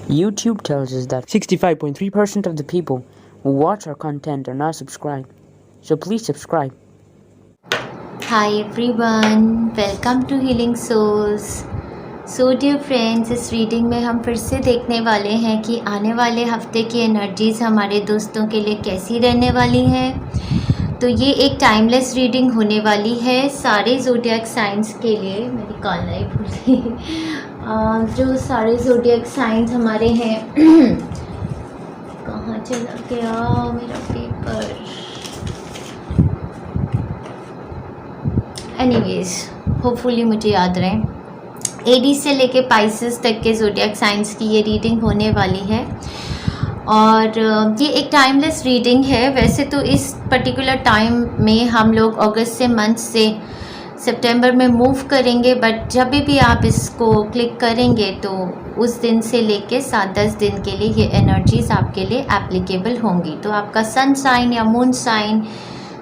YouTube tells us that 65.3% of the people who watch our content are not subscribed. So please subscribe. Hi everyone, welcome to Healing Souls. So dear friends, इस reading में हम फिर से देखने वाले हैं कि आने वाले हफ्ते की एनर्जीज़ हमारे दोस्तों के लिए कैसी रहने वाली हैं। तो ये एक टाइमलेस रीडिंग होने वाली है सारे ज़ोडिएक साइंस के लिए। मैं निकालना ही भूल गई। जो सारे ज़ोडिएक साइंस हमारे हैं कहाँ चला गया मेरा पेपर। एनीवेज, होपफुली मुझे याद रहे। एडीज से लेके पाइसेस तक के ज़ोडिएक साइंस की ये रीडिंग होने वाली है और ये एक टाइमलेस रीडिंग है। वैसे तो इस पर्टिकुलर टाइम में हम लोग अगस्त से मंथ से सितंबर में मूव करेंगे, बट जब भी आप इसको क्लिक करेंगे तो उस दिन से लेके 7-10 दिन के लिए ये एनर्जीज़ आपके लिए एप्लीकेबल होंगी। तो आपका सन साइन या मून साइन,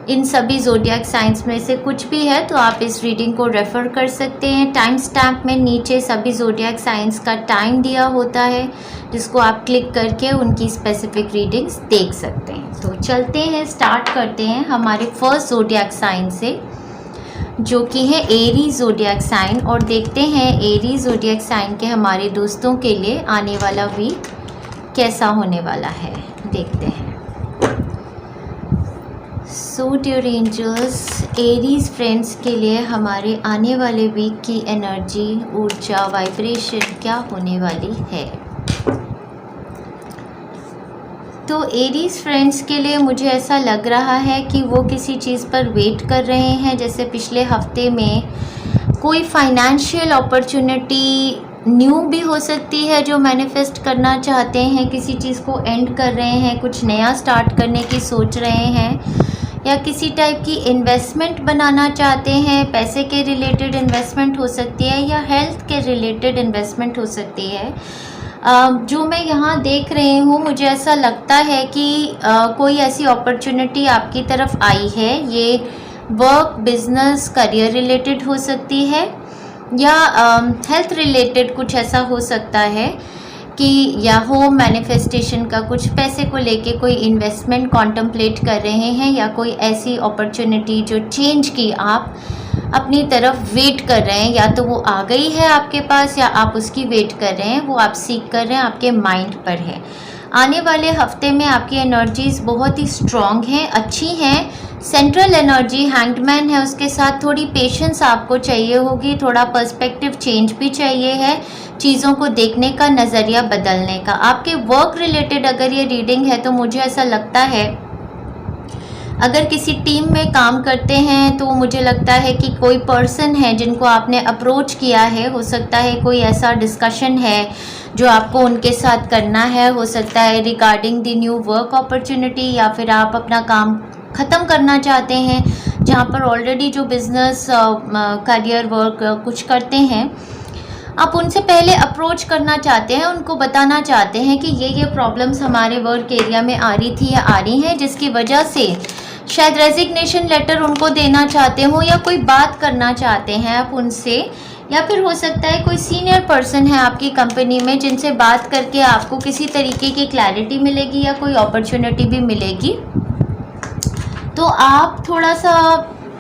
इन सभी ज़ोडिएक साइंस में से कुछ भी है तो आप इस रीडिंग को रेफ़र कर सकते हैं। टाइम स्टैम्प में नीचे सभी ज़ोडिएक साइंस का टाइम दिया होता है, जिसको आप क्लिक करके उनकी स्पेसिफिक रीडिंग्स देख सकते हैं। तो चलते हैं, स्टार्ट करते हैं हमारे फर्स्ट ज़ोडिएक साइन से, जो कि है एरीज ज़ोडिएक साइन, और देखते हैं एरीज ज़ोडिएक साइन के हमारे दोस्तों के लिए आने वाला वीक कैसा होने वाला है। देखते हैं। So dear angels, Aries friends के लिए हमारे आने वाले वीक की एनर्जी, ऊर्जा, वाइब्रेशन क्या होने वाली है। तो एरीज फ्रेंड्स के लिए मुझे ऐसा लग रहा है कि वो किसी चीज़ पर वेट कर रहे हैं। जैसे पिछले हफ्ते में कोई फाइनेंशियल अपॉर्चुनिटी न्यू भी हो सकती है जो मैनिफेस्ट करना चाहते हैं, किसी चीज़ को एंड कर रहे हैं, कुछ नया स्टार्ट करने की सोच रहे हैं, या किसी टाइप की इन्वेस्टमेंट बनाना चाहते हैं। पैसे के रिलेटेड इन्वेस्टमेंट हो सकती है या हेल्थ के रिलेटेड इन्वेस्टमेंट हो सकती है। जो मैं यहाँ देख रही हूँ, मुझे ऐसा लगता है कि कोई ऐसी अपॉर्चुनिटी आपकी तरफ आई है। ये वर्क, बिजनेस, करियर रिलेटेड हो सकती है या हेल्थ रिलेटेड कुछ ऐसा हो सकता है कि या होम मैनिफेस्टेशन का कुछ पैसे को लेके कोई इन्वेस्टमेंट कॉन्टम्पलेट कर रहे हैं, या कोई ऐसी अपॉर्चुनिटी जो चेंज की आप अपनी तरफ वेट कर रहे हैं। या तो वो आ गई है आपके पास या आप उसकी वेट कर रहे हैं, वो आप सीख कर रहे हैं, आपके माइंड पर है। आने वाले हफ्ते में आपकी एनर्जीज़ बहुत ही स्ट्रॉन्ग हैं, अच्छी हैं। सेंट्रल एनर्जी हैंगमैन है, उसके साथ थोड़ी पेशेंस आपको चाहिए होगी, थोड़ा पर्सपेक्टिव चेंज भी चाहिए है, चीज़ों को देखने का नज़रिया बदलने का। आपके वर्क रिलेटेड अगर ये रीडिंग है तो मुझे ऐसा लगता है, अगर किसी टीम में काम करते हैं तो मुझे लगता है कि कोई पर्सन है जिनको आपने अप्रोच किया है। हो सकता है कोई ऐसा डिस्कशन है जो आपको उनके साथ करना है, हो सकता है regarding the new work opportunity, या फिर आप अपना काम ख़त्म करना चाहते हैं जहाँ पर ऑलरेडी जो बिज़नेस, करियर, वर्क कुछ करते हैं, आप उनसे पहले अप्रोच करना चाहते हैं, उनको बताना चाहते हैं कि ये प्रॉब्लम्स हमारे वर्क एरिया में आ रही थी या आ रही हैं, जिसकी वजह से शायद रेजिग्नेशन लेटर उनको देना चाहते हो, या कोई बात करना चाहते हैं आप उनसे, या फिर हो सकता है कोई सीनियर पर्सन है आपकी कंपनी में जिनसे बात करके आपको किसी तरीके की क्लैरिटी मिलेगी या कोई अपॉर्चुनिटी भी मिलेगी। तो आप थोड़ा सा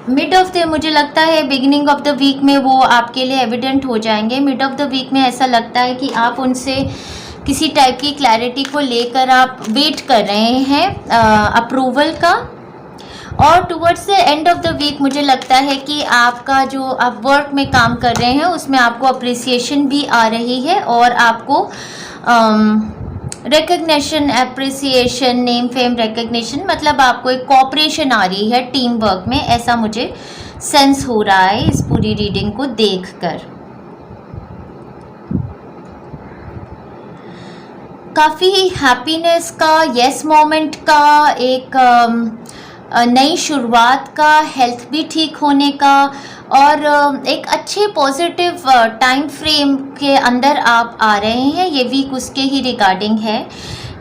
मिड ऑफ द, मुझे लगता है बिगिनिंग ऑफ द वीक में वो आपके लिए एविडेंट हो जाएंगे। मिड ऑफ द वीक में ऐसा लगता है कि आप उनसे किसी टाइप की क्लैरिटी को लेकर आप वेट कर रहे हैं अप्रूवल का। और towards the end of the week मुझे लगता है कि आपका जो आप वर्क में काम कर रहे हैं उसमें आपको अप्रिसिएशन भी आ रही है, और आपको recognition, appreciation, name fame recognition, मतलब आपको एक कोऑपरेशन आ रही है टीम वर्क में, ऐसा मुझे सेंस हो रहा है इस पूरी रीडिंग को देखकर। काफ़ी हैप्पीनेस का, यस मोमेंट का, एक नई शुरुआत का, हेल्थ भी ठीक होने का, और एक अच्छे पॉजिटिव टाइम फ्रेम के अंदर आप आ रहे हैं। ये वीक उसके ही रिगार्डिंग है।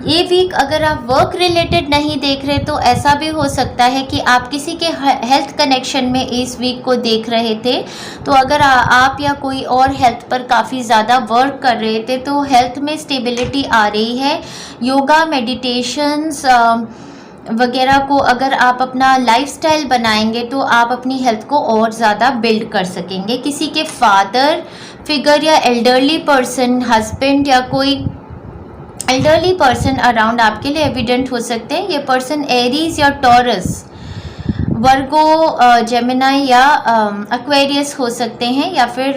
ये वीक अगर आप वर्क रिलेटेड नहीं देख रहे तो ऐसा भी हो सकता है कि आप किसी के हेल्थ कनेक्शन में इस वीक को देख रहे थे। तो अगर आप या कोई और हेल्थ पर काफ़ी ज़्यादा वर्क कर रहे थे तो हेल्थ में स्टेबिलिटी आ रही है। योगा, मेडिटेशंस वगैरह को अगर आप अपना लाइफस्टाइल बनाएंगे तो आप अपनी हेल्थ को और ज़्यादा बिल्ड कर सकेंगे। किसी के फादर फिगर या एल्डरली पर्सन, हस्बैंड या कोई एल्डरली पर्सन अराउंड आपके लिए एविडेंट हो सकते हैं। ये पर्सन एरीज या टॉरस, वर्गो, जेमिनाई या एक्वेरियस हो सकते हैं, या फिर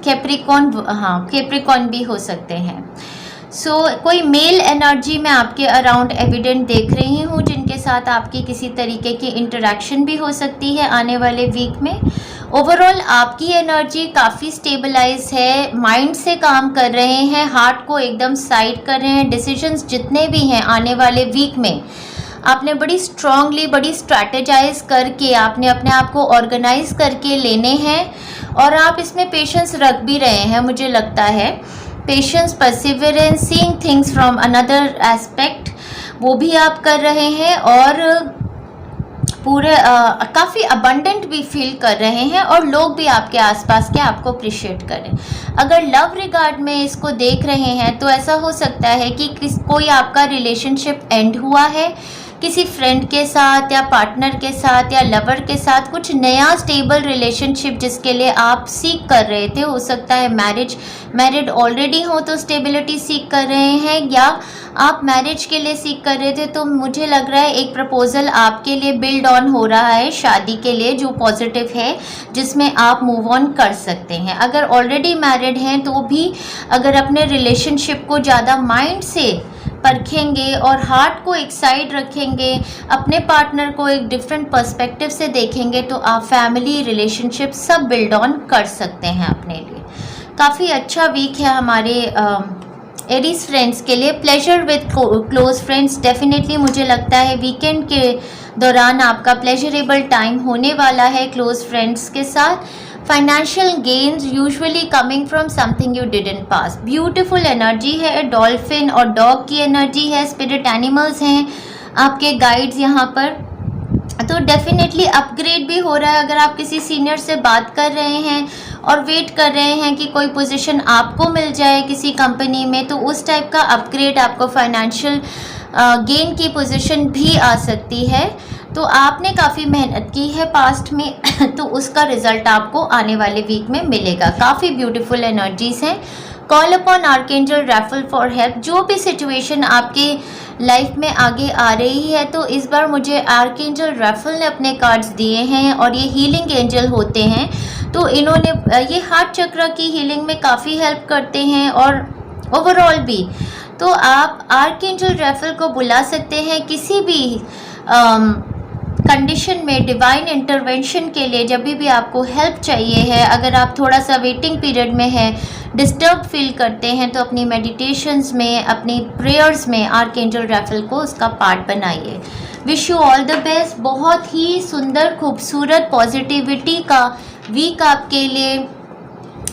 कैप्रिकॉन, कैप्रिकॉन भी हो सकते हैं। कोई मेल एनर्जी में आपके अराउंड एविडेंट देख रही हूँ, जिनके साथ आपकी किसी तरीके की इंटरेक्शन भी हो सकती है आने वाले वीक में। ओवरऑल आपकी एनर्जी काफ़ी स्टेबलाइज है, माइंड से काम कर रहे हैं, हार्ट को एकदम साइड कर रहे हैं। डिसीजंस जितने भी हैं आने वाले वीक में आपने बड़ी स्ट्रांगली, बड़ी स्ट्रैटेजाइज करके आपने अपने आप को ऑर्गेनाइज करके लेने हैं, और आप इसमें पेशेंस रख भी रहे हैं। मुझे लगता है patience, perseverance, seeing things from another aspect, वो भी आप कर रहे हैं, और पूरे काफ़ी अबंडेंट भी फील कर रहे हैं, और लोग भी आपके आसपास के आपको अप्रिशिएट करें। अगर लव रिगार्ड में इसको देख रहे हैं तो ऐसा हो सकता है कि कोई आपका रिलेशनशिप एंड हुआ है किसी फ्रेंड के साथ या पार्टनर के साथ या लवर के साथ, कुछ नया स्टेबल रिलेशनशिप जिसके लिए आप सीख कर रहे थे। हो सकता है मैरिड ऑलरेडी हो तो स्टेबिलिटी सीख कर रहे हैं, या आप मैरिज के लिए सीख कर रहे थे। तो मुझे लग रहा है एक प्रपोजल आपके लिए बिल्ड ऑन हो रहा है शादी के लिए, जो पॉजिटिव है, जिसमें आप मूव ऑन कर सकते हैं। अगर ऑलरेडी मैरिड हैं तो भी अगर अपने रिलेशनशिप को ज़्यादा माइंड से परखेंगे और हार्ट को एक साइड रखेंगे, अपने पार्टनर को एक डिफरेंट पर्सपेक्टिव से देखेंगे, तो आप फैमिली, रिलेशनशिप सब बिल्ड ऑन कर सकते हैं अपने लिए। काफ़ी अच्छा वीक है हमारे एरीज फ्रेंड्स के लिए। Pleasure with close friends, definitely मुझे लगता है वीकेंड के दौरान आपका प्लेजरेबल टाइम होने वाला है क्लोज फ्रेंड्स के साथ। Financial gains usually coming from something you didn't pass. Beautiful energy है, डॉल्फिन और डॉग की एनर्जी है, स्पिरिट एनिमल्स हैं आपके गाइड्स यहाँ पर। तो डेफिनेटली अपग्रेड भी हो रहा है। अगर आप किसी सीनियर से बात कर रहे हैं और वेट कर रहे हैं कि कोई पोजीशन आपको मिल जाए किसी कंपनी में, तो उस टाइप का अपग्रेड आपको फाइनेंशियल गेन की पोजीशन भी आ सकती है। तो आपने काफ़ी मेहनत की है पास्ट में तो उसका रिजल्ट आपको आने वाले वीक में मिलेगा। काफ़ी ब्यूटीफुल एनर्जीज हैं। Call upon archangel raffle for help. जो भी सिचुएशन आपके लाइफ में आगे आ रही है, तो इस बार मुझे आर्कएंजल रैफल ने अपने कार्ड्स दिए हैं, और ये हीलिंग एंजल होते हैं। तो इन्होंने ये हार्ट चक्र की हीलिंग में काफ़ी हेल्प करते हैं, और ओवरऑल भी। तो आप आर्कएंजल रैफल को बुला सकते हैं किसी भी कंडीशन में, डिवाइन इंटरवेंशन के लिए। जब भी आपको हेल्प चाहिए है, अगर आप थोड़ा सा वेटिंग पीरियड में है, डिस्टर्ब फील करते हैं, तो अपनी मेडिटेशंस में, अपनी प्रेयर्स में आर्कएंजल रैफल को उसका पार्ट बनाइए। Wish you all the best. बहुत ही सुंदर, खूबसूरत, पॉजिटिविटी का वीक आपके लिए।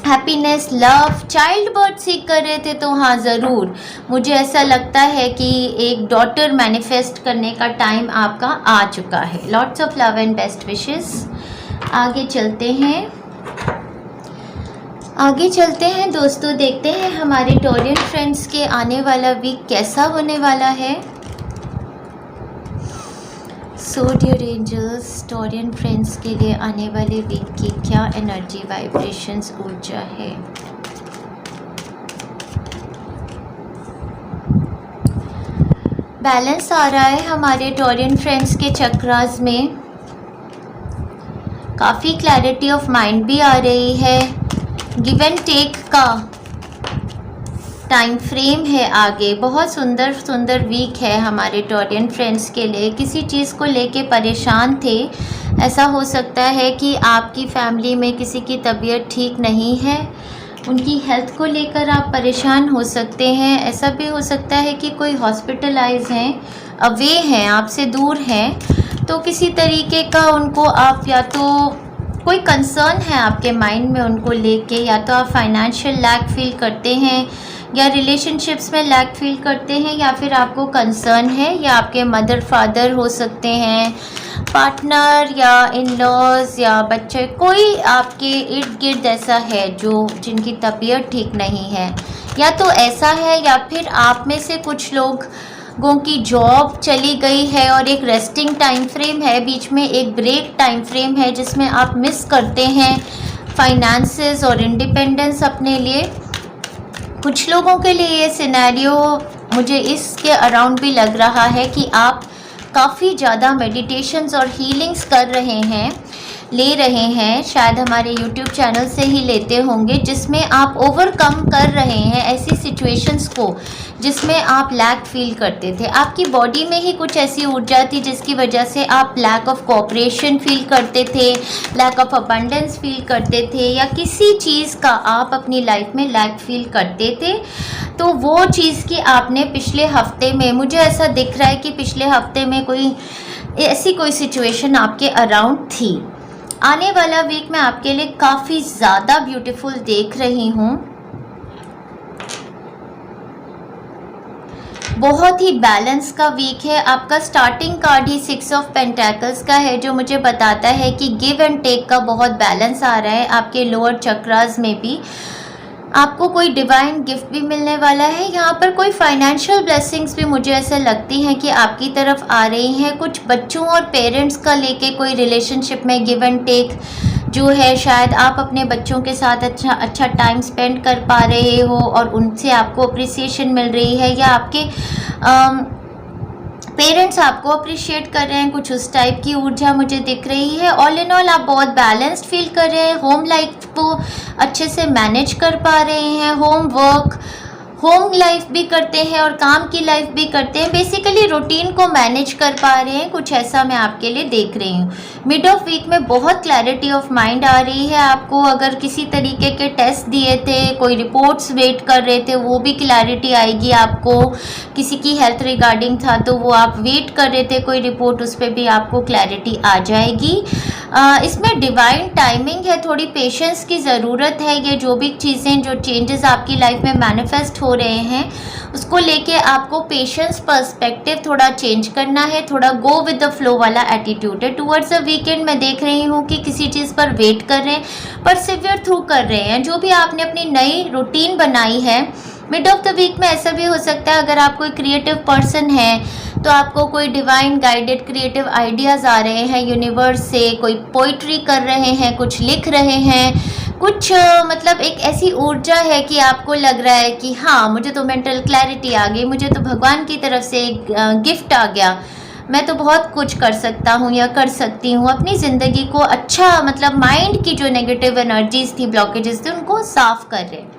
हैप्पीनेस, लव, चाइल्ड बर्थ सीख कर रहे थे तो हाँ ज़रूर, मुझे ऐसा लगता है कि एक डॉटर मैनिफेस्ट करने का टाइम आपका आ चुका है। Lots of love and best wishes. आगे चलते हैं दोस्तों, देखते हैं हमारे टॉरियन फ्रेंड्स के आने वाला वीक कैसा होने वाला है। So dear angels, Taurean friends के लिए आने वाले वीक की क्या एनर्जी, वाइब्रेशंस, ऊर्जा है। बैलेंस आ रहा है हमारे टॉरियन फ्रेंड्स के चक्रास में। काफ़ी क्लैरिटी ऑफ माइंड भी आ रही है। गिव एंड टेक का टाइम फ्रेम है आगे। बहुत सुंदर सुंदर वीक है हमारे टॉरियन फ्रेंड्स के लिए। किसी चीज़ को लेके परेशान थे, ऐसा हो सकता है कि आपकी फैमिली में किसी की तबीयत ठीक नहीं है, उनकी हेल्थ को लेकर आप परेशान हो सकते हैं। ऐसा भी हो सकता है कि कोई हॉस्पिटलाइज हैं, अवे हैं, आपसे दूर हैं, तो किसी तरीके का उनको आप, या तो कोई कंसर्न है आपके माइंड में उनको लेके, या तो आप फाइनेंशियल लैक फील करते हैं, या रिलेशनशिप्स में लैक फील करते हैं, या फिर आपको कंसर्न है, या आपके मदर फादर हो सकते हैं, पार्टनर या इन लॉज या बच्चे, कोई आपके इर्द गिर्द ऐसा है जो जिनकी तबीयत ठीक नहीं है, या तो ऐसा है या फिर आप में से कुछ लोगों की जॉब चली गई है और एक रेस्टिंग टाइम फ्रेम है, बीच में एक ब्रेक टाइम फ्रेम है जिसमें आप मिस करते हैं फाइनेंसेस और इंडिपेंडेंस अपने लिए। कुछ लोगों के लिए ये सिनेरियो मुझे इसके अराउंड भी लग रहा है कि आप काफ़ी ज़्यादा मेडिटेशंस और हीलिंग्स कर रहे हैं, ले रहे हैं, शायद हमारे YouTube चैनल से ही लेते होंगे, जिसमें आप ओवरकम कर रहे हैं ऐसी सिचुएशंस को जिसमें आप लैक फील करते थे। आपकी बॉडी में ही कुछ ऐसी ऊर्जा थी जिसकी वजह से आप लैक ऑफ कोऑपरेशन फील करते थे, लैक ऑफ अबंडेंस फील करते थे, या किसी चीज़ का आप अपनी लाइफ में लैक फील करते थे। तो वो चीज़ की आपने पिछले हफ्ते में, मुझे ऐसा दिख रहा है कि पिछले हफ्ते में कोई ऐसी कोई सिचुएशन आपके अराउंड थी। आने वाला वीक मैं आपके लिए काफ़ी ज़्यादा ब्यूटीफुल देख रही हूँ। बहुत ही बैलेंस का वीक है। आपका starting card he 6 of pentacles का है, जो मुझे बताता है कि गिव एंड टेक का बहुत बैलेंस आ रहा है आपके लोअर चक्रास में भी। आपको कोई डिवाइन गिफ्ट भी मिलने वाला है। यहाँ पर कोई फाइनेंशियल ब्लेसिंग्स भी मुझे ऐसा लगती हैं कि आपकी तरफ आ रही हैं। कुछ बच्चों और पेरेंट्स का लेके कोई रिलेशनशिप में गिव एंड टेक जो है, शायद आप अपने बच्चों के साथ अच्छा टाइम स्पेंड कर पा रहे हो और उनसे आपको अप्रिसिएशन मिल रही है, या आपके पेरेंट्स आपको अप्रिशिएट कर रहे हैं, कुछ उस टाइप की ऊर्जा मुझे दिख रही है। ऑल इन ऑल आप बहुत बैलेंस्ड फील कर रहे हैं, होम लाइफ को अच्छे से मैनेज कर पा रहे हैं, होम लाइफ भी करते हैं और काम की लाइफ भी करते हैं, बेसिकली रूटीन को मैनेज कर पा रहे हैं, कुछ ऐसा मैं आपके लिए देख रही हूँ। मिड ऑफ वीक में बहुत क्लैरिटी ऑफ माइंड आ रही है आपको। अगर किसी तरीके के टेस्ट दिए थे, कोई रिपोर्ट्स वेट कर रहे थे, वो भी क्लैरिटी आएगी आपको। किसी की हेल्थ रिगार्डिंग था तो वो आप वेट कर रहे थे कोई रिपोर्ट, उस पर भी आपको क्लैरिटी आ जाएगी। इसमें डिवाइन टाइमिंग है, थोड़ी पेशेंस की ज़रूरत है। ये जो भी चीज़ें, जो चेंजेस आपकी लाइफ में मैनिफेस्ट हो रहे हैं, उसको लेके आपको पेशेंस पर्सपेक्टिव थोड़ा चेंज करना है, थोड़ा गो विद द फ्लो वाला एटीट्यूड है। टुवर्ड्स द वीकेंड मैं देख रही हूँ कि किसी चीज़ पर वेट कर रहे हैं, परसिवियर थ्रू कर रहे हैं। जो भी आपने अपनी नई रूटीन बनाई है, मिड ऑफ द वीक में ऐसा भी हो सकता है, अगर आप कोई क्रिएटिव पर्सन है तो आपको कोई डिवाइन गाइडेड क्रिएटिव आइडियाज़ आ रहे हैं यूनिवर्स से, कोई पोइट्री कर रहे हैं, कुछ लिख रहे हैं, कुछ मतलब एक ऐसी ऊर्जा है कि आपको लग रहा है कि हाँ, मुझे तो मेंटल क्लैरिटी आ गई, मुझे तो भगवान की तरफ से एक गिफ्ट आ गया, मैं तो बहुत कुछ कर सकता हूँ या कर सकती हूँ अपनी ज़िंदगी को अच्छा, मतलब माइंड की जो नेगेटिव एनर्जीज थी, ब्लॉकेजेस थे, उनको साफ कर रहे हैं।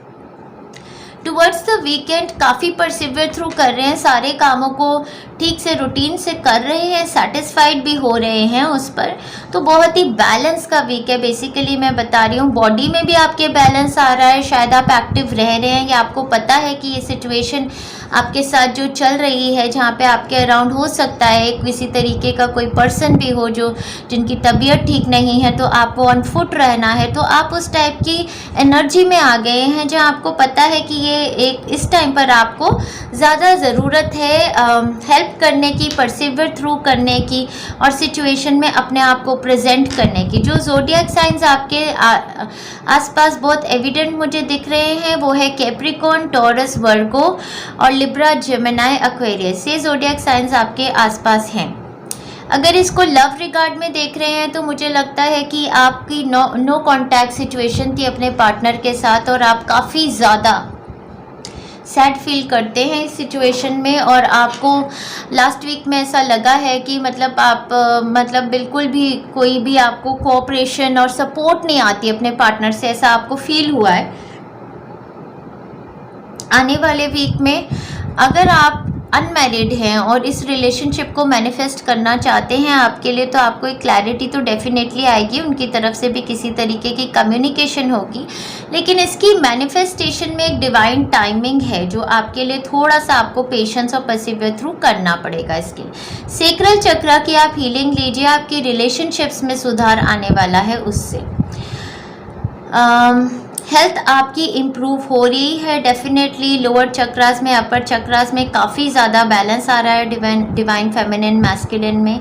टुवर्ड्स द वीकेंड काफ़ी परसिवियर थ्रू कर रहे हैं, सारे कामों को ठीक से रूटीन से कर रहे हैं, सेटिस्फाइड भी हो रहे हैं उस पर। तो बहुत ही बैलेंस का वीक है बेसिकली, मैं बता रही हूँ। बॉडी में भी आपके बैलेंस आ रहा है, शायद आप एक्टिव रह रहे हैं या आपको पता है कि ये सिचुएशन आपके साथ जो चल रही है, जहाँ पे आपके अराउंड हो सकता है किसी तरीके का कोई पर्सन भी हो जो जिनकी तबीयत ठीक नहीं है, तो आपको ऑन फुट रहना है। तो आप उस टाइप की एनर्जी में आ गए हैं जहाँ आपको पता है कि ये एक इस टाइम पर आपको ज़्यादा ज़रूरत है हेल्प करने की, परसिवियर थ्रू करने की और सिचुएशन में अपने आप को प्रेजेंट करने की। जो ज़ोडिएक साइंस आपके आसपास बहुत एविडेंट मुझे दिख रहे हैं वो है कैप्रिकॉर्न, टॉरस, वर्गो और लिब्रा, जेमिनी, एक्वेरियस। ये ज़ोडिएक साइंस आपके आसपास हैं। अगर इसको लव रिगार्ड में देख रहे हैं तो मुझे लगता है कि आपकी नो कॉन्टैक्ट सिचुएशन थी अपने पार्टनर के साथ और आप काफ़ी ज़्यादा सैड फील करते हैं इस सिचुएशन में, और आपको लास्ट वीक में ऐसा लगा है कि मतलब आप मतलब बिल्कुल भी कोई भी आपको कोऑपरेशन और सपोर्ट नहीं आती अपने पार्टनर से, ऐसा आपको फील हुआ है। आने वाले वीक में अगर आप अनमैरिड हैं और इस रिलेशनशिप को मैनिफेस्ट करना चाहते हैं आपके लिए, तो आपको एक क्लैरिटी तो डेफिनेटली आएगी, उनकी तरफ से भी किसी तरीके की कम्युनिकेशन होगी, लेकिन इसकी मैनिफेस्टेशन में एक डिवाइन टाइमिंग है जो आपके लिए थोड़ा सा आपको पेशेंस और परसिवियर थ्रू करना पड़ेगा। इसके सेक्रल चक्र की आप हीलिंग लीजिए, आपकी रिलेशनशिप्स में सुधार आने वाला है उससे। हेल्थ आपकी इम्प्रूव हो रही है डेफिनेटली। लोअर चक्रास में, अपर चक्रास में काफ़ी ज़्यादा बैलेंस आ रहा है डिवाइन फेमिनिन मैस्कुलिन में।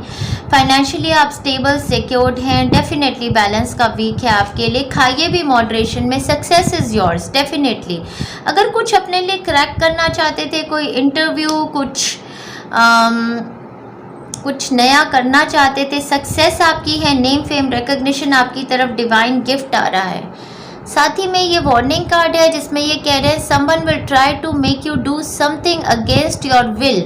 फाइनेंशियली आप स्टेबल सिक्योर्ड हैं, डेफिनेटली बैलेंस का वीक है आपके लिए। खाइए भी मॉडरेशन में, सक्सेस इज़ योर्स डेफिनेटली। अगर कुछ अपने लिए क्रैक करना चाहते थे, कोई इंटरव्यू, कुछ नया करना चाहते थे, सक्सेस आपकी है। नेम फेम रिकग्निशन आपकी तरफ डिवाइन गिफ्ट आ रहा है। साथ ही में ये वार्निंग कार्ड है जिसमें ये कह रहे हैं someone will try to make you do something against your will.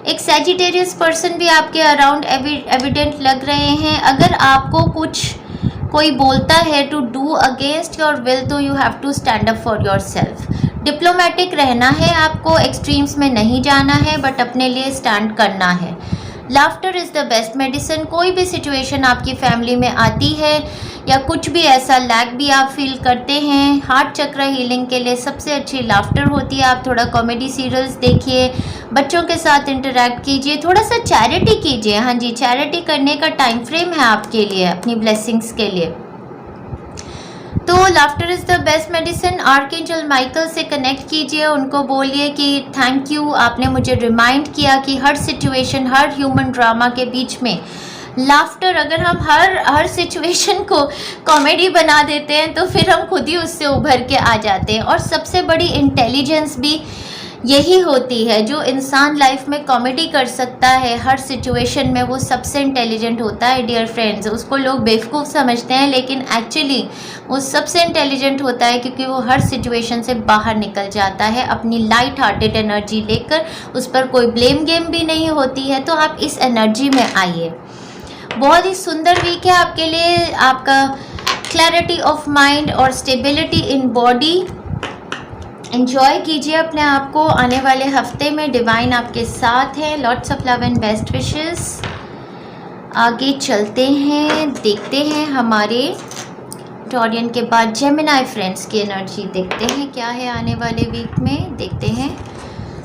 एक सैजिटेरियस पर्सन भी आपके अराउंड एविडेंट लग रहे हैं। अगर आपको कोई बोलता है to do against your will, तो you have to stand up for yourself. Diplomatic रहना है आपको, एक्सट्रीम्स में नहीं जाना है, बट अपने लिए स्टैंड करना है। Laughter is the best medicine. कोई भी सिचुएशन आपकी फैमिली में आती है या कुछ भी ऐसा लैक भी आप फील करते हैं, हार्ट चक्र हीलिंग के लिए सबसे अच्छी लाफ्टर होती है। आप थोड़ा कॉमेडी सीरियल्स देखिए, बच्चों के साथ इंटरेक्ट कीजिए, थोड़ा सा चैरिटी कीजिए। हाँ जी, चैरिटी करने का टाइम फ्रेम है आपके लिए, अपनी ब्लेसिंग्स के लिए। तो laughter is the best medicine. Archangel Michael से कनेक्ट कीजिए, उनको बोलिए कि थैंक यू, आपने मुझे रिमाइंड किया कि हर सिचुएशन, हर ह्यूमन ड्रामा के बीच में लाफ्टर, अगर हम हर सिचुएशन को कॉमेडी बना देते हैं तो फिर हम खुद ही उससे उभर के आ जाते हैं। और सबसे बड़ी इंटेलिजेंस भी यही होती है। जो इंसान लाइफ में कॉमेडी कर सकता है हर सिचुएशन में, वो सबसे इंटेलिजेंट होता है डियर फ्रेंड्स। उसको लोग बेवकूफ़ समझते हैं, लेकिन एक्चुअली वो सबसे इंटेलिजेंट होता है, क्योंकि वो हर सिचुएशन से बाहर निकल जाता है अपनी लाइट हार्टेड एनर्जी लेकर। उस पर कोई ब्लेम गेम भी नहीं होती है। तो आप इस एनर्जी में आइए। बहुत ही सुंदर वीक है आपके लिए। आपका क्लैरिटी ऑफ माइंड और स्टेबिलिटी इन बॉडी, एंजॉय कीजिए अपने आप को। आने वाले हफ्ते में डिवाइन आपके साथ है। Lots of love and best wishes. आगे चलते हैं, देखते हैं हमारे टॉरियन के बाद जेमिनी फ्रेंड्स की एनर्जी देखते हैं क्या है आने वाले वीक में। देखते हैं,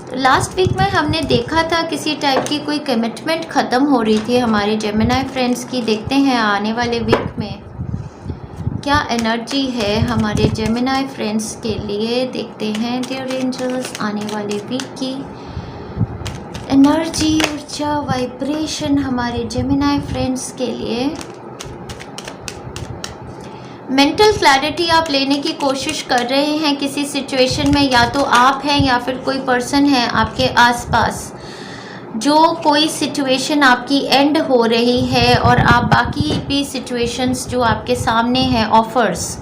तो लास्ट वीक में हमने देखा था किसी टाइप की कोई कमिटमेंट ख़त्म हो रही थी हमारे जेमिनी फ्रेंड्स की। देखते हैं आने वाले वीक में क्या एनर्जी है हमारे जेमिनी फ्रेंड्स के लिए। देखते हैं डियर एंजल्स, आने वाले वीक की एनर्जी, ऊर्जा, वाइब्रेशन हमारे जेमिनी फ्रेंड्स के लिए। मेंटल क्लैरिटी आप लेने की कोशिश कर रहे हैं किसी सिचुएशन में, या तो आप हैं या फिर कोई पर्सन है आपके आसपास। जो कोई सिचुएशन आपकी एंड हो रही है और आप बाकी भी सिचुएशंस जो आपके सामने हैं, ऑफर्स,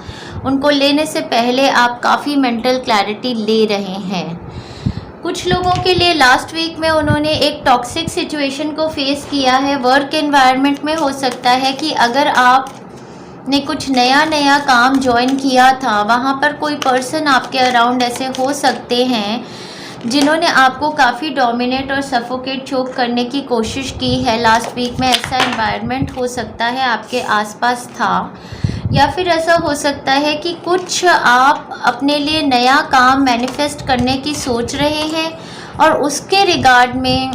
उनको लेने से पहले आप काफ़ी मेंटल क्लैरिटी ले रहे हैं। कुछ लोगों के लिए लास्ट वीक में उन्होंने एक टॉक्सिक सिचुएशन को फेस किया है। वर्क एनवायरनमेंट में हो सकता है कि अगर आपने कुछ नया काम ज्वाइन किया था, वहाँ पर कोई पर्सन आपके अराउंड ऐसे हो सकते हैं जिन्होंने आपको काफ़ी डोमिनेट और सफोकेट चोक करने की कोशिश की है। लास्ट वीक में ऐसा एनवायरनमेंट हो सकता है आपके आसपास था, या फिर ऐसा हो सकता है कि कुछ आप अपने लिए नया काम मैनिफेस्ट करने की सोच रहे हैं और उसके रिगार्ड में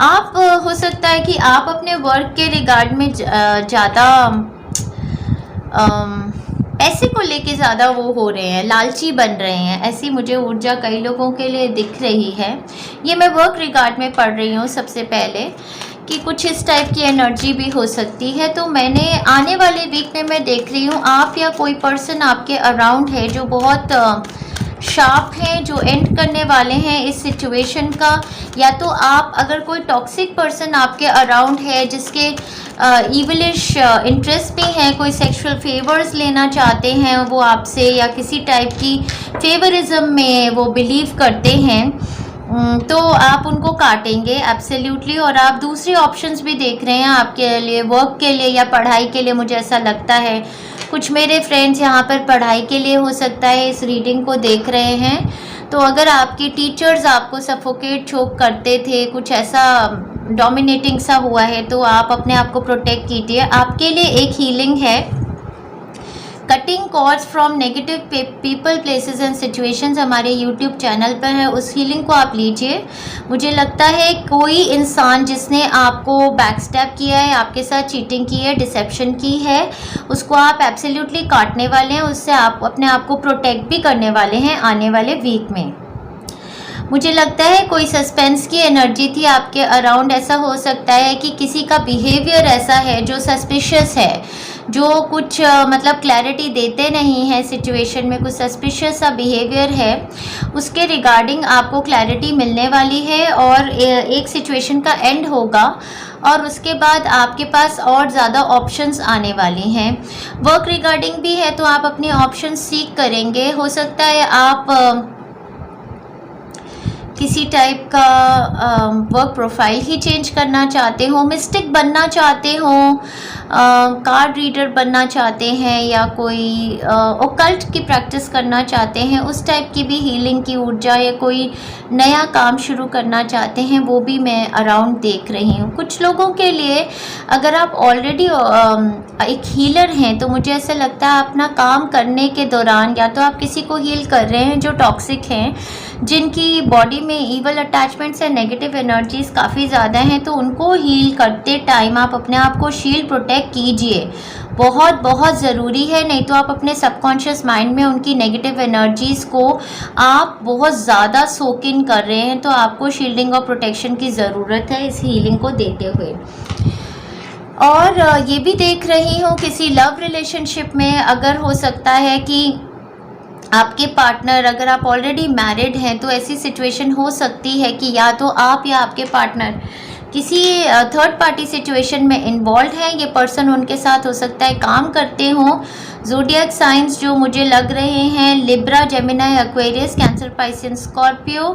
आप हो सकता है कि आप अपने वर्क के रिगार्ड में ज़्यादा पैसे को लेके ज़्यादा वो हो रहे हैं, लालची बन रहे हैं। ऐसी मुझे ऊर्जा कई लोगों के लिए दिख रही है। ये मैं वर्क रिगार्ड में पढ़ रही हूँ सबसे पहले, कि कुछ इस टाइप की एनर्जी भी हो सकती है। तो मैंने आने वाले वीक में मैं देख रही हूँ आप या कोई पर्सन आपके अराउंड है जो बहुत शार्प हैं, जो एंड करने वाले हैं इस सिचुएशन का। या तो आप, अगर कोई टॉक्सिक पर्सन आपके अराउंड है जिसके इवलिश इंटरेस्ट भी हैं, कोई सेक्सुअल फेवर्स लेना चाहते हैं वो आपसे, या किसी टाइप की फेवरिज्म में वो बिलीव करते हैं, तो आप उनको काटेंगे एब्सोल्युटली। और आप दूसरे ऑप्शंस भी देख रहे हैं आपके लिए, वर्क के लिए या पढ़ाई के लिए। मुझे ऐसा लगता है कुछ मेरे फ्रेंड्स यहाँ पर पढ़ाई के लिए हो सकता है इस रीडिंग को देख रहे हैं। तो अगर आपकी टीचर्स आपको सफोकेट चोक करते थे, कुछ ऐसा डोमिनेटिंग सा हुआ है, तो आप अपने आप को प्रोटेक्ट कीजिए। आपके लिए एक हीलिंग है cutting cords from negative people, places and situations हमारे यूट्यूब चैनल पर है, उस हीलिंग को आप लीजिए। मुझे लगता है कोई इंसान जिसने आपको बैकस्टैप किया है, आपके साथ चीटिंग की है, डिसेप्शन की है, उसको आप एब्सोल्युटली काटने वाले हैं, उससे आप अपने आप को प्रोटेक्ट भी करने वाले हैं आने वाले वीक में। मुझे लगता है कोई सस्पेंस की एनर्जी थी आपके अराउंड। ऐसा हो सकता है कि किसी का बिहेवियर ऐसा है जो सस्पिशियस है, जो कुछ मतलब क्लैरिटी देते नहीं है सिचुएशन में, कुछ सस्पिशियस सा बिहेवियर है, उसके रिगार्डिंग आपको क्लैरिटी मिलने वाली है और एक सिचुएशन का एंड होगा और उसके बाद आपके पास और ज़्यादा ऑप्शंस आने वाली हैं। वर्क रिगार्डिंग भी है तो आप अपने ऑप्शंस सीख करेंगे। हो सकता है आप किसी टाइप का वर्क प्रोफाइल ही चेंज करना चाहते हो, मिस्टिक बनना चाहते हो, कार्ड रीडर बनना चाहते हैं या कोई ओकल्ट की प्रैक्टिस करना चाहते हैं, उस टाइप की भी हीलिंग की ऊर्जा या कोई नया काम शुरू करना चाहते हैं, वो भी मैं अराउंड देख रही हूँ। कुछ लोगों के लिए अगर आप ऑलरेडी एक हीलर हैं तो मुझे ऐसा लगता है अपना काम करने के दौरान या तो आप किसी को हील कर रहे हैं जो टॉक्सिक हैं, जिनकी बॉडी में ईवल अटैचमेंट्स या नेगेटिव एनर्जीज काफ़ी ज़्यादा हैं, तो उनको हील करते टाइम आप अपने आप को शील्ड प्रोटेक्ट कीजिए, बहुत बहुत ज़रूरी है। नहीं तो आप अपने सबकॉन्शियस माइंड में उनकी नेगेटिव एनर्जीज़ को आप बहुत ज़्यादा सोक इन कर रहे हैं, तो आपको शील्डिंग और प्रोटेक्शन की ज़रूरत है इस हीलिंग को देते हुए। और ये भी देख रही हूँ किसी लव रिलेशनशिप में अगर हो सकता है कि आपके पार्टनर, अगर आप ऑलरेडी मैरिड हैं तो ऐसी सिचुएशन हो सकती है कि या तो आप या आपके पार्टनर किसी थर्ड पार्टी सिचुएशन में इन्वॉल्व है। ये पर्सन उनके साथ हो सकता है काम करते हों। ज़ोडिएक साइंस जो मुझे लग रहे हैं Libra, Gemini, Aquarius, cancer, Pisces, Scorpio,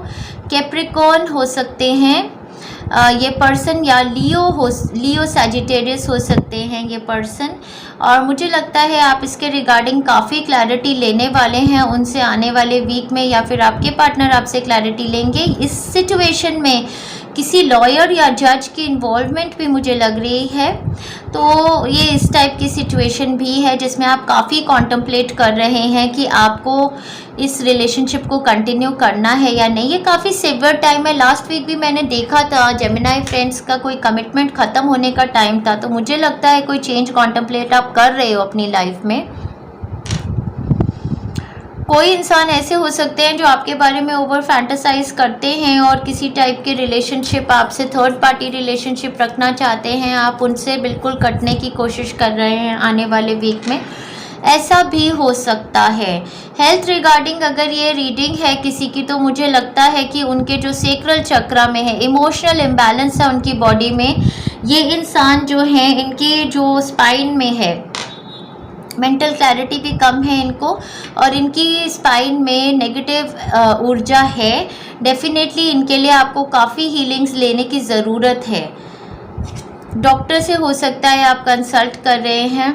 Capricorn हो सकते हैं ये पर्सन, या लियो सैजिटेरियस हो सकते हैं ये पर्सन। और मुझे लगता है आप इसके रिगार्डिंग काफ़ी क्लैरिटी लेने वाले हैं उनसे आने वाले वीक में, या फिर आपके पार्टनर आपसे क्लैरिटी लेंगे। इस सिचुएशन में किसी लॉयर या जज की इन्वॉल्वमेंट भी मुझे लग रही है, तो ये इस टाइप की सिचुएशन भी है जिसमें आप काफ़ी कॉन्टम्पलेट कर रहे हैं कि आपको इस रिलेशनशिप को कंटिन्यू करना है या नहीं। ये काफ़ी सिवियर टाइम है। लास्ट वीक भी मैंने देखा था जेमिनी फ्रेंड्स का कोई कमिटमेंट ख़त्म होने का टाइम था, तो मुझे लगता है कोई चेंज कॉन्टम्पलेट आप कर रहे हो अपनी लाइफ में। कोई इंसान ऐसे हो सकते हैं जो आपके बारे में ओवर फैंटेसाइज करते हैं और किसी टाइप के रिलेशनशिप आपसे, थर्ड पार्टी रिलेशनशिप रखना चाहते हैं, आप उनसे बिल्कुल कटने की कोशिश कर रहे हैं आने वाले वीक में, ऐसा भी हो सकता है। हेल्थ रिगार्डिंग अगर ये रीडिंग है किसी की, तो मुझे लगता है कि उनके जो सेक्रल चक्रा में है, इमोशनल इम्बैलेंस है उनकी बॉडी में। ये इंसान जो है इनके जो स्पाइन में है, मेंटल क्लैरिटी भी कम है इनको, और इनकी स्पाइन में नेगेटिव ऊर्जा है। डेफिनेटली इनके लिए आपको काफ़ी हीलिंग्स लेने की ज़रूरत है। डॉक्टर से हो सकता है आप कंसल्ट कर रहे हैं।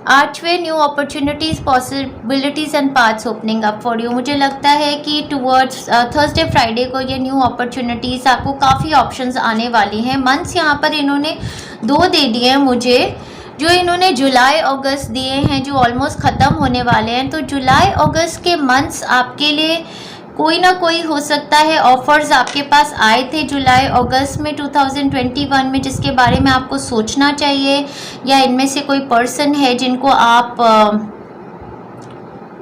Archway, new opportunities, possibilities and paths opening up for you. मुझे लगता है कि टुवर्ड्स थर्सडे फ्राइडे को ये न्यू अपॉर्चुनिटीज़, आपको काफ़ी ऑप्शंस आने वाली हैं। मंथ्स यहाँ पर इन्होंने 2 दे दिए हैं मुझे, जो इन्होंने जुलाई अगस्त दिए हैं जो ऑलमोस्ट ख़त्म होने वाले हैं। तो जुलाई अगस्त के मंथ्स आपके लिए कोई ना कोई हो सकता है ऑफर्स आपके पास आए थे जुलाई अगस्त में 2021 में, जिसके बारे में आपको सोचना चाहिए, या इनमें से कोई पर्सन है जिनको आप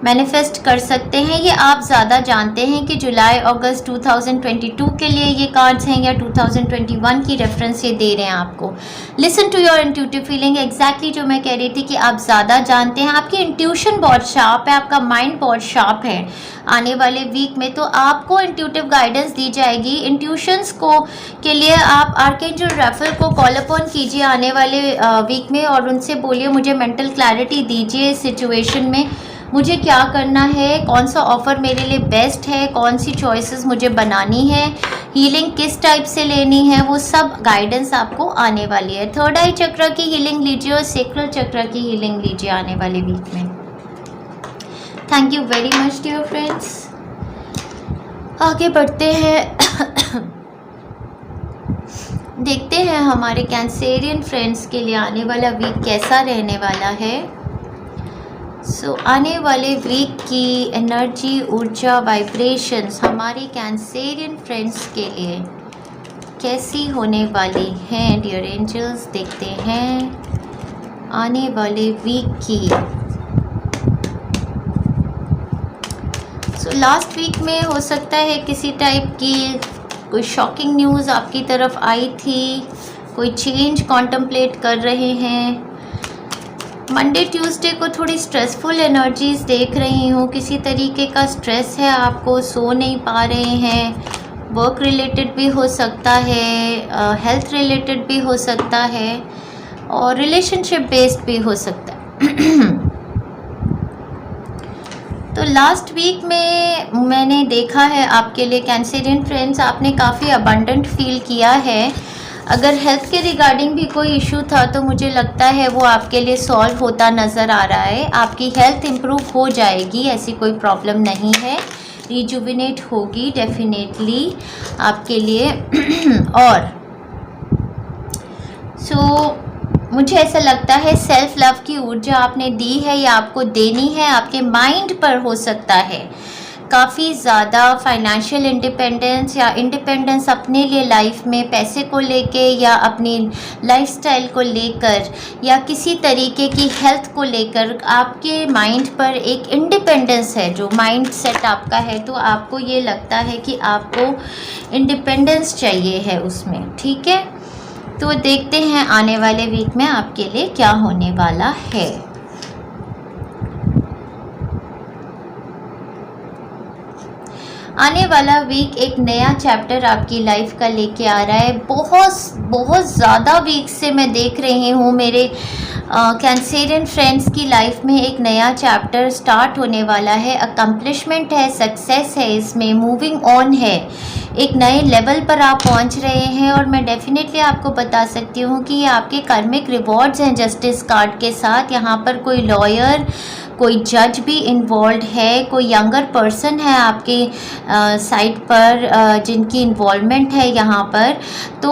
मैनिफेस्ट कर सकते हैं। ये आप ज़्यादा जानते हैं कि जुलाई अगस्त 2022 के लिए ये कार्ड्स हैं या 2021 की रेफरेंस ये दे रहे हैं आपको। Listen to your intuitive feeling, exactly जो मैं कह रही थी कि आप ज़्यादा जानते हैं, आपकी इंट्यूशन बहुत शार्प है, आपका माइंड बहुत शार्प है। आने वाले वीक में तो आपको इंट्यूटिव गाइडेंस दी जाएगी। इंट्यूशंस को के लिए आप आर्कएंजल राफेल को कॉल अपॉन कीजिए आने वाले वीक में और उनसे बोलिए मुझे मेंटल क्लैरिटी दीजिए इस सिचुएशन में, मुझे क्या करना है, कौन सा ऑफ़र मेरे लिए बेस्ट है, कौन सी चॉइसेस मुझे बनानी है, हीलिंग किस टाइप से लेनी है, वो सब गाइडेंस आपको आने वाली है। थर्ड आई चक्र की हीलिंग लीजिए और सेक्रल चक्र की हीलिंग लीजिए आने वाले वीक में। Thank you very much dear friends. आगे बढ़ते हैं देखते हैं हमारे कैंसेरियन फ्रेंड्स के लिए आने वाला वीक कैसा रहने वाला है। सो आने वाले वीक की एनर्जी, ऊर्जा, वाइब्रेशंस हमारे कैंसेरियन फ्रेंड्स के लिए कैसी होने वाली हैं डियर एंजल्स, देखते हैं आने वाले वीक की। सो लास्ट वीक में हो सकता है किसी टाइप की कोई शॉकिंग न्यूज़ आपकी तरफ आई थी, कोई चेंज कॉन्टम्पलेट कर रहे हैं। मंडे ट्यूसडे को थोड़ी स्ट्रेसफुल एनर्जीज देख रही हूँ, किसी तरीके का स्ट्रेस है आपको, सो नहीं पा रहे हैं, वर्क रिलेटेड भी हो सकता है, हेल्थ रिलेटेड भी हो सकता है और रिलेशनशिप बेस्ड भी हो सकता है। तो लास्ट वीक में मैंने देखा है आपके लिए कैंसेरियन फ्रेंड्स, आपने काफ़ी अबंडेंट फील किया है। अगर हेल्थ के रिगार्डिंग भी कोई इशू था तो मुझे लगता है वो आपके लिए सॉल्व होता नज़र आ रहा है। आपकी हेल्थ इम्प्रूव हो जाएगी, ऐसी कोई प्रॉब्लम नहीं है, रिजुविनेट होगी डेफिनेटली आपके लिए। और मुझे ऐसा लगता है सेल्फ लव की ऊर्जा आपने दी है या आपको देनी है, आपके माइंड पर हो सकता है काफ़ी ज़्यादा फाइनेंशियल इंडिपेंडेंस या इंडिपेंडेंस अपने लिए लाइफ में पैसे को लेके या अपनी लाइफस्टाइल को लेकर या किसी तरीके की हेल्थ को लेकर आपके माइंड पर एक इंडिपेंडेंस है, जो माइंड सेट आपका है। तो आपको ये लगता है कि आपको इंडिपेंडेंस चाहिए है उसमें, ठीक है। तो देखते हैं आने वाले वीक में आपके लिए क्या होने वाला है। आने वाला वीक एक नया चैप्टर आपकी लाइफ का लेके आ रहा है। बहुत ज़्यादा वीक से मैं देख रही हूँ मेरे कैंसेरियन फ्रेंड्स की लाइफ में एक नया चैप्टर स्टार्ट होने वाला है। अकम्पलिशमेंट है, सक्सेस है, इसमें मूविंग ऑन है, एक नए लेवल पर आप पहुंच रहे हैं। और मैं डेफिनेटली आपको बता सकती हूँ कि ये आपके कार्मिक रिवॉर्ड्स हैं जस्टिस कार्ड के साथ। यहाँ पर कोई लॉयर, कोई जज भी इन्वॉल्व है, कोई यंगर पर्सन है आपके साइड पर जिनकी इन्वॉल्वमेंट है यहाँ पर। तो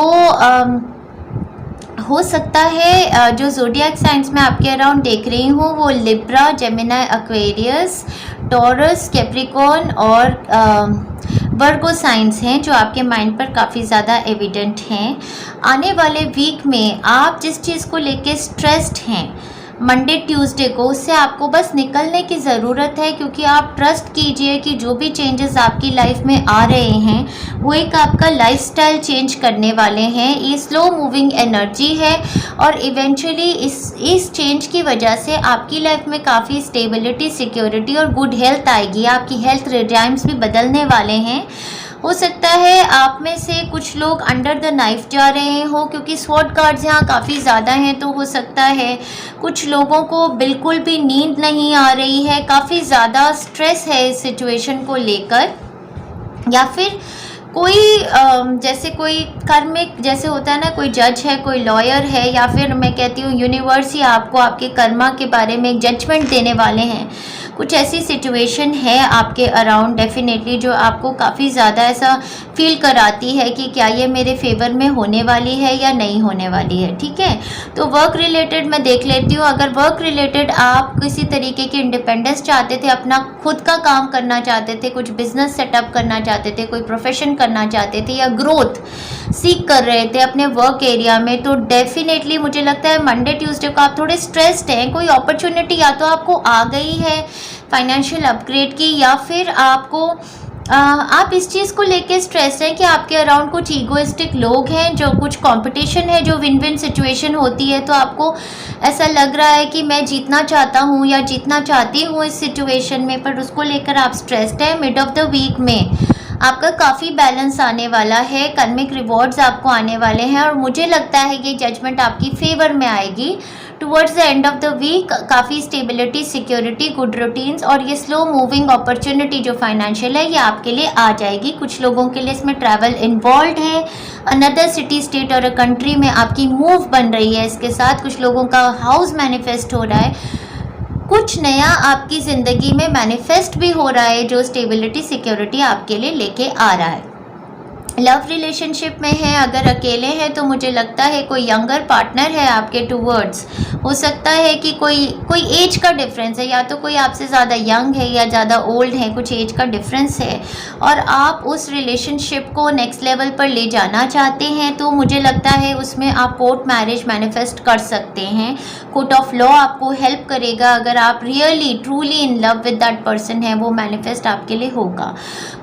हो सकता है जो ज़ोडिएक साइंस में आपके अराउंड देख रही हूँ वो Libra, Gemini, Aquarius, taurus, Capricorn और वर्गो साइंस हैं जो आपके माइंड पर काफ़ी ज़्यादा एविडेंट हैं। आने वाले वीक में आप जिस चीज़ को लेके स्ट्रेस्ड हैं मंडे ट्यूसडे को, उससे आपको बस निकलने की ज़रूरत है, क्योंकि आप ट्रस्ट कीजिए कि जो भी चेंजेस आपकी लाइफ में आ रहे हैं वो एक आपका लाइफस्टाइल चेंज करने वाले हैं। ये स्लो मूविंग एनर्जी है और इवेंचुअली इस चेंज की वजह से आपकी लाइफ में काफ़ी स्टेबिलिटी, सिक्योरिटी और गुड हेल्थ आएगी। आपकी हेल्थ रेजाइम्स भी बदलने वाले हैं। हो सकता है आप में से कुछ लोग अंडर द नाइफ जा रहे हो, क्योंकि स्वॉर्ड कार्ड्स यहाँ काफ़ी ज़्यादा हैं। तो हो सकता है कुछ लोगों को बिल्कुल भी नींद नहीं आ रही है, काफ़ी ज़्यादा स्ट्रेस है इस सिचुएशन को लेकर, या फिर कोई जैसे कोई कर्मिक जैसे होता है ना, कोई जज है, कोई लॉयर है, या फिर मैं कहती हूँ यूनिवर्स ही आपको आपके कर्मा के बारे में एक जजमेंट देने वाले हैं। कुछ ऐसी सिचुएशन है आपके अराउंड डेफिनेटली जो आपको काफ़ी ज़्यादा ऐसा फील कराती है कि क्या ये मेरे फेवर में होने वाली है या नहीं होने वाली है, ठीक है। तो वर्क रिलेटेड मैं देख लेती हूँ। अगर वर्क रिलेटेड आप किसी तरीके की इंडिपेंडेंस चाहते थे, अपना खुद का काम करना चाहते थे, कुछ बिजनेस सेटअप करना चाहते थे, कोई प्रोफेशन करना चाहते थे या ग्रोथ सीख कर रहे थे अपने वर्क एरिया में, तो डेफिनेटली मुझे लगता है मंडे ट्यूसडे को आप थोड़े स्ट्रेस्ड हैं। कोई अपॉर्चुनिटी या तो आपको आ गई है फाइनेंशियल अपग्रेड की, या फिर आपको आप इस चीज़ को लेके स्ट्रेस हैं कि आपके अराउंड कुछ ईगोइस्टिक लोग हैं, जो कुछ कंपटीशन है, जो विन विन सिचुएशन होती है। तो आपको ऐसा लग रहा है कि मैं जीतना चाहता हूँ या जीतना चाहती हूँ इस सिचुएशन में, पर उसको लेकर आप स्ट्रेस्ड हैं। मिड ऑफ द वीक में आपका काफ़ी बैलेंस आने वाला है, कर्मिक रिवॉर्ड्स आपको आने वाले हैं और मुझे लगता है ये जजमेंट आपकी फेवर में आएगी। Towards the end of the week काफ़ी स्टेबिलिटी, सिक्योरिटी, गुड रूटीन्स और ये स्लो मूविंग अपॉर्चुनिटी जो फाइनेंशियल है ये आपके लिए आ जाएगी। कुछ लोगों के लिए इसमें ट्रैवल इन्वॉल्व है, अनदर सिटी, स्टेट और कंट्री में आपकी मूव बन रही है। इसके साथ कुछ लोगों का हाउस मैनिफेस्ट हो रहा है, कुछ नया आपकी ज़िंदगी में मैनिफेस्ट भी हो रहा है जो स्टेबिलिटी, सिक्योरिटी आपके लिए लेके आ रहा है। लव रिलेशनशिप में हैं, अगर अकेले हैं तो मुझे लगता है कोई यंगर पार्टनर है आपके टूवर्ड्स। हो सकता है कि कोई एज का डिफरेंस है, या तो कोई आपसे ज़्यादा यंग है या ज़्यादा ओल्ड है, कुछ एज का डिफरेंस है और आप उस रिलेशनशिप को नेक्स्ट लेवल पर ले जाना चाहते हैं। तो मुझे लगता है उसमें आप कोर्ट मैरिज मैनिफेस्ट कर सकते हैं। कोर्ट ऑफ लॉ आपको हेल्प करेगा। अगर आप really truly in love with that person है, वो मैनिफेस्ट आपके लिए होगा।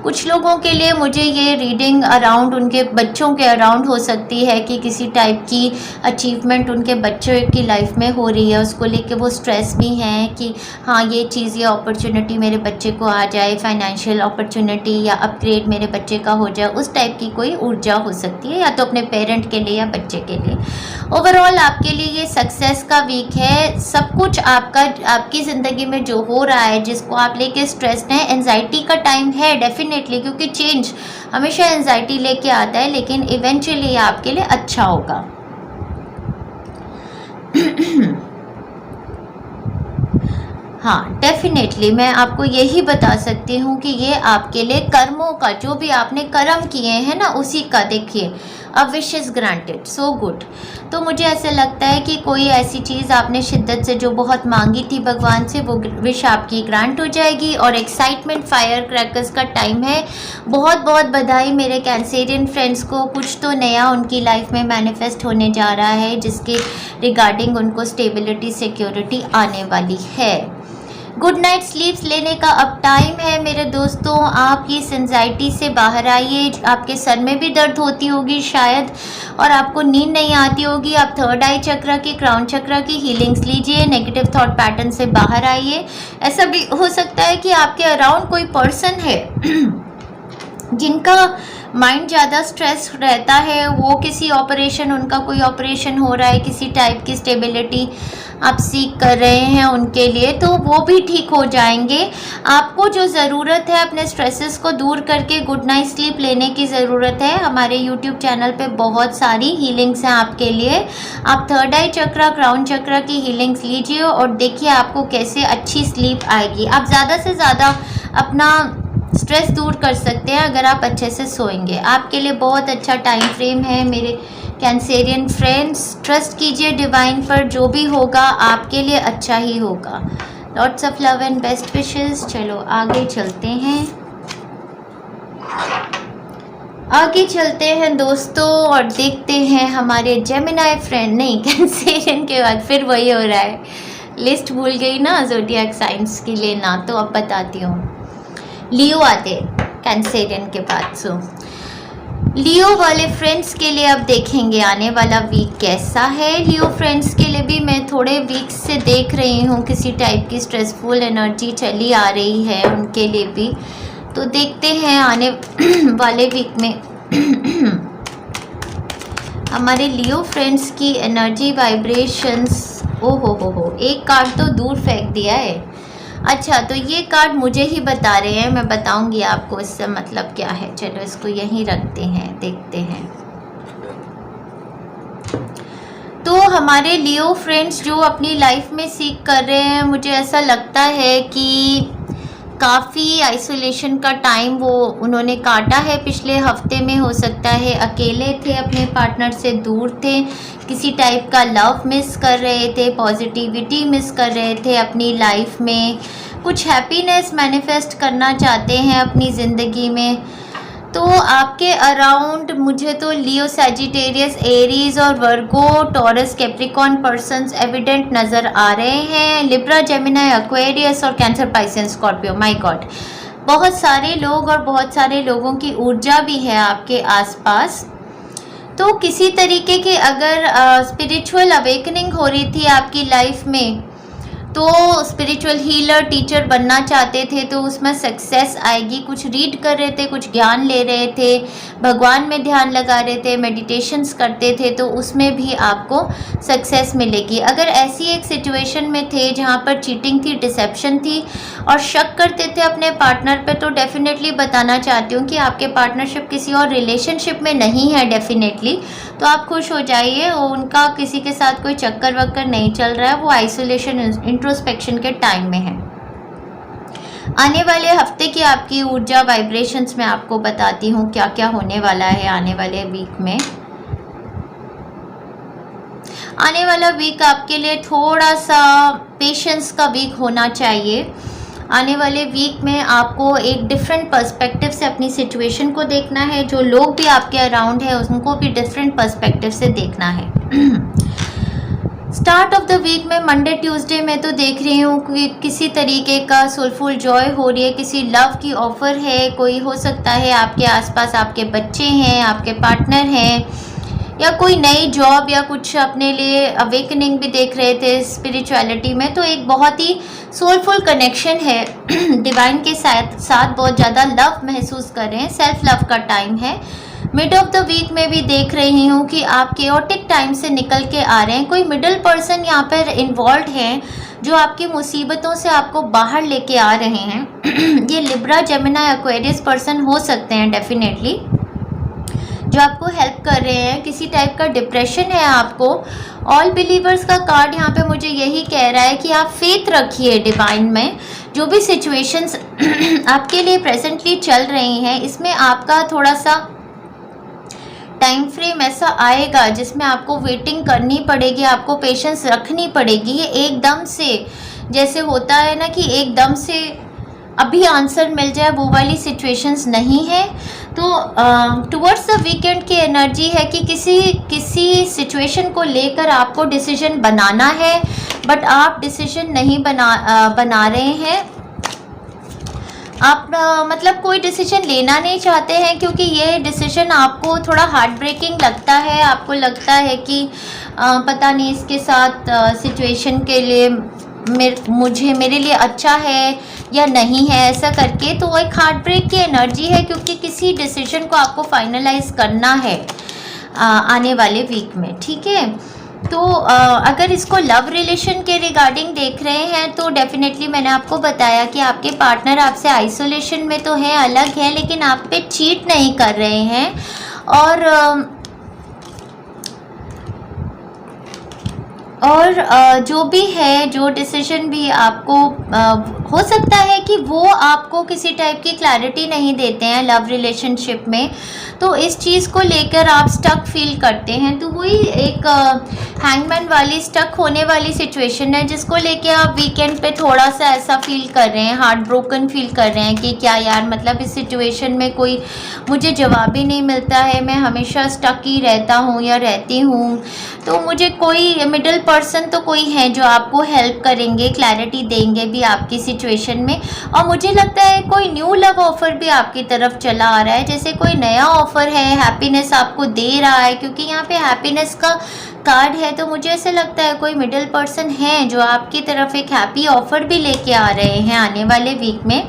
कुछ लोगों के लिए मुझे ये रीडिंग अराउंड उनके बच्चों के अराउंड हो सकती है कि किसी टाइप की अचीवमेंट उनके बच्चों की लाइफ में हो रही है, उसको लेके वो स्ट्रेस भी हैं कि हाँ ये चीज़, ये अपॉर्चुनिटी मेरे बच्चे को आ जाए, फाइनेंशियल अपॉर्चुनिटी या अपग्रेड मेरे बच्चे का हो जाए, उस टाइप की कोई ऊर्जा हो सकती है, या तो अपने पेरेंट के लिए या बच्चे के लिए। ओवरऑल आपके लिए ये सक्सेस का वीक है। सब कुछ आपकी ज़िंदगी में जो हो रहा है, जिसको आप लेके स्ट्रेस्ड हैं, एंजाइटी का टाइम है डेफिनेटली, क्योंकि चेंज हमेशा एंजाइटी लेके आता है, लेकिन इवेंचुअली ये आपके लिए अच्छा होगा। हाँ डेफिनेटली मैं आपको यही बता सकती हूँ कि ये आपके लिए कर्मों का, जो भी आपने कर्म किए हैं ना, उसी का देखिए, a wish is granted, so good. तो मुझे ऐसे लगता है कि कोई ऐसी चीज़ आपने शिद्दत से जो बहुत मांगी थी भगवान से, वो विश आपकी ग्रांट हो जाएगी। और एक्साइटमेंट फायर क्रैकर्स का टाइम है। बहुत बहुत बधाई मेरे कैंसेरियन फ्रेंड्स को, कुछ तो नया उनकी लाइफ में मैनिफेस्ट होने जा रहा है, जिसके रिगार्डिंग उनको स्टेबिलिटी सिक्योरिटी आने वाली है। गुड नाइट स्लीप्स लेने का अब टाइम है मेरे दोस्तों। आप इस एंजाइटी से बाहर आइए। आपके सर में भी दर्द होती होगी शायद, और आपको नींद नहीं आती होगी। आप थर्ड आई चक्र की, क्राउन चक्र की हीलिंग्स लीजिए। नेगेटिव थॉट पैटर्न से बाहर आइए। ऐसा भी हो सकता है कि आपके अराउंड कोई पर्सन है जिनका माइंड ज़्यादा स्ट्रेस रहता है, वो किसी ऑपरेशन, उनका कोई ऑपरेशन हो रहा है, किसी टाइप की स्टेबिलिटी आप सीख कर रहे हैं उनके लिए, तो वो भी ठीक हो जाएंगे। आपको जो ज़रूरत है अपने स्ट्रेसेस को दूर करके गुड नाइट स्लीप लेने की ज़रूरत है। हमारे यूट्यूब चैनल पे बहुत सारी हीलिंग्स हैं आपके लिए। आप थर्ड आई चक्र, क्राउन चक्र की हीलिंग्स लीजिए और देखिए आपको कैसे अच्छी स्लीप आएगी। आप ज़्यादा से ज़्यादा अपना स्ट्रेस दूर कर सकते हैं अगर आप अच्छे से सोएंगे। आपके लिए बहुत अच्छा टाइम फ्रेम है मेरे कैंसेरियन फ्रेंड्स। ट्रस्ट कीजिए डिवाइन पर, जो भी होगा आपके लिए अच्छा ही होगा। Lots of love and best wishes. चलो आगे चलते हैं दोस्तों, और देखते हैं हमारे जेमिनाई फ्रेंड, नहीं कैंसेरियन के बाद फिर वही हो रहा है, लिस्ट भूल गई ना ज़ोडिएक साइंस की लेना, तो अब बताती हूँ। लियो आते कैंसेरियन के बाद। सो लियो वाले फ्रेंड्स के लिए अब देखेंगे आने वाला वीक कैसा है। लियो फ्रेंड्स के लिए भी मैं थोड़े वीक्स से देख रही हूँ किसी टाइप की स्ट्रेसफुल एनर्जी चली आ रही है उनके लिए भी। तो देखते हैं आने वाले वीक में हमारे लियो फ्रेंड्स की एनर्जी वाइब्रेशंस। ओ हो, एक कार्ड तो दूर फेंक दिया है। अच्छा, तो ये कार्ड मुझे ही बता रहे हैं, मैं बताऊंगी आपको इससे मतलब क्या है। चलो इसको यहीं रखते हैं, देखते हैं। तो हमारे लियो फ्रेंड्स जो अपनी लाइफ में सीख कर रहे हैं, मुझे ऐसा लगता है कि काफ़ी आइसोलेशन का टाइम वो उन्होंने काटा है पिछले हफ्ते में। हो सकता है अकेले थे, अपने पार्टनर से दूर थे, किसी टाइप का लव मिस कर रहे थे, पॉजिटिविटी मिस कर रहे थे अपनी लाइफ में, कुछ हैप्पीनेस मैनिफेस्ट करना चाहते हैं अपनी ज़िंदगी में। तो आपके अराउंड मुझे तो लियो, सैजिटेरियस, एरीज और वर्गो, टॉरस, कैप्रिकॉर्न पर्सन्स एविडेंट नज़र आ रहे हैं। लिब्रा, जेमिनाई, एक्वेरियस और cancer, Pisces, Scorpio. My God, बहुत सारे लोग और बहुत सारे लोगों की ऊर्जा भी है आपके आसपास। तो किसी तरीके की अगर स्पिरिचुअल अवेकनिंग हो रही थी आपकी लाइफ में, तो स्पिरिचुअल हीलर, टीचर बनना चाहते थे तो उसमें सक्सेस आएगी। कुछ रीड कर रहे थे, कुछ ज्ञान ले रहे थे, भगवान में ध्यान लगा रहे थे, मेडिटेशंस करते थे, तो उसमें भी आपको सक्सेस मिलेगी। अगर ऐसी एक सिचुएशन में थे जहाँ पर चीटिंग थी, डिसेप्शन थी और शक करते थे अपने पार्टनर पे, तो डेफिनेटली बताना चाहती हूँ कि आपके पार्टनरशिप किसी और रिलेशनशिप में नहीं है डेफिनेटली। तो आप खुश हो जाइए, उनका किसी के साथ कोई चक्कर वक्कर नहीं चल रहा है, वो आइसोलेशन, इंट्रोस्पेक्शन के टाइम में है। आने वाले हफ्ते की आपकी ऊर्जा वाइब्रेशंस मैं आपको बताती हूँ क्या क्या होने वाला है आने वाले वीक में। आने वाला वीक आपके लिए थोड़ा सा पेशेंस का वीक होना चाहिए। आने वाले वीक में आपको एक डिफरेंट पर्सपेक्टिव से अपनी सिचुएशन को देखना है। जो लोग भी आपके अराउंड है उनको भी डिफरेंट पर्सपेक्टिव से देखना है। स्टार्ट ऑफ द वीक में मंडे ट्यूसडे में तो देख रही हूँ कि किसी तरीके का सोलफुल जॉय हो रही है, किसी लव की ऑफ़र है। कोई हो सकता है आपके आसपास आपके बच्चे हैं, आपके पार्टनर हैं, या कोई नई जॉब या कुछ अपने लिए अवेकनिंग भी देख रहे थे स्पिरिचुअलिटी में। तो एक बहुत ही सोलफुल कनेक्शन है डिवाइन के साथ बहुत ज़्यादा लव महसूस कर रहे हैं, सेल्फ लव का टाइम है। मिड ऑफ द वीक में भी देख रही हूँ कि आप केओटिक टाइम से निकल के आ रहे हैं। कोई मिडिल पर्सन यहाँ पर इन्वॉल्व हैं जो आपकी मुसीबतों से आपको बाहर लेके आ रहे हैं। ये लिब्रा, जेमिनी, एक्वेरियस पर्सन हो सकते हैं डेफिनेटली, जो आपको हेल्प कर रहे हैं। किसी टाइप का डिप्रेशन है आपको। ऑल बिलीवर्स का कार्ड यहाँ पे मुझे यही कह रहा है कि आप फेथ रखिए डिवाइन में। जो भी सिचुएशंस आपके लिए प्रेजेंटली चल रही हैं, इसमें आपका थोड़ा सा टाइम फ्रेम ऐसा आएगा जिसमें आपको वेटिंग करनी पड़ेगी, आपको पेशेंस रखनी पड़ेगी। ये एकदम से जैसे होता है ना कि एकदम से अभी आंसर मिल जाए, वो वाली सिचुएशंस नहीं है। तो टुवर्ड्स द वीकेंड की एनर्जी है कि किसी सिचुएशन को लेकर आपको डिसीजन बनाना है, बट आप डिसीजन नहीं बना रहे हैं। आप मतलब कोई डिसीजन लेना नहीं चाहते हैं क्योंकि ये डिसीजन आपको थोड़ा हार्ट ब्रेकिंग लगता है। आपको लगता है कि पता नहीं इसके साथ सिचुएशन के लिए मेरे लिए अच्छा है या नहीं है, ऐसा करके। तो एक हार्ट ब्रेक की एनर्जी है क्योंकि किसी डिसीजन को आपको फाइनलाइज करना है आने वाले वीक में, ठीक है। तो अगर इसको लव रिलेशन के रिगार्डिंग देख रहे हैं तो डेफिनेटली मैंने आपको बताया कि आपके पार्टनर आपसे आइसोलेशन में तो है, अलग है, लेकिन आप पे चीट नहीं कर रहे हैं। और जो भी है, जो डिसीजन भी आपको हो सकता है कि वो आपको किसी टाइप की क्लैरिटी नहीं देते हैं लव रिलेशनशिप में, तो इस चीज़ को लेकर आप स्टक फील करते हैं। तो वही एक हैंगमैन वाली स्टक होने वाली सिचुएशन है जिसको लेके आप वीकेंड पे थोड़ा सा ऐसा फील कर रहे हैं, हार्ट ब्रोकन फील कर रहे हैं कि क्या यार, मतलब इस सिचुएशन में कोई मुझे जवाब ही नहीं मिलता है, मैं हमेशा स्टक ही रहता हूँ या रहती हूँ। तो मुझे कोई मिडिल पर्सन तो कोई है जो आपको हेल्प करेंगे, क्लैरिटी देंगे भी आपकी सिचुएशन में। और मुझे लगता है कोई न्यू लव ऑफर भी आपकी तरफ चला आ रहा है, जैसे कोई नया ऑफर है, हैप्पीनेस आपको दे रहा है, क्योंकि यहाँ पे हैप्पीनेस का कार्ड है। तो मुझे ऐसा लगता है कोई मिडिल पर्सन है जो आपकी तरफ एक हैप्पी ऑफर भी लेके आ रहे हैं आने वाले वीक में।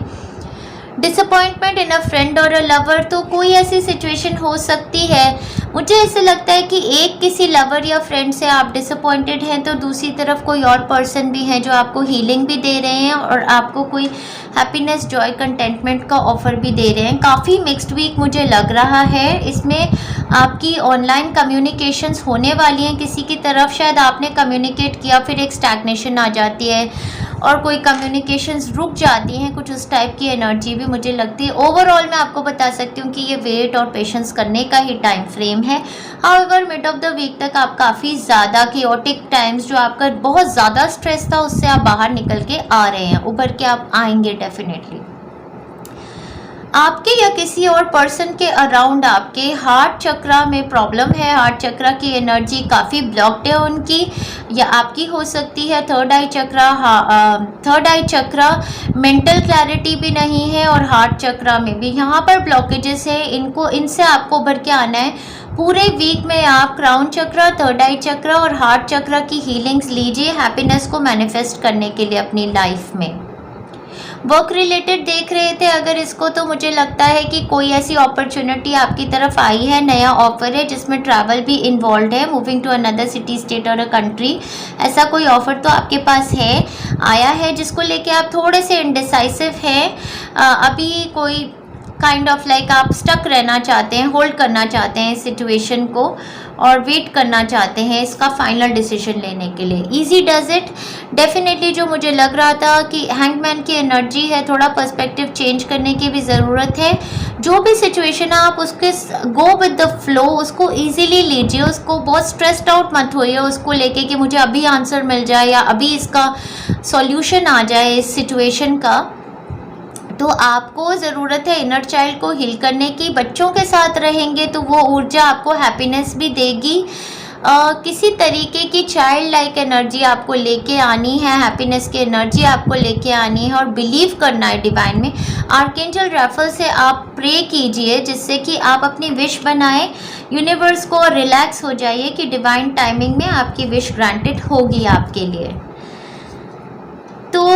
डिसअपॉइंटमेंट इन अ फ्रेंड और अ लवर, तो कोई ऐसी सिचुएशन हो सकती है। मुझे ऐसे लगता है कि एक किसी लवर या फ्रेंड से आप डिसअपॉइंटेड हैं, तो दूसरी तरफ कोई और पर्सन भी है जो आपको हीलिंग भी दे रहे हैं और आपको कोई हैप्पीनेस, जॉय, कंटेंटमेंट का ऑफर भी दे रहे हैं। काफ़ी मिक्स्ड वीक मुझे लग रहा है। इसमें आपकी ऑनलाइन कम्युनिकेशंस होने वाली हैं किसी की तरफ, शायद आपने कम्युनिकेट किया, फिर एक स्टैग्नेशन आ जाती है और कोई कम्युनिकेशंस रुक जाती हैं, कुछ उस टाइप की एनर्जी भी मुझे लगती है। ओवरऑल मैं आपको बता सकती हूँ कि ये वेट और पेशेंस करने का ही टाइम फ्रेम है। However mid of the week तक आप काफ़ी ज़्यादा केओटिक टाइम्स, जो आपका बहुत ज़्यादा स्ट्रेस था, उससे आप बाहर निकल के आ रहे हैं, उभर के आप आएंगे डेफिनेटली। आपके या किसी और पर्सन के अराउंड आपके हार्ट चक्रा में प्रॉब्लम है, हार्ट चक्रा की एनर्जी काफ़ी ब्लॉक्ड है उनकी या आपकी हो सकती है। थर्ड आई चक्रा मेंटल क्लैरिटी भी नहीं है और हार्ट चक्रा में भी यहाँ पर ब्लॉकेजेस है। इनसे आपको उभर के आना है। पूरे वीक में आप क्राउन चक्रा, थर्ड आई चक्रा और हार्ट चक्रा की हीलिंग्स लीजिए हैप्पीनेस को मैनिफेस्ट करने के लिए अपनी लाइफ में। वर्क रिलेटेड देख रहे थे अगर इसको, तो मुझे लगता है कि कोई ऐसी अपॉर्चुनिटी आपकी तरफ आई है, नया ऑफर है जिसमें ट्रैवल भी इन्वॉल्व है, moving to another city, state और अ कंट्री। ऐसा कोई ऑफर तो आपके पास है, आया है, जिसको लेके आप थोड़े से इनडिसाइसिव हैं। अभी कोई काइंड ऑफ लाइक आप स्टक रहना चाहते हैं, होल्ड करना चाहते हैं इस सिचुएशन को और वेट करना चाहते हैं इसका फाइनल डिसीजन लेने के लिए। Easy does it? डेफिनेटली जो मुझे लग रहा था कि हैंगमैन की एनर्जी है, थोड़ा पर्सपेक्टिव चेंज करने की भी ज़रूरत है। जो भी सिचुएशन है आप उसके गो विद द फ्लो, उसको इजीली लीजिए, उसको बहुत स्ट्रेस्ड आउट मत होइए उसको लेके कि मुझे अभी आंसर मिल जाए या अभी इसका सॉल्यूशन आ जाए इस सिचुएशन का। तो आपको ज़रूरत है इनर चाइल्ड को हील करने की। बच्चों के साथ रहेंगे तो वो ऊर्जा आपको हैप्पीनेस भी देगी। किसी तरीके की चाइल्ड लाइक एनर्जी आपको लेके आनी है, हैप्पीनेस की एनर्जी आपको लेके आनी है और बिलीव करना है डिवाइन में। आर्कएंजल राफेल से आप प्रे कीजिए जिससे कि आप अपनी विश बनाएं यूनिवर्स को और रिलैक्स हो जाइए कि डिवाइन टाइमिंग में आपकी विश ग्रांटेड होगी आपके लिए। तो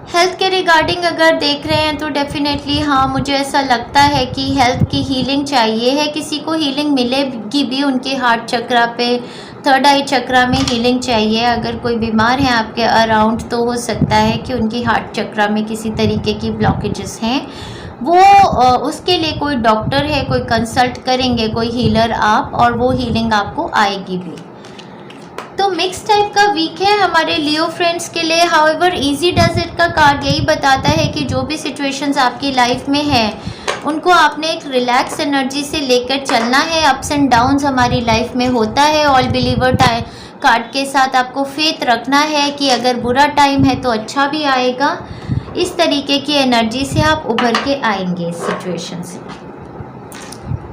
हेल्थ के रिगार्डिंग अगर देख रहे हैं तो डेफिनेटली हाँ, मुझे ऐसा लगता है कि हेल्थ की हीलिंग चाहिए है। किसी को हीलिंग मिलेगी भी, उनके हार्ट चक्रा पे, थर्ड आई चक्रा में हीलिंग चाहिए। अगर कोई बीमार है आपके अराउंड तो हो सकता है कि उनकी हार्ट चक्रा में किसी तरीके की ब्लॉकेजेस हैं, वो उसके लिए कोई डॉक्टर है, कोई कंसल्ट करेंगे, कोई हीलर आप, और वो हीलिंग आपको आएगी भी। तो मिक्स टाइप का वीक है हमारे लियो फ्रेंड्स के लिए। हाउएवर इजी डज इट का कार्ड यही बताता है कि जो भी सिचुएशंस आपकी लाइफ में है उनको आपने एक रिलैक्स एनर्जी से लेकर चलना है। अप्स एंड डाउन्स हमारी लाइफ में होता है। ऑल बिलीवर कार्ड के साथ आपको फेथ रखना है कि अगर बुरा टाइम है तो अच्छा भी आएगा। इस तरीके की एनर्जी से आप उभर के आएंगे इस सिचुएशन से।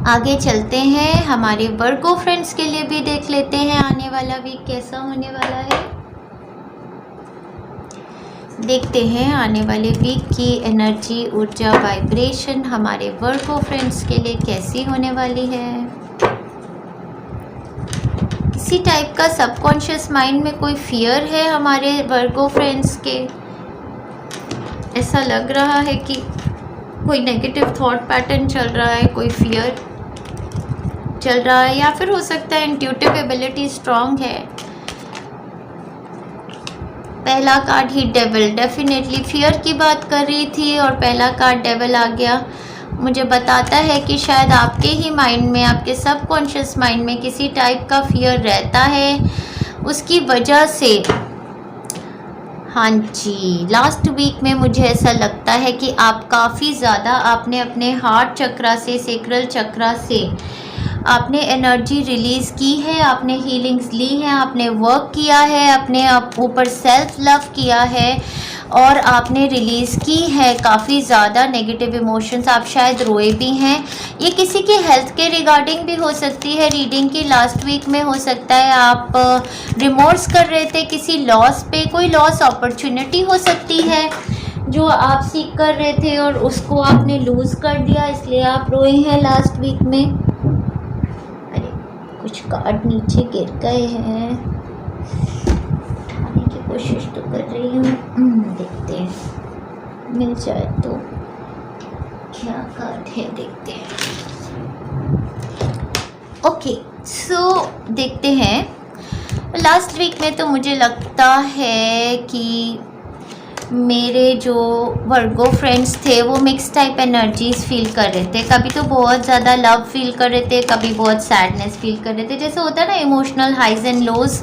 आगे चलते हैं, हमारे वर्गो फ्रेंड्स के लिए भी देख लेते हैं आने वाला वीक कैसा होने वाला है। देखते हैं आने वाले वीक की एनर्जी, ऊर्जा, वाइब्रेशन हमारे वर्गो फ्रेंड्स के लिए कैसी होने वाली है। किसी टाइप का सबकॉन्शियस माइंड में कोई फियर है हमारे वर्गो फ्रेंड्स के। ऐसा लग रहा है कि कोई नेगेटिव थॉट पैटर्न चल रहा है, कोई फियर चल रहा है, या फिर हो सकता है इंट्यूटिव एबिलिटी स्ट्रांग है। पहला कार्ड ही डेविल, डेफिनेटली फियर की बात कर रही थी और पहला कार्ड डेविल आ गया। मुझे बताता है कि शायद आपके ही माइंड में, आपके सबकॉन्शियस माइंड में किसी टाइप का फियर रहता है। उसकी वजह से हाँ जी, लास्ट वीक में मुझे ऐसा लगता है कि आप काफ़ी ज़्यादा आपने अपने हार्ट चक्रा से, सेक्रल चक्रा से आपने एनर्जी रिलीज़ की है, आपने हीलिंग्स ली हैं, आपने वर्क किया है, अपने ऊपर सेल्फ लव किया है और आपने रिलीज़ की है काफ़ी ज़्यादा नेगेटिव इमोशंस। आप शायद रोए भी हैं। ये किसी की हेल्थ के रिगार्डिंग भी हो सकती है रीडिंग की। लास्ट वीक में हो सकता है आप रिमोर्स कर रहे थे किसी लॉस पे, कोई लॉस अपॉर्चुनिटी हो सकती है जो आप सीख कर रहे थे और उसको आपने लूज़ कर दिया, इसलिए आप रोए हैं लास्ट वीक में। अरे कुछ कार्ड नीचे गिर गए हैं, उठाने की कोशिश तो कर रही हूँ, देखते हैं मिल जाए तो। क्या कार्ड है देखते हैं। ओके सो देखते हैं। लास्ट वीक में तो मुझे लगता है कि मेरे जो वर्गो फ्रेंड्स थे वो मिक्स टाइप एनर्जीज फील कर रहे थे। कभी तो बहुत ज़्यादा लव फील कर रहे थे, कभी बहुत सैडनेस फील कर रहे थे। जैसे होता है ना इमोशनल हाइज एंड लोज,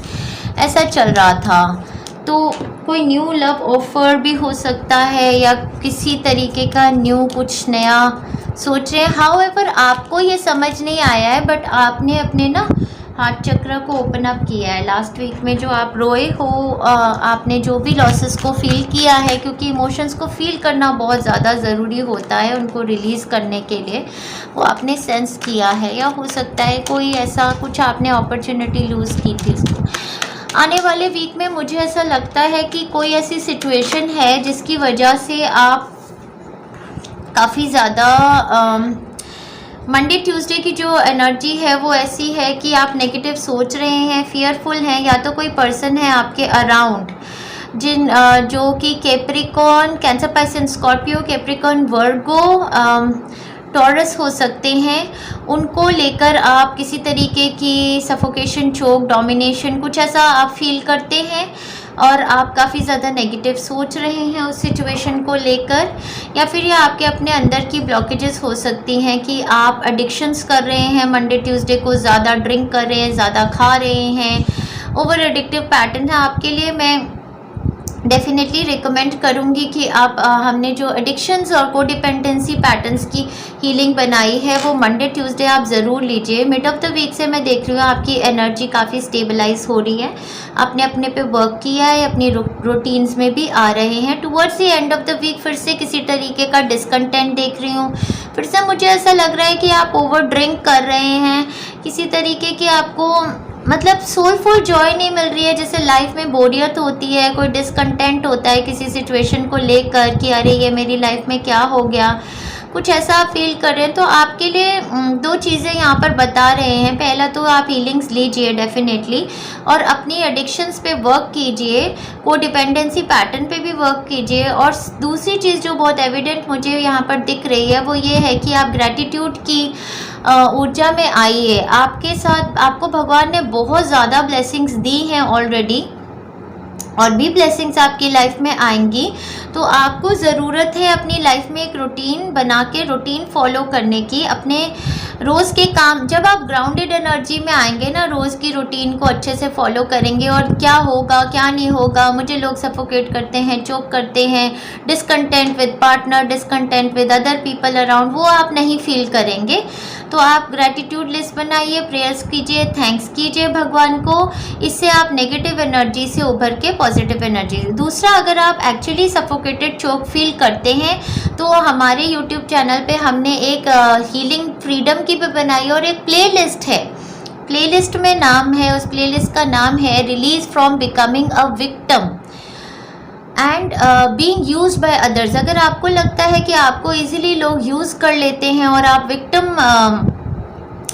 ऐसा चल रहा था। तो कोई न्यू लव ऑफर भी हो सकता है या किसी तरीके का न्यू कुछ नया सोच रहे हैं। हाउएवर आपको ये समझ नहीं आया है, बट आपने अपने ना हार्ट चक्र को ओपन अप किया है। लास्ट वीक में जो आप रोए हो, आपने जो भी लॉसेस को फील किया है, क्योंकि इमोशंस को फील करना बहुत ज़्यादा ज़रूरी होता है उनको रिलीज़ करने के लिए, वो आपने सेंस किया है। या हो सकता है कोई ऐसा कुछ आपने अपॉर्चुनिटी लूज़ की थी इसको। आने वाले वीक में मुझे ऐसा लगता है कि कोई ऐसी सिचुएशन है जिसकी वजह से आप काफ़ी ज़्यादा मंडे ट्यूसडे की जो एनर्जी है वो ऐसी है कि आप नेगेटिव सोच रहे हैं, फियरफुल हैं, या तो कोई पर्सन है आपके अराउंड जो कि कैप्रिकॉर्न, कैंसर, पाइसेंस, स्कॉर्पियो, कैप्रिकॉर्न, वर्गो, टॉरस हो सकते हैं। उनको लेकर आप किसी तरीके की सफोकेशन, चोक, डोमिनेशन, कुछ ऐसा आप फील करते हैं। और आप काफ़ी ज़्यादा नेगेटिव सोच रहे हैं उस सिचुएशन को लेकर, या फिर ये आपके अपने अंदर की ब्लॉकेजेस हो सकती हैं कि आप एडिक्शंस कर रहे हैं, मंडे ट्यूसडे को ज़्यादा ड्रिंक कर रहे हैं, ज़्यादा खा रहे हैं, ओवर एडिक्टिव पैटर्न है आपके लिए। मैं डेफिनेटली रिकमेंड करूँगी कि आप हमने जो एडिक्शंस और कोडिपेंडेंसी पैटर्न्स की हीलिंग बनाई है वो मंडे ट्यूसडे आप ज़रूर लीजिए। मिड ऑफ द वीक से मैं देख रही हूँ आपकी एनर्जी काफ़ी स्टेबलाइज हो रही है, आपने अपने पे वर्क किया है, अपनी रूटीन्स में भी आ रहे हैं। Towards the end of the week फिर से किसी तरीके का डिसकंटेंट देख रही हूँ, फिर से मुझे ऐसा लग रहा है कि आप ओवर ड्रिंक कर रहे हैं, किसी तरीके की आपको मतलब सोलफुल जॉय नहीं मिल रही है। जैसे लाइफ में बोरियत होती है, कोई डिसकंटेंट होता है किसी सिचुएशन को लेकर कि अरे ये मेरी लाइफ में क्या हो गया, कुछ ऐसा आप फील कर रहे हैं। तो आपके लिए दो चीज़ें यहाँ पर बता रहे हैं। पहला तो आप हीलिंग्स लीजिए डेफिनेटली, और अपनी एडिक्शंस पे वर्क कीजिए, कोडिपेंडेंसी पैटर्न पे भी वर्क कीजिए। और दूसरी चीज़ जो बहुत एविडेंट मुझे यहाँ पर दिख रही है वो ये है कि आप ग्रैटिट्यूड की ऊर्जा में आइए। आपके साथ आपको भगवान ने बहुत ज़्यादा ब्लेसिंग्स दी हैं ऑलरेडी, और भी ब्लेसिंग्स आपकी लाइफ में आएंगी। तो आपको ज़रूरत है अपनी लाइफ में एक रूटीन बना के रूटीन फॉलो करने की। अपने रोज़ के काम, जब आप ग्राउंडेड एनर्जी में आएंगे ना, रोज़ की रूटीन को अच्छे से फॉलो करेंगे, और क्या होगा क्या नहीं होगा, मुझे लोग सफोकेट करते हैं, चोक करते हैं, discontent with partner, discontent with other people around, वो आप नहीं फील करेंगे। तो आप ग्रैटिट्यूड लिस्ट बनाइए, प्रेयर्स कीजिए, थैंक्स कीजिए भगवान को। इससे आप नेगेटिव एनर्जी से उभर के पॉजिटिव एनर्जी। दूसरा, अगर आप एक्चुअली सफोकेटेड चोक फील करते हैं तो हमारे यूट्यूब चैनल पे हमने एक हीलिंग फ्रीडम की भी बनाई, और एक प्लेलिस्ट है। प्लेलिस्ट में नाम है, उस प्लेलिस्ट का नाम है release from becoming a victim and being used by others. अगर आपको लगता है कि आपको इजीली लोग यूज़ कर लेते हैं और आप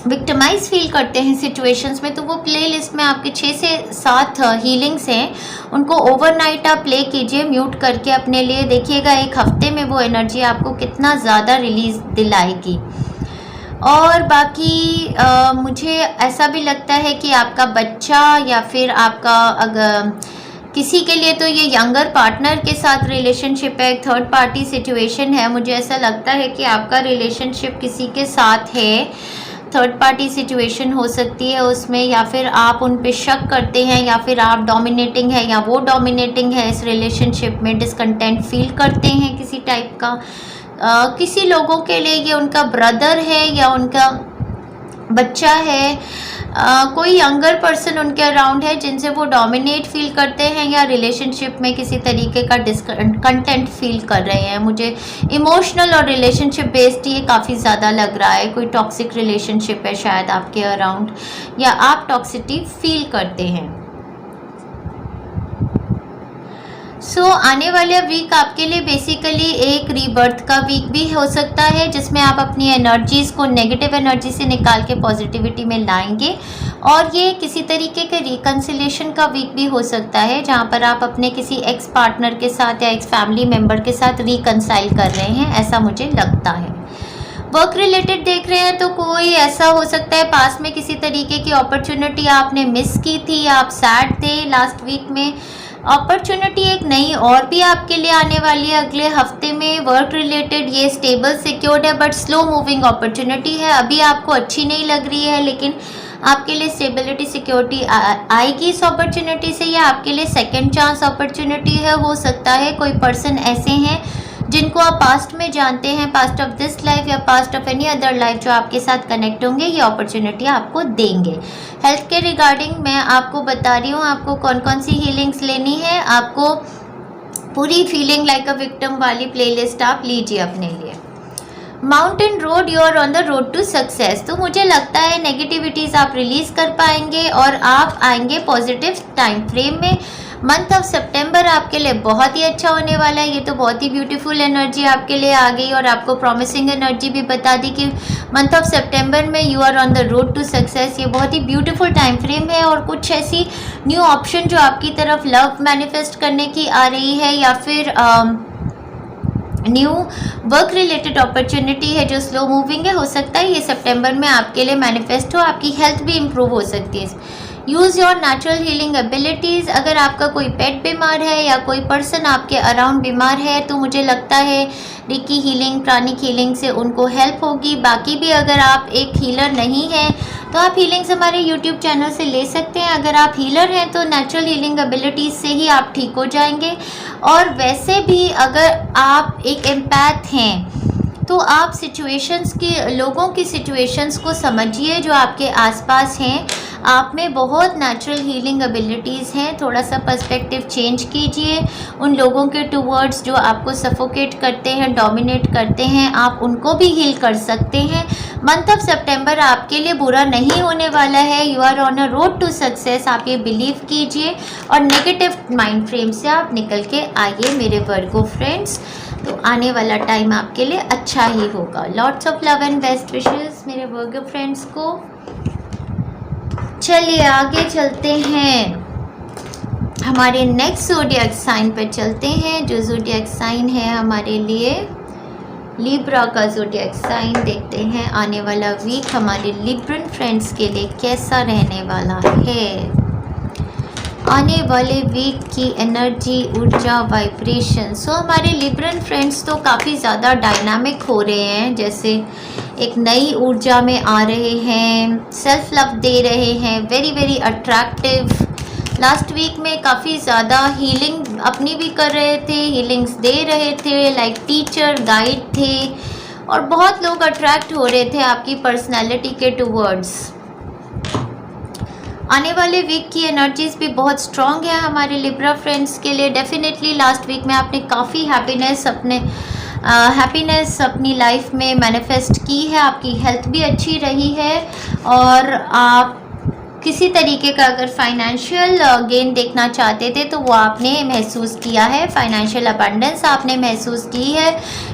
विक्टिमाइज फील करते हैं सिचुएशंस में, तो वो प्लेलिस्ट में आपके 6 से 7 हीलिंग्स हैं, उनको ओवरनाइट आप प्ले कीजिए म्यूट करके अपने लिए। देखिएगा एक हफ्ते में वो एनर्जी आपको कितना ज़्यादा रिलीज दिलाएगी। और बाकी मुझे ऐसा भी लगता है कि आपका बच्चा या फिर आपका अगर किसी के लिए तो ये यंगर पार्टनर के साथ रिलेशनशिप है, एक थर्ड पार्टी सिचुएशन है। मुझे ऐसा लगता है कि आपका रिलेशनशिप किसी के साथ है, थर्ड पार्टी सिचुएशन हो सकती है उसमें, या फिर आप उन पे शक करते हैं, या फिर आप डोमिनेटिंग है या वो डोमिनेटिंग है इस रिलेशनशिप में, डिसकंटेंट फील करते हैं किसी टाइप का। किसी लोगों के लिए ये उनका ब्रदर है या उनका बच्चा है, कोई यंगर पर्सन उनके अराउंड है जिनसे वो डोमिनेट फील करते हैं, या रिलेशनशिप में किसी तरीके का डिसकंटेंट फील कर रहे हैं। मुझे इमोशनल और रिलेशनशिप बेस्ड ये काफ़ी ज़्यादा लग रहा है। कोई टॉक्सिक रिलेशनशिप है शायद आपके अराउंड, या आप टॉक्सिटी फील करते हैं। आने वाला वीक आपके लिए बेसिकली एक रीबर्थ का वीक भी हो सकता है, जिसमें आप अपनी एनर्जीज़ को नेगेटिव एनर्जी से निकाल के पॉजिटिविटी में लाएंगे। और ये किसी तरीके के रिकन्सिलेशन का वीक भी हो सकता है, जहाँ पर आप अपने किसी एक्स पार्टनर के साथ या एक्स फैमिली मेम्बर के साथ रिकन्साइल कर रहे हैं, ऐसा मुझे लगता है। वर्क रिलेटेड देख रहे हैं तो कोई ऐसा हो सकता है पास में किसी तरीके की अपॉर्चुनिटी आपने मिस की थी, या आप सैड थे लास्ट वीक में। अपॉर्चुनिटी एक नई और भी आपके लिए आने वाली है अगले हफ्ते में। वर्क रिलेटेड ये स्टेबल सिक्योर्ड है, बट स्लो मूविंग अपॉर्चुनिटी है। अभी आपको अच्छी नहीं लग रही है, लेकिन आपके लिए स्टेबिलिटी सिक्योरिटी आएगी इस अपॉर्चुनिटी से। या आपके लिए सेकंड चांस अपॉर्चुनिटी है, हो सकता है कोई पर्सन ऐसे हैं जिनको आप पास्ट में जानते हैं, पास्ट ऑफ दिस लाइफ या past of any other life, जो आपके साथ कनेक्ट होंगे, ये अपॉर्चुनिटी आपको देंगे। हेल्थ के रिगार्डिंग मैं आपको बता रही हूँ आपको कौन कौन सी हीलिंग्स लेनी है। आपको पूरी फीलिंग लाइक अ विक्टिम वाली प्लेलिस्ट आप लीजिए अपने लिए। Mountain road, you are on the road to success. तो मुझे लगता है नेगेटिविटीज़ आप रिलीज़ कर पाएंगे और आप आएंगे पॉजिटिव टाइम फ्रेम में। मंथ ऑफ सितंबर आपके लिए बहुत ही अच्छा होने वाला है। ये तो बहुत ही ब्यूटीफुल एनर्जी आपके लिए आ गई, और आपको प्रॉमिसिंग एनर्जी भी बता दी कि मंथ ऑफ सितंबर में you are on the road to success. ये बहुत ही ब्यूटीफुल टाइम फ्रेम है, और कुछ ऐसी न्यू ऑप्शन जो आपकी तरफ लव मैनिफेस्ट करने की आ रही है, या फिर न्यू वर्क रिलेटेड अपॉर्चुनिटी है जो स्लो मूविंग है, हो सकता है ये सितंबर में आपके लिए मैनिफेस्ट हो। आपकी हेल्थ भी इम्प्रूव हो सकती है। Use your natural healing abilities. अगर आपका कोई पेट बीमार है या कोई पर्सन आपके अराउंड बीमार है तो मुझे लगता है रिकी हीलिंग, प्राणिक हीलिंग से उनको हेल्प होगी। बाकी भी अगर आप एक हीलर नहीं हैं तो आप हीलिंग्स हमारे यूट्यूब चैनल से ले सकते हैं। अगर आप हीलर हैं तो नेचुरल हीलिंग एबिलिटीज़ से ही आप ठीक हो जाएंगे। और वैसे भी अगर आप एक एम्पैथ हैं तो आप सिचुएशंस की, लोगों की सिचुएशंस को समझिए जो आपके आसपास हैं। आप में बहुत नेचुरल हीलिंग एबिलिटीज़ हैं। थोड़ा सा पर्सपेक्टिव चेंज कीजिए उन लोगों के टूवर्ड्स जो आपको सफोकेट करते हैं, डोमिनेट करते हैं, आप उनको भी हील कर सकते हैं। मंथ ऑफ सितंबर आपके लिए बुरा नहीं होने वाला है। You are on a road to success, आप ये बिलीव कीजिए और नेगेटिव माइंड फ्रेम से आप निकल के आइए मेरे वर्गो फ्रेंड्स। तो आने वाला टाइम आपके लिए अच्छा ही होगा। Lots of love and best wishes मेरे वर्गो फ्रेंड्स को। चलिए आगे चलते हैं, हमारे नेक्स्ट ज़ोडिएक साइन पर चलते हैं। जो ज़ोडिएक साइन है हमारे लिए लिब्रा का ज़ोडिएक साइन। देखते हैं आने वाला वीक हमारे लिब्रन फ्रेंड्स के लिए कैसा रहने वाला है। आने वाले वीक की एनर्जी, ऊर्जा, वाइब्रेशन। सो हमारे लिब्रन फ्रेंड्स तो काफ़ी ज़्यादा डायनामिक हो रहे हैं, जैसे एक नई ऊर्जा में आ रहे हैं, सेल्फ लव दे रहे हैं, very very attractive. Last week में काफ़ी ज़्यादा हीलिंग अपनी भी कर रहे थे, हीलिंग्स दे रहे थे, लाइक टीचर, गाइड थे और बहुत लोग अट्रैक्ट हो रहे थे आपकी पर्सनैलिटी के टूवर्ड्स। आने वाले वीक की एनर्जीज़ भी बहुत स्ट्रॉन्ग है हमारे लिब्रा फ्रेंड्स के लिए। डेफिनेटली लास्ट वीक में आपने काफ़ी हैप्पीनेस अपनी लाइफ में मैनिफेस्ट की है। आपकी हेल्थ भी अच्छी रही है और आप किसी तरीके का अगर फाइनेंशियल गेन देखना चाहते थे तो वो आपने महसूस किया है। फाइनेंशियल अबंडेंस आपने महसूस की है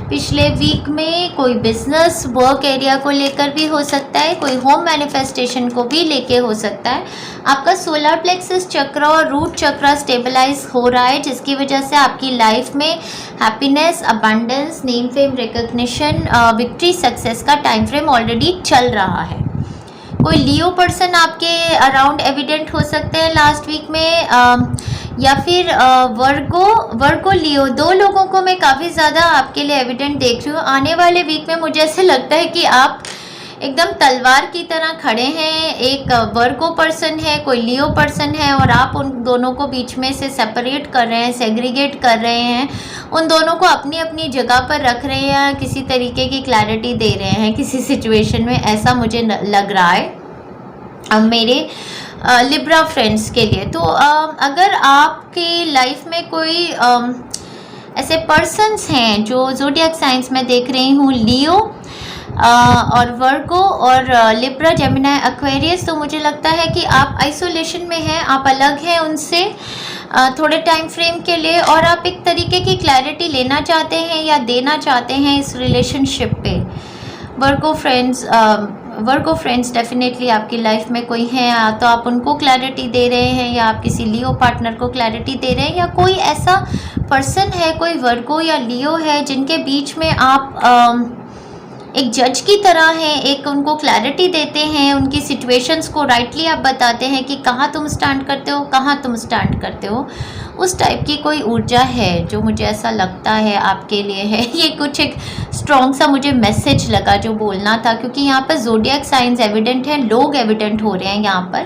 पिछले वीक में। कोई बिजनेस, वर्क एरिया को लेकर भी हो सकता है, कोई होम मैनिफेस्टेशन को भी लेके हो सकता है। आपका सोलर प्लेक्सस चक्र और रूट चक्र स्टेबलाइज हो रहा है, जिसकी वजह से आपकी लाइफ में happiness, abundance, name fame recognition, victory, success का टाइम फ्रेम ऑलरेडी चल रहा है। कोई लियो पर्सन आपके अराउंड एविडेंट हो सकते हैं लास्ट वीक में, या फिर वर्गो लियो, दो लोगों को मैं काफ़ी ज़्यादा आपके लिए एविडेंट देख रही हूँ। आने वाले वीक में मुझे ऐसे लगता है कि आप एकदम तलवार की तरह खड़े हैं। एक वर्गो पर्सन है, कोई लियो पर्सन है और आप उन दोनों को बीच में से सेपरेट कर रहे हैं, सेग्रीगेट कर रहे हैं, उन दोनों को अपनी अपनी जगह पर रख रहे हैं, किसी तरीके की क्लैरिटी दे रहे हैं किसी सिचुएशन में, ऐसा मुझे लग रहा है अब मेरे लिब्रा फ्रेंड्स के लिए। तो अगर आपकी लाइफ में कोई ऐसे पर्सन्स हैं जो ज़ोडिएक साइंस में देख रही हूँ, लियो और वर्गो और लिब्रा, जेमिनी, एक्वेरियस, तो मुझे लगता है कि आप आइसोलेशन में हैं, आप अलग हैं उनसे थोड़े टाइम फ्रेम के लिए और आप एक तरीके की क्लैरिटी लेना चाहते हैं या देना चाहते हैं इस रिलेशनशिप पे। वर्गो फ्रेंड्स डेफिनेटली आपकी लाइफ में कोई हैं, तो आप उनको क्लैरिटी दे रहे हैं या आप किसी लियो पार्टनर को क्लैरिटी दे रहे हैं, या कोई ऐसा पर्सन है, कोई वर्गो या लियो है जिनके बीच में आप एक जज की तरह हैं, एक उनको क्लैरिटी देते हैं, उनकी सिचुएशंस को राइटली आप बताते हैं कि कहाँ तुम स्टैंड करते हो, कहाँ तुम स्टैंड करते हो। उस टाइप की कोई ऊर्जा है जो मुझे ऐसा लगता है आपके लिए है। ये कुछ एक स्ट्रॉन्ग सा मुझे मैसेज लगा जो बोलना था, क्योंकि यहाँ पर ज़ोडिएक साइंस एविडेंट हैं, लोग एविडेंट हो रहे हैं यहाँ पर।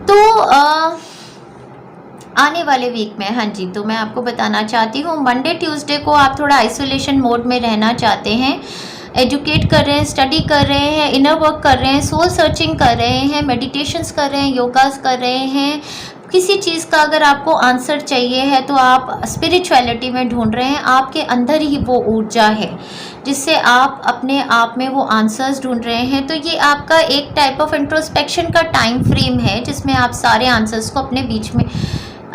तो आने वाले वीक में, हाँ जी, तो मैं आपको बताना चाहती हूँ, मंडे ट्यूसडे को आप थोड़ा आइसोलेशन मोड में रहना चाहते हैं, एजुकेट कर रहे हैं, स्टडी कर रहे हैं, इनर वर्क कर रहे हैं, सोल सर्चिंग कर रहे हैं, मेडिटेशंस कर रहे हैं, योगास कर रहे हैं, किसी चीज़ का अगर आपको आंसर चाहिए है तो आप स्पिरिचुअलिटी में ढूंढ रहे हैं, आपके अंदर ही वो ऊर्जा है जिससे आप अपने आप में वो आंसर्स ढूंढ रहे हैं। तो ये आपका एक टाइप ऑफ इंट्रोस्पेक्शन का टाइम फ्रेम है जिसमें आप सारे आंसर्स को अपने बीच में,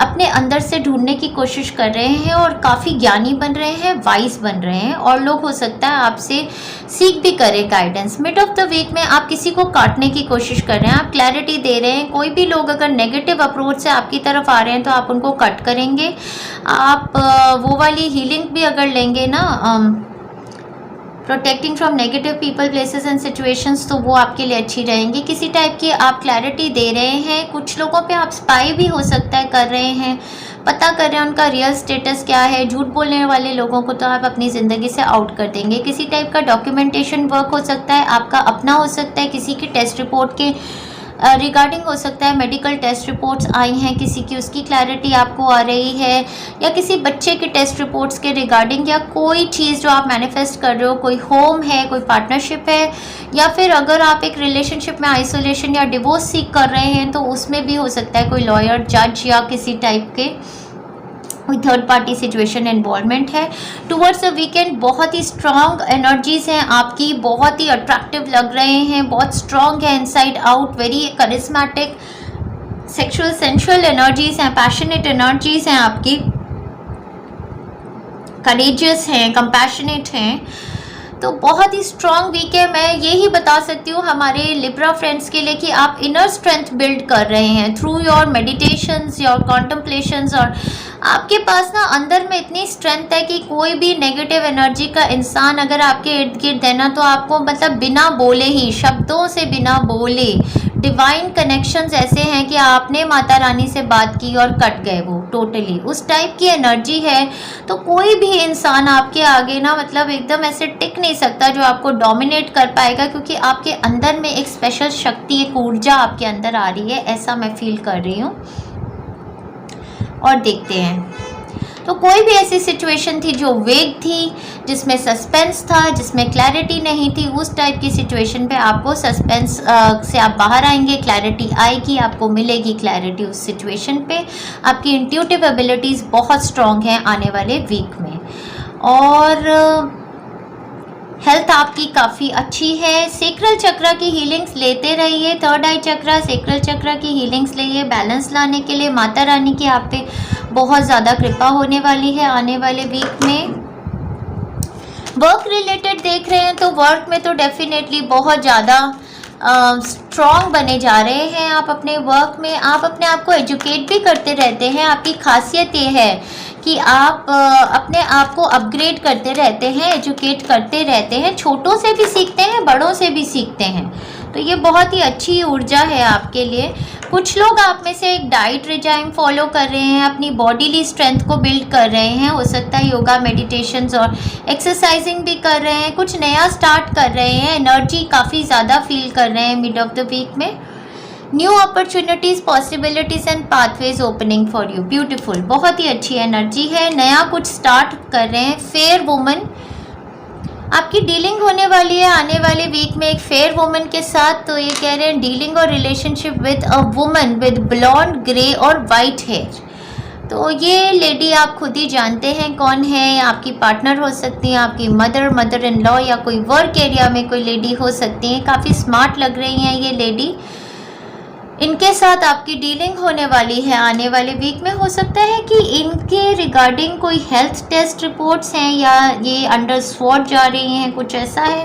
अपने अंदर से ढूंढने की कोशिश कर रहे हैं और काफ़ी ज्ञानी बन रहे हैं, वाइज बन रहे हैं, और लोग हो सकता है आपसे सीख भी करें guidance. Mid of the week में आप किसी को काटने की कोशिश कर रहे हैं, आप क्लैरिटी दे रहे हैं, कोई भी लोग अगर नेगेटिव अप्रोच से आपकी तरफ आ रहे हैं तो आप उनको कट करेंगे। आप वो वाली हीलिंग भी अगर लेंगे ना, protecting from negative people, places and situations, तो वो आपके लिए अच्छी रहेंगी। किसी टाइप की आप क्लैरिटी दे रहे हैं, कुछ लोगों पे आप स्पाई भी हो सकता है कर रहे हैं, पता कर रहे हैं उनका रियल स्टेटस क्या है। झूठ बोलने वाले लोगों को तो आप अपनी ज़िंदगी से आउट कर देंगे। किसी टाइप का डॉक्यूमेंटेशन वर्क हो सकता है, आपका अपना हो सकता है, किसी की टेस्ट रिपोर्ट के रिगार्डिंग हो सकता है। मेडिकल टेस्ट रिपोर्ट्स आई हैं किसी की, उसकी क्लैरिटी आपको आ रही है, या किसी बच्चे के टेस्ट रिपोर्ट्स के रिगार्डिंग, या कोई चीज़ जो आप मैनिफेस्ट कर रहे हो, कोई होम है, कोई पार्टनरशिप है, या फिर अगर आप एक रिलेशनशिप में आइसोलेशन या डिवोर्स सीख कर रहे हैं तो उसमें भी हो सकता है कोई लॉयर, जज या किसी टाइप के कोई थर्ड पार्टी सिचुएशन इन्वॉल्वमेंट है। टुवर्ड्स द वीकेंड बहुत ही स्ट्रॉन्ग एनर्जीज़ हैं आपकी, बहुत ही अट्रैक्टिव लग रहे हैं, बहुत स्ट्रॉन्ग है inside out, very charismatic, sexual sensual energies हैं, पैशनेट एनर्जीज़ हैं आपकी, करेजियस हैं, कंपैशनेट हैं। तो बहुत ही स्ट्रॉन्ग वीक है। मैं यही बता सकती हूँ हमारे लिब्रा फ्रेंड्स के लिए कि आप इनर स्ट्रेंथ बिल्ड कर रहे हैं थ्रू योर मेडिटेशंस, योर कॉन्टम्पलेशंस, और आपके पास ना अंदर में इतनी स्ट्रेंथ है कि कोई भी नेगेटिव एनर्जी का इंसान अगर आपके इर्द गिर्द है ना, तो आपको मतलब बिना बोले ही, शब्दों से बिना बोले, डिवाइन कनेक्शंस ऐसे हैं कि आपने माता रानी से बात की और कट गए वो टोटली, उस टाइप की एनर्जी है। तो कोई भी इंसान आपके आगे ना मतलब एकदम ऐसे टिक नहीं सकता जो आपको डोमिनेट कर पाएगा, क्योंकि आपके अंदर में एक स्पेशल शक्ति, एक ऊर्जा आपके अंदर आ रही है, ऐसा मैं फील कर रही हूँ। और देखते हैं, तो कोई भी ऐसी सिचुएशन थी जो वेग थी, जिसमें सस्पेंस था, जिसमें क्लैरिटी नहीं थी, उस टाइप की सिचुएशन पे आपको सस्पेंस से आप बाहर आएंगे, क्लैरिटी आएगी, आपको मिलेगी क्लैरिटी उस सिचुएशन पे। आपकी इंट्यूटिव एबिलिटीज़ बहुत स्ट्रॉन्ग हैं आने वाले वीक में, और हेल्थ आपकी काफ़ी अच्छी है। सेक्रल चक्र की हीलिंग्स लेते रहिए, थर्ड आई चक्र, सेक्रल चक्र की हीलिंग्स लिए बैलेंस लाने के लिए। माता रानी की आप पे बहुत ज़्यादा कृपा होने वाली है आने वाले वीक में। वर्क रिलेटेड देख रहे हैं तो वर्क में तो डेफिनेटली बहुत ज़्यादा स्ट्रॉन्ग बने जा रहे हैं आप अपने वर्क में। आप अपने आप को एजुकेट भी करते रहते हैं। आपकी खासियत ये है कि आप अपने आप को अपग्रेड करते रहते हैं, एजुकेट करते रहते हैं, छोटों से भी सीखते हैं, बड़ों से भी सीखते हैं। तो ये बहुत ही अच्छी ऊर्जा है आपके लिए। कुछ लोग आप में से एक डाइट रिजाइम फॉलो कर रहे हैं, अपनी बॉडीली स्ट्रेंथ को बिल्ड कर रहे हैं, हो सकता है योगा, मेडिटेशंस और एक्सरसाइजिंग भी कर रहे हैं, कुछ नया स्टार्ट कर रहे हैं, एनर्जी काफ़ी ज़्यादा फील कर रहे हैं मिड ऑफ द वीक में। New opportunities, possibilities and pathways opening for you, beautiful, बहुत ही अच्छी एनर्जी है, नया कुछ स्टार्ट कर रहे हैं। फेयर वुमन आपकी डीलिंग होने वाली है आने वाले वीक में एक फेयर वुमन के साथ। तो ये कह रहे हैं डीलिंग और relationship with a woman with blonde, grey और वाइट हेयर। तो ये लेडी आप खुद ही जानते हैं कौन है, आपकी पार्टनर हो सकती हैं, आपकी मदर इन लॉ, या कोई वर्क एरिया में कोई लेडी हो सकती है। काफ़ी स्मार्ट लग रही हैं ये लेडी। इनके साथ आपकी डीलिंग होने वाली है आने वाले वीक में। हो सकता है कि इनके रिगार्डिंग कोई हेल्थ टेस्ट रिपोर्ट्स हैं, या ये अंडर स्वॉट जा रही हैं, कुछ ऐसा है।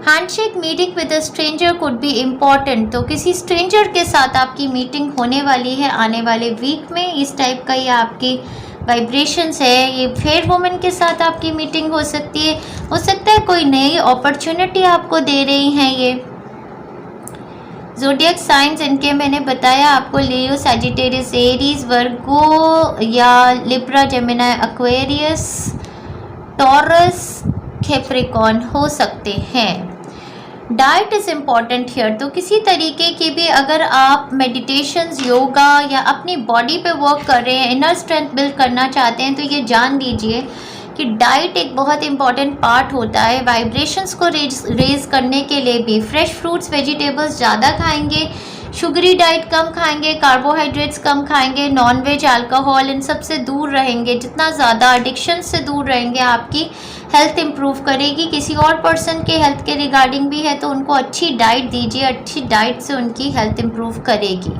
Handshake meeting with a stranger could be important. तो किसी स्ट्रेंजर के साथ आपकी मीटिंग होने वाली है आने वाले वीक में, इस टाइप का ये आपकी वाइब्रेशंस है। ये फेयर वुमन के साथ आपकी मीटिंग हो सकती है, हो सकता है कोई नई अपॉर्चुनिटी आपको दे रही हैं ये। ज़ोडिएक साइंस इनके मैंने बताया आपको, लियो, सैजिटेरियस, एरीज, वर्गो या Libra, Gemini, Aquarius, taurus, Capricorn हो सकते हैं। Diet is important here. तो किसी तरीके की भी अगर आप मेडिटेशंस, योगा या अपनी बॉडी पे वर्क कर रहे हैं, इनर स्ट्रेंथ बिल्ड करना चाहते हैं, तो ये जान लीजिए कि डाइट एक बहुत इंपॉर्टेंट पार्ट होता है। वाइब्रेशंस को रेज करने के लिए भी फ्रेश फ्रूट्स, वेजिटेबल्स ज़्यादा खाएंगे, शुगरी डाइट कम खाएंगे, कार्बोहाइड्रेट्स कम खाएंगे, नॉन वेज, अल्कोहल, इन सब से दूर रहेंगे। जितना ज़्यादा एडिक्शन से दूर रहेंगे आपकी हेल्थ इंप्रूव करेगी। किसी और पर्सन के हेल्थ के रिगार्डिंग भी है तो उनको अच्छी डाइट दीजिए, अच्छी डाइट से उनकी हेल्थ इंप्रूव करेगी।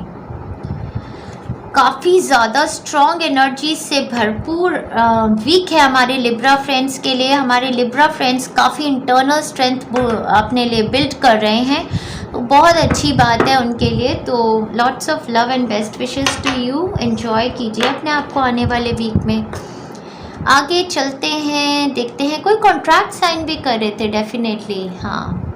काफ़ी ज़्यादा स्ट्रॉन्ग एनर्जी से भरपूर वीक है हमारे लिब्रा फ्रेंड्स के लिए। हमारे लिब्रा फ्रेंड्स काफ़ी इंटरनल स्ट्रेंथ अपने लिए बिल्ड कर रहे हैं, तो बहुत अच्छी बात है उनके लिए। तो lots of love and best wishes to you. Enjoy कीजिए अपने आप को आने वाले वीक में। आगे चलते हैं, देखते हैं। कोई कॉन्ट्रैक्ट साइन भी कर रहे थे डेफिनेटली, हाँ।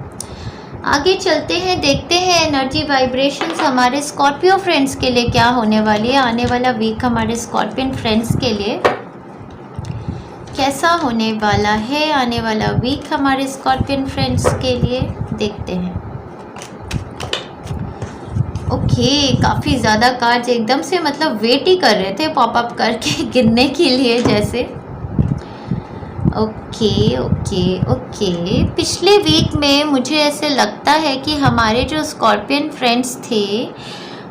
आगे चलते हैं, देखते हैं एनर्जी वाइब्रेशंस हमारे स्कॉर्पियो फ्रेंड्स के लिए क्या होने वाली है। आने वाला वीक हमारे स्कॉर्पियन फ्रेंड्स के लिए कैसा होने वाला है। आने वाला वीक हमारे स्कॉर्पियन फ्रेंड्स के लिए देखते हैं। ओके, काफ़ी ज़्यादा कार्ड्स एकदम से मतलब वेट ही कर रहे थे पॉप अप करके गिनने के लिए जैसे। ओके ओके ओके, पिछले वीक में मुझे ऐसे लगता है कि हमारे जो स्कॉर्पियन फ्रेंड्स थे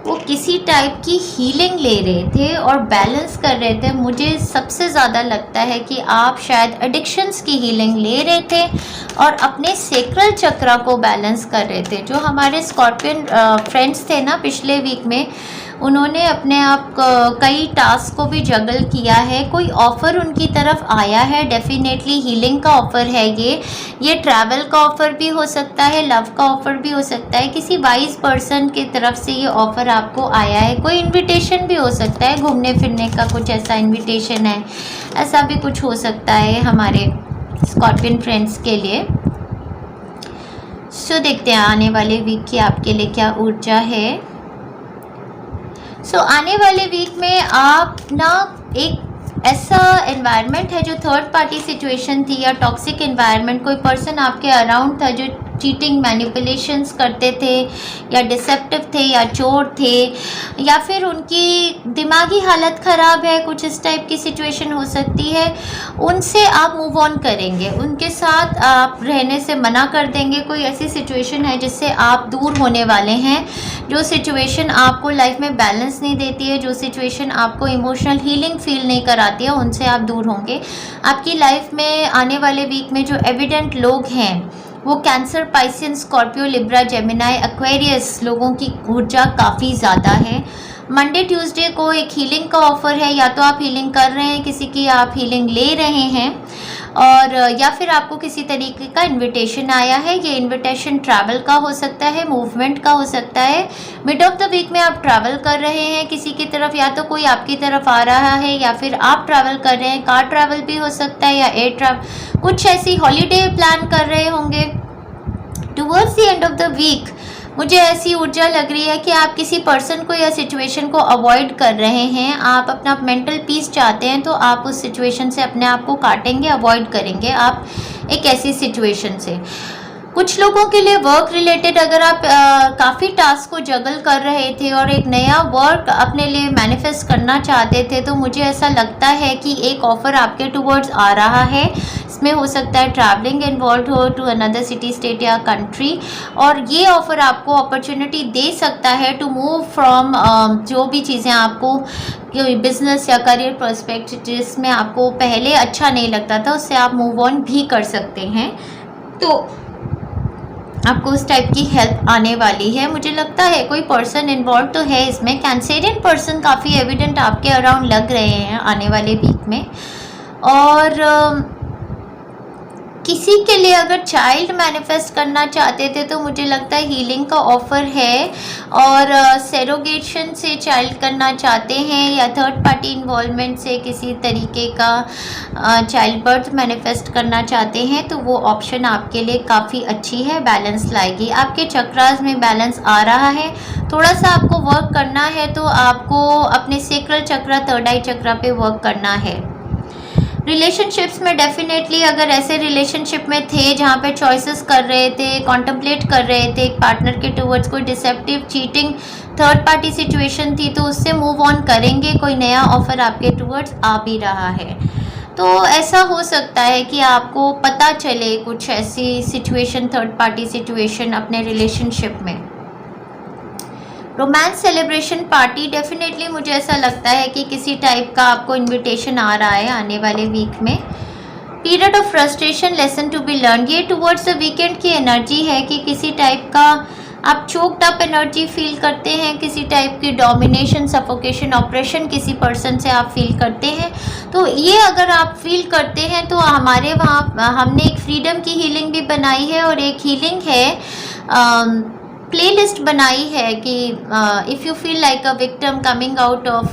वो किसी टाइप की हीलिंग ले रहे थे और बैलेंस कर रहे थे। मुझे सबसे ज़्यादा लगता है कि आप शायद एडिक्शंस की हीलिंग ले रहे थे और अपने सेक्रल चक्रा को बैलेंस कर रहे थे। जो हमारे स्कॉर्पियन फ्रेंड्स थे ना पिछले वीक में, उन्होंने अपने आप कई टास्क को भी जगल किया है। कोई ऑफ़र उनकी तरफ आया है, डेफिनेटली हीलिंग का ऑफ़र है ये ट्रैवल का ऑफ़र भी हो सकता है, लव का ऑफ़र भी हो सकता है। किसी वाइज पर्सन की तरफ से ये ऑफ़र आपको आया है। कोई इनविटेशन भी हो सकता है, घूमने फिरने का कुछ ऐसा इनविटेशन है, ऐसा भी कुछ हो सकता है हमारे स्कॉर्पियन फ्रेंड्स के लिए। सो देखते हैं आने वाले वीक की आपके लिए क्या ऊर्जा है। सो आने वाले वीक में आप ना एक ऐसा एनवायरनमेंट है जो थर्ड पार्टी सिचुएशन थी या टॉक्सिक एनवायरनमेंट, कोई पर्सन आपके अराउंड था जो चीटिंग मैनिपुलेशंस करते थे या डिसेप्टिव थे या चोर थे या फिर उनकी दिमागी हालत ख़राब है, कुछ इस टाइप की सिचुएशन हो सकती है। उनसे आप मूव ऑन करेंगे, उनके साथ आप रहने से मना कर देंगे। कोई ऐसी सिचुएशन है जिससे आप दूर होने वाले हैं, जो सिचुएशन आपको लाइफ में बैलेंस नहीं देती है, जो सिचुएशन आपको इमोशनल हीलिंग फील नहीं कराती है, उनसे आप दूर होंगे। आपकी लाइफ में आने वाले वीक में जो एविडेंट लोग हैं वो cancer, Piscean, Scorpio, Libra, Gemini, Aquarius लोगों की ऊर्जा काफ़ी ज़्यादा है। मंडे ट्यूसडे को एक हीलिंग का ऑफ़र है, या तो आप हीलिंग कर रहे हैं किसी की, आप हीलिंग ले रहे हैं, और या फिर आपको किसी तरीके का इनविटेशन आया है। ये इनविटेशन ट्रैवल का हो सकता है, मूवमेंट का हो सकता है। मिड ऑफ द वीक में आप ट्रैवल कर रहे हैं किसी की तरफ, या तो कोई आपकी तरफ आ रहा है या फिर आप ट्रैवल कर रहे हैं। कार ट्रैवल भी हो सकता है या एयर ट्रैवल, कुछ ऐसी हॉलीडे प्लान कर रहे होंगे। Towards the end of the week मुझे ऐसी ऊर्जा लग रही है कि आप किसी पर्सन को या सिचुएशन को अवॉइड कर रहे हैं। आप अपना मेंटल पीस चाहते हैं तो आप उस सिचुएशन से अपने आप को काटेंगे, अवॉइड करेंगे आप एक ऐसी सिचुएशन से। कुछ लोगों के लिए वर्क रिलेटेड, अगर आप काफ़ी टास्क को जगल कर रहे थे और एक नया वर्क अपने लिए मैनिफेस्ट करना चाहते थे, तो मुझे ऐसा लगता है कि एक ऑफ़र आपके टुवर्ड्स आ रहा है। इसमें हो सकता है ट्रैवलिंग इन्वॉल्व हो टू अनदर सिटी, स्टेट या कंट्री, और ये ऑफ़र आपको अपॉर्चुनिटी दे सकता है टू मूव फ्रॉम जो भी चीज़ें आपको बिजनेस या करियर पर्सपेक्टिव जिसमें आपको पहले अच्छा नहीं लगता था, उससे आप मूव ऑन भी कर सकते हैं। तो आपको उस टाइप की हेल्प आने वाली है। मुझे लगता है कोई पर्सन इन्वॉल्व तो है इसमें। कैंसेरियन पर्सन काफ़ी एविडेंट आपके अराउंड लग रहे हैं आने वाले वीक में। और किसी के लिए अगर चाइल्ड मैनिफेस्ट करना चाहते थे तो मुझे लगता है हीलिंग का ऑफ़र है। और सेरोगेशन से चाइल्ड करना चाहते हैं या थर्ड पार्टी इन्वॉल्वमेंट से किसी तरीके का चाइल्ड बर्थ मैनिफेस्ट करना चाहते हैं, तो वो ऑप्शन आपके लिए काफ़ी अच्छी है, बैलेंस लाएगी। आपके चक्रास में बैलेंस आ रहा है। थोड़ा सा आपको वर्क करना है, तो आपको अपने सेक्रल चक्रा, थर्ड आई चक्रा पे वर्क करना है। रिलेशनशिप्स में डेफिनेटली अगर ऐसे रिलेशनशिप में थे जहाँ पे चॉइसेस कर रहे थे, कॉन्टम्पलेट कर रहे थे एक पार्टनर के टुवर्ड्स, कोई deceptive, cheating, third party situation थी, तो उससे मूव ऑन करेंगे। कोई नया ऑफ़र आपके टुवर्ड्स आ भी रहा है। तो ऐसा हो सकता है कि आपको पता चले कुछ ऐसी सिचुएशन, थर्ड पार्टी सिचुएशन अपने रिलेशनशिप में। रोमांस सेलिब्रेशन पार्टी, डेफिनेटली मुझे ऐसा लगता है कि किसी टाइप का आपको इनविटेशन आ रहा है आने वाले वीक में। Period of frustration, lesson to be learn, ये टुवर्ड्स द वीकेंड की एनर्जी है कि किसी टाइप का आप चोक्ड अप एनर्जी फील करते हैं, किसी टाइप की डोमिनेशन, सफोकेशन, ऑपरेशन किसी पर्सन से आप फील करते हैं। तो ये अगर आप फील करते हैं तो हमारे वहाँ हमने एक फ्रीडम की हीलिंग भी बनाई है, और एक हीलिंग है प्लेलिस्ट बनाई है कि if you feel like a victim coming out of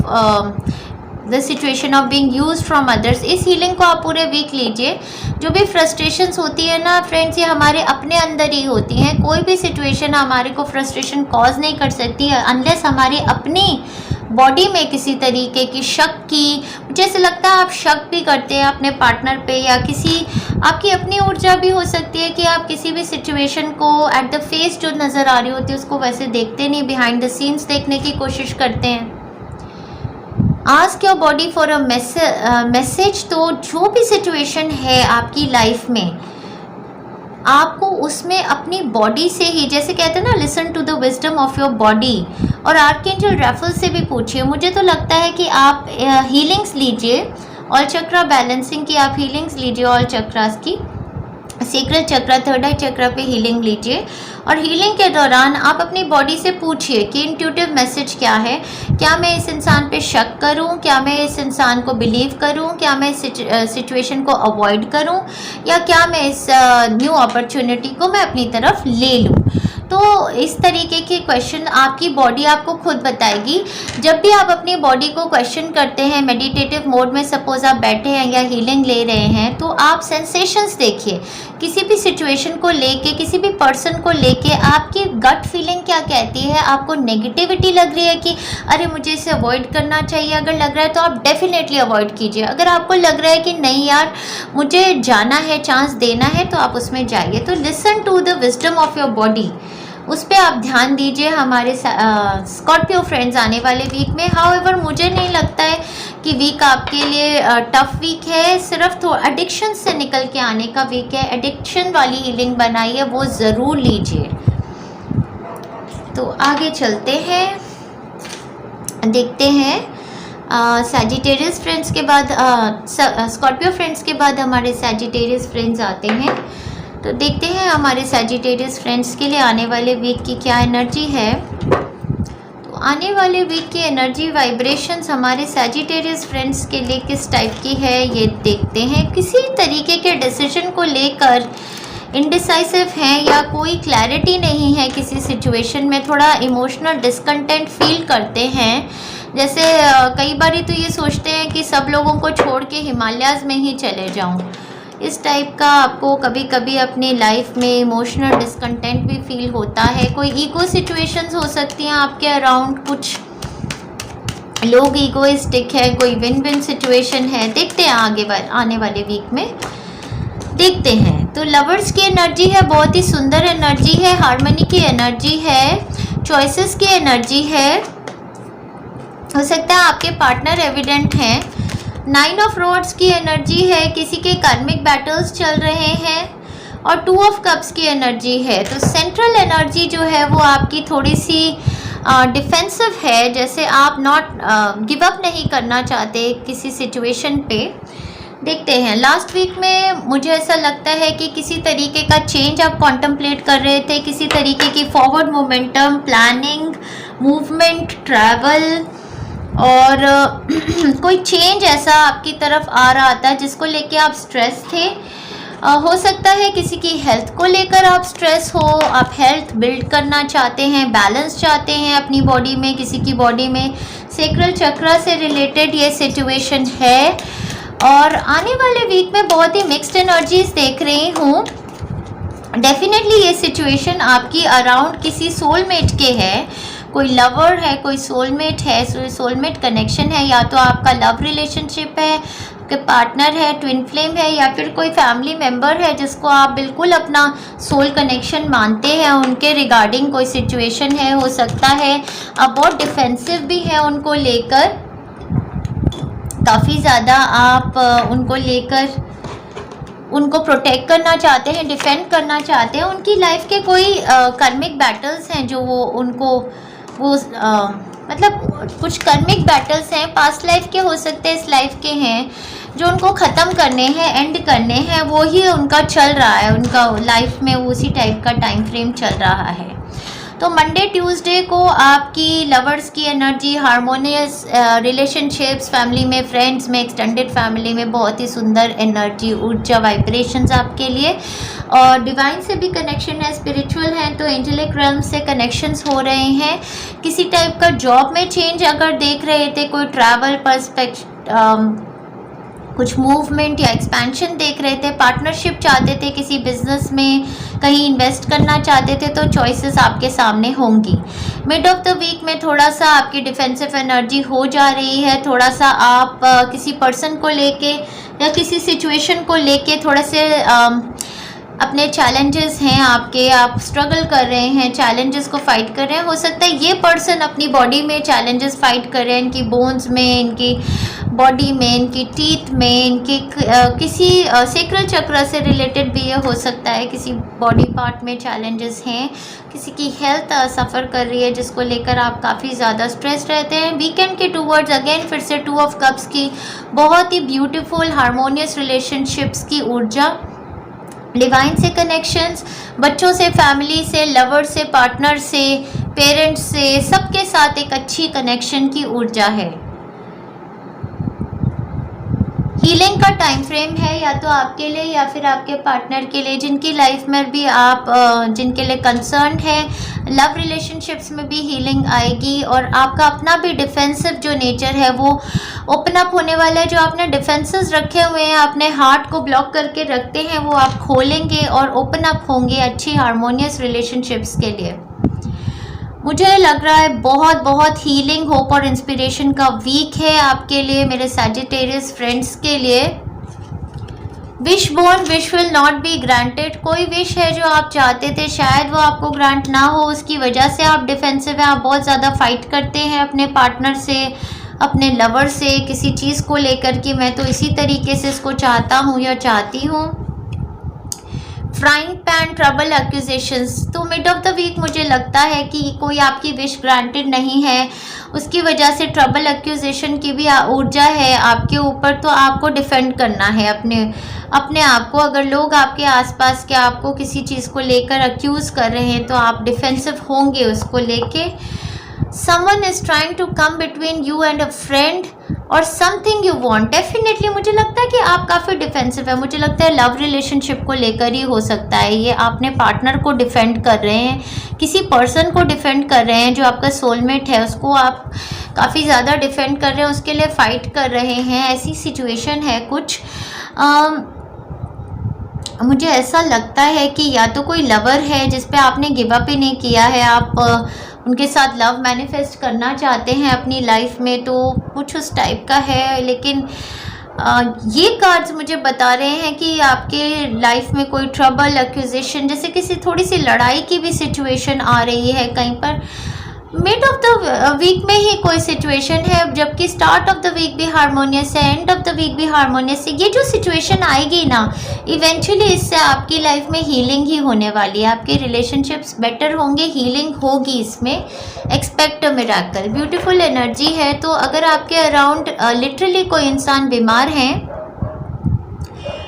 the situation of being used from others. इस हीलिंग को आप पूरे वीक लीजिए। जो भी फ्रस्ट्रेशंस होती है ना फ्रेंड्स, ये हमारे अपने अंदर ही होती हैं। कोई भी सिचुएशन हमारे को फ्रस्ट्रेशन कॉज नहीं कर सकती है अनलेस हमारी अपनी बॉडी में किसी तरीके की शक की, मुझे ऐसा लगता है आप शक भी करते हैं अपने पार्टनर पे, या किसी आपकी अपनी ऊर्जा भी हो सकती है कि आप किसी भी सिचुएशन को एट द फेस जो नज़र आ रही होती है उसको वैसे देखते नहीं, बिहाइंड द सीन्स देखने की कोशिश करते हैं। Ask your body for a message. तो जो भी सिचुएशन है आपकी लाइफ में, आपको उसमें अपनी बॉडी से ही, जैसे कहते हैं ना, listen to the wisdom of your body. और आर्कएंजल राफेल से भी पूछिए। मुझे तो लगता है कि आप हीलिंग्स लीजिए, ऑल चक्रा बैलेंसिंग की आप हीलिंग्स लीजिए, ऑल चक्रास की, सेक्रल चक्रा, थर्ड आई चक्रा पे हीलिंग लीजिए। और हीलिंग के दौरान आप अपनी बॉडी से पूछिए कि इंट्यूटिव मैसेज क्या है। क्या मैं इस इंसान पे शक करूं, क्या मैं इस इंसान को बिलीव करूं, क्या मैं इस सिचुएशन को अवॉइड करूं, या क्या मैं इस न्यू अपॉर्चुनिटी को मैं अपनी तरफ ले लूं। तो इस तरीके के क्वेश्चन आपकी बॉडी आपको खुद बताएगी। जब भी आप अपनी बॉडी को क्वेश्चन करते हैं मेडिटेटिव मोड में, सपोज आप बैठे हैं या हीलिंग ले रहे हैं, तो आप सेंसेशंस देखिए। किसी भी सिचुएशन को लेके, किसी भी पर्सन को लेके आपकी गट फीलिंग क्या कहती है। आपको नेगेटिविटी लग रही है कि अरे मुझे इसे अवॉइड करना चाहिए, अगर लग रहा है तो आप डेफिनेटली अवॉइड कीजिए। अगर आपको लग रहा है कि नहीं यार मुझे जाना है, चांस देना है, तो आप उसमें जाइए। तो listen to the wisdom of your body, उस पर आप ध्यान दीजिए। हमारे स्कॉर्पियो फ्रेंड्स आने वाले वीक में, हाउएवर मुझे नहीं लगता है कि वीक आपके लिए टफ वीक है, सिर्फ तो एडिक्शन से निकल के आने का वीक है। एडिक्शन वाली हीलिंग बनाई है, वो ज़रूर लीजिए। तो आगे चलते हैं, देखते हैं सैजिटेरियस फ्रेंड्स के बाद, स्कॉर्पियो फ्रेंड्स के बाद हमारे सैजिटेरियस फ्रेंड्स आते हैं। तो देखते हैं हमारे सैजिटेरियस फ्रेंड्स के लिए आने वाले वीक की क्या एनर्जी है। तो आने वाले वीक की एनर्जी वाइब्रेशंस हमारे सैजिटेरियस फ्रेंड्स के लिए किस टाइप की है ये देखते हैं। किसी तरीके के डिसीजन को लेकर इनडिसाइसिव हैं या कोई क्लैरिटी नहीं है किसी सिचुएशन में, थोड़ा इमोशनल डिस्कंटेंट फील करते हैं। जैसे कई बार तो ये सोचते हैं कि सब लोगों को छोड़ के हिमालयाज़ में ही चले जाऊं। इस टाइप का आपको कभी कभी अपनी लाइफ में इमोशनल डिस्कंटेंट भी फील होता है। कोई ईगो सिचुएशंस हो सकती हैं आपके अराउंड, कुछ लोग ईगोइस्टिक है, कोई विन विन सिचुएशन है। देखते हैं आगे आने वाले वीक में, देखते हैं। तो लवर्स की एनर्जी है, बहुत ही सुंदर एनर्जी है, हार्मनी की एनर्जी है, चॉइसेस की एनर्जी है। हो सकता है आपके पार्टनर एविडेंट हैं। 9 ऑफ रॉड्स की एनर्जी है, किसी के कार्मिक बैटल्स चल रहे हैं। और 2 ऑफ कप्स की एनर्जी है। तो सेंट्रल एनर्जी जो है वो आपकी थोड़ी सी डिफेंसिव है, जैसे आप गिव अप नहीं करना चाहते किसी सिचुएशन पे। देखते हैं लास्ट वीक में मुझे ऐसा लगता है कि किसी तरीके का चेंज आप कॉन्टम्पलेट कर रहे थे, किसी तरीके की forward momentum, planning, movement, travel और कोई चेंज ऐसा आपकी तरफ आ रहा था जिसको लेके आप स्ट्रेस थे। हो सकता है किसी की हेल्थ को लेकर आप स्ट्रेस हो, आप हेल्थ बिल्ड करना चाहते हैं, बैलेंस चाहते हैं अपनी बॉडी में, किसी की बॉडी में। सेक्रल चक्रा से रिलेटेड ये सिचुएशन है। और आने वाले वीक में बहुत ही मिक्स्ड एनर्जीज देख रही हूँ। डेफिनेटली ये सिचुएशन आपकी अराउंड किसी सोलमेट के है, कोई लवर है, कोई सोलमेट है, सोलमेट कनेक्शन है, या तो आपका लव रिलेशनशिप है, आपके पार्टनर है, ट्विन फ्लेम है, या फिर कोई फैमिली मेम्बर है जिसको आप बिल्कुल अपना सोल कनेक्शन मानते हैं, उनके रिगार्डिंग कोई सिचुएशन है। हो सकता है आप बहुत डिफेंसिव भी हैं उनको लेकर, काफ़ी ज़्यादा आप उनको लेकर उनको प्रोटेक्ट करना चाहते हैं, डिफेंड करना चाहते हैं। उनकी लाइफ के कोई कर्मिक बैटल्स हैं जो मतलब कुछ कर्मिक बैटल्स हैं, पास्ट लाइफ के हो सकते हैं, इस लाइफ के हैं, जो उनको ख़त्म करने हैं, एंड करने हैं। वो ही उनका चल रहा है, उनका लाइफ में उसी टाइप का टाइम फ्रेम चल रहा है। तो मंडे ट्यूसडे को आपकी लवर्स की एनर्जी, हार्मोनियस रिलेशनशिप्स, फैमिली में, फ्रेंड्स में, एक्सटेंडेड फैमिली में बहुत ही सुंदर एनर्जी, ऊर्जा, वाइब्रेशंस आपके लिए। और डिवाइन से भी कनेक्शन है, स्पिरिचुअल है, तो एंजेलिक रेल्म से कनेक्शंस हो रहे हैं। किसी टाइप का जॉब में चेंज अगर देख रहे थे, कोई ट्रैवल कुछ मूवमेंट या एक्सपेंशन देख रहे थे, पार्टनरशिप चाहते थे, किसी बिजनेस में कहीं इन्वेस्ट करना चाहते थे, तो चॉइसेस आपके सामने होंगी। मिड ऑफ द वीक में थोड़ा सा आपकी डिफेंसिव एनर्जी हो जा रही है, थोड़ा सा आप किसी पर्सन को लेके या किसी सिचुएशन को लेके थोड़े से अपने चैलेंजेस हैं आपके, आप स्ट्रगल कर रहे हैं, चैलेंजेस को फाइट कर रहे हैं। हो सकता है ये पर्सन अपनी बॉडी में चैलेंजेस फाइट कर रहे हैं, इनकी बोन्स में, इनकी बॉडी में, इनकी टीथ में, इनकी किसी सेक्रल चक्र से रिलेटेड भी ये हो सकता है, किसी बॉडी पार्ट में चैलेंजेस हैं, किसी की हेल्थ सफ़र कर रही है जिसको लेकर आप काफ़ी ज़्यादा स्ट्रेस रहते हैं। वीकेंड के टूवर्ड्स अगेन फिर से 2 ऑफ कप्स की बहुत ही ब्यूटीफुल हारमोनियस रिलेशनशिप्स की ऊर्जा, डिवाइन से कनेक्शंस, बच्चों से, फैमिली से, लवर से, पार्टनर से, पेरेंट्स से, सबके साथ एक अच्छी कनेक्शन की ऊर्जा है। हीलिंग का टाइम फ्रेम है या तो आपके लिए या फिर आपके पार्टनर के लिए, जिनकी लाइफ में भी आप जिनके लिए कंसर्न है, लव रिलेशनशिप्स में भी हीलिंग आएगी और आपका अपना भी डिफेंसिव जो नेचर है वो ओपन अप होने वाला है। जो आपने डिफेंसेस रखे हुए हैं, अपने हार्ट को ब्लॉक करके रखते हैं, वो आप खोलेंगे और ओपन अप होंगे अच्छी हारमोनियस रिलेशनशिप्स के लिए। मुझे लग रहा है बहुत बहुत हीलिंग, होप और इंस्पिरेशन का वीक है आपके लिए, मेरे सैजिटेरियस फ्रेंड्स के लिए। Wish born wish will not be granted. कोई विश है जो आप चाहते थे, शायद वो आपको ग्रांट ना हो, उसकी वजह से आप डिफेंसिव हैं, आप बहुत ज़्यादा फाइट करते हैं अपने पार्टनर से, अपने लवर से, किसी चीज़ को लेकर कि मैं तो इसी तरीके से इसको चाहता हूँ या चाहती हूँ। Frying pan, trouble, accusations. तो मिड ऑफ द वीक मुझे लगता है कि कोई आपकी विश ग्रांटेड नहीं है, उसकी वजह से ट्रबल, एक्यूजेशन की भी ऊर्जा है आपके ऊपर, तो आपको डिफेंड करना है अपने आप को। अगर लोग आपके आसपास के आपको किसी चीज़ को लेकर अक्यूज़ कर रहे हैं तो आप डिफेंसिव होंगे उसको लेके। Someone is trying to come between you and a friend or something you want. Definitely मुझे लगता है कि आप काफ़ी डिफेंसिव है, मुझे लगता है लव रिलेशनशिप को लेकर ही हो सकता है ये। आपने पार्टनर को डिफेंड कर रहे हैं, किसी पर्सन को डिफेंड कर रहे हैं जो आपका सोलमेट है, उसको आप काफ़ी ज़्यादा डिफेंड कर रहे हैं, उसके लिए फ़ाइट कर रहे हैं, ऐसी सिचुएशन है कुछ। मुझे ऐसा लगता है कि या तो कोई लवर है जिस पे आपने गिव अप ही नहीं किया है, आप उनके साथ लव मैनिफेस्ट करना चाहते हैं अपनी लाइफ में, तो कुछ उस टाइप का है। लेकिन ये कार्ड्स मुझे बता रहे हैं कि आपके लाइफ में कोई ट्रबल, एक्यूजेशन, जैसे किसी थोड़ी सी लड़ाई की भी सिचुएशन आ रही है कहीं पर। मिड ऑफ द वीक में ही कोई सिचुएशन है, जबकि स्टार्ट ऑफ द वीक भी हारमोनियस है, एंड ऑफ द वीक भी हारमोनियस है। ये जो सिचुएशन आएगी ना, इवेंचुअली इससे आपकी लाइफ में हीलिंग ही होने वाली है, आपके रिलेशनशिप्स बेटर होंगे, हीलिंग होगी इसमें। Expect a miracle, beautiful energy है। तो अगर आपके अराउंड लिटरली कोई इंसान बीमार है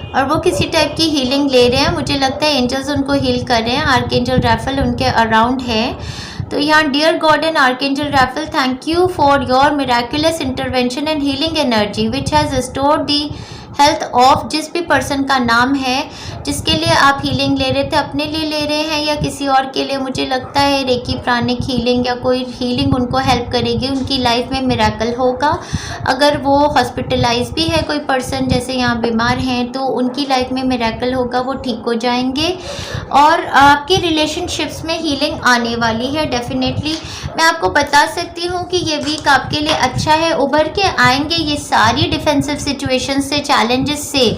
और वो किसी टाइप की हीलिंग ले रहे हैं, मुझे लगता है एंजल्स उनको हील कर रहे हैं, आर्कएंजल रैफल उनके अराउंड है। तो यहाँ dear God and archangel Raphael, thank you for your miraculous intervention and healing energy which has restored the health of जिस भी पर्सन का नाम है जिसके लिए आप हीलिंग ले रहे थे, अपने लिए ले रहे हैं या किसी और के लिए। मुझे लगता है रेकी प्राणिक हीलिंग या कोई हीलिंग उनको हेल्प करेगी, उनकी लाइफ में मिरेकल होगा। अगर वो हॉस्पिटलाइज भी है कोई पर्सन, जैसे यहाँ बीमार हैं, तो उनकी लाइफ में मिरेकल होगा, वो ठीक हो जाएंगे और आपकी रिलेशनशिप्स में हीलिंग आने वाली है डेफिनेटली। मैं आपको बता सकती हूँ कि ये वीक आपके लिए अच्छा है, उभर के आएंगे ये सारी डिफेंसिव सिचुएशन से, चैलेंजेस से।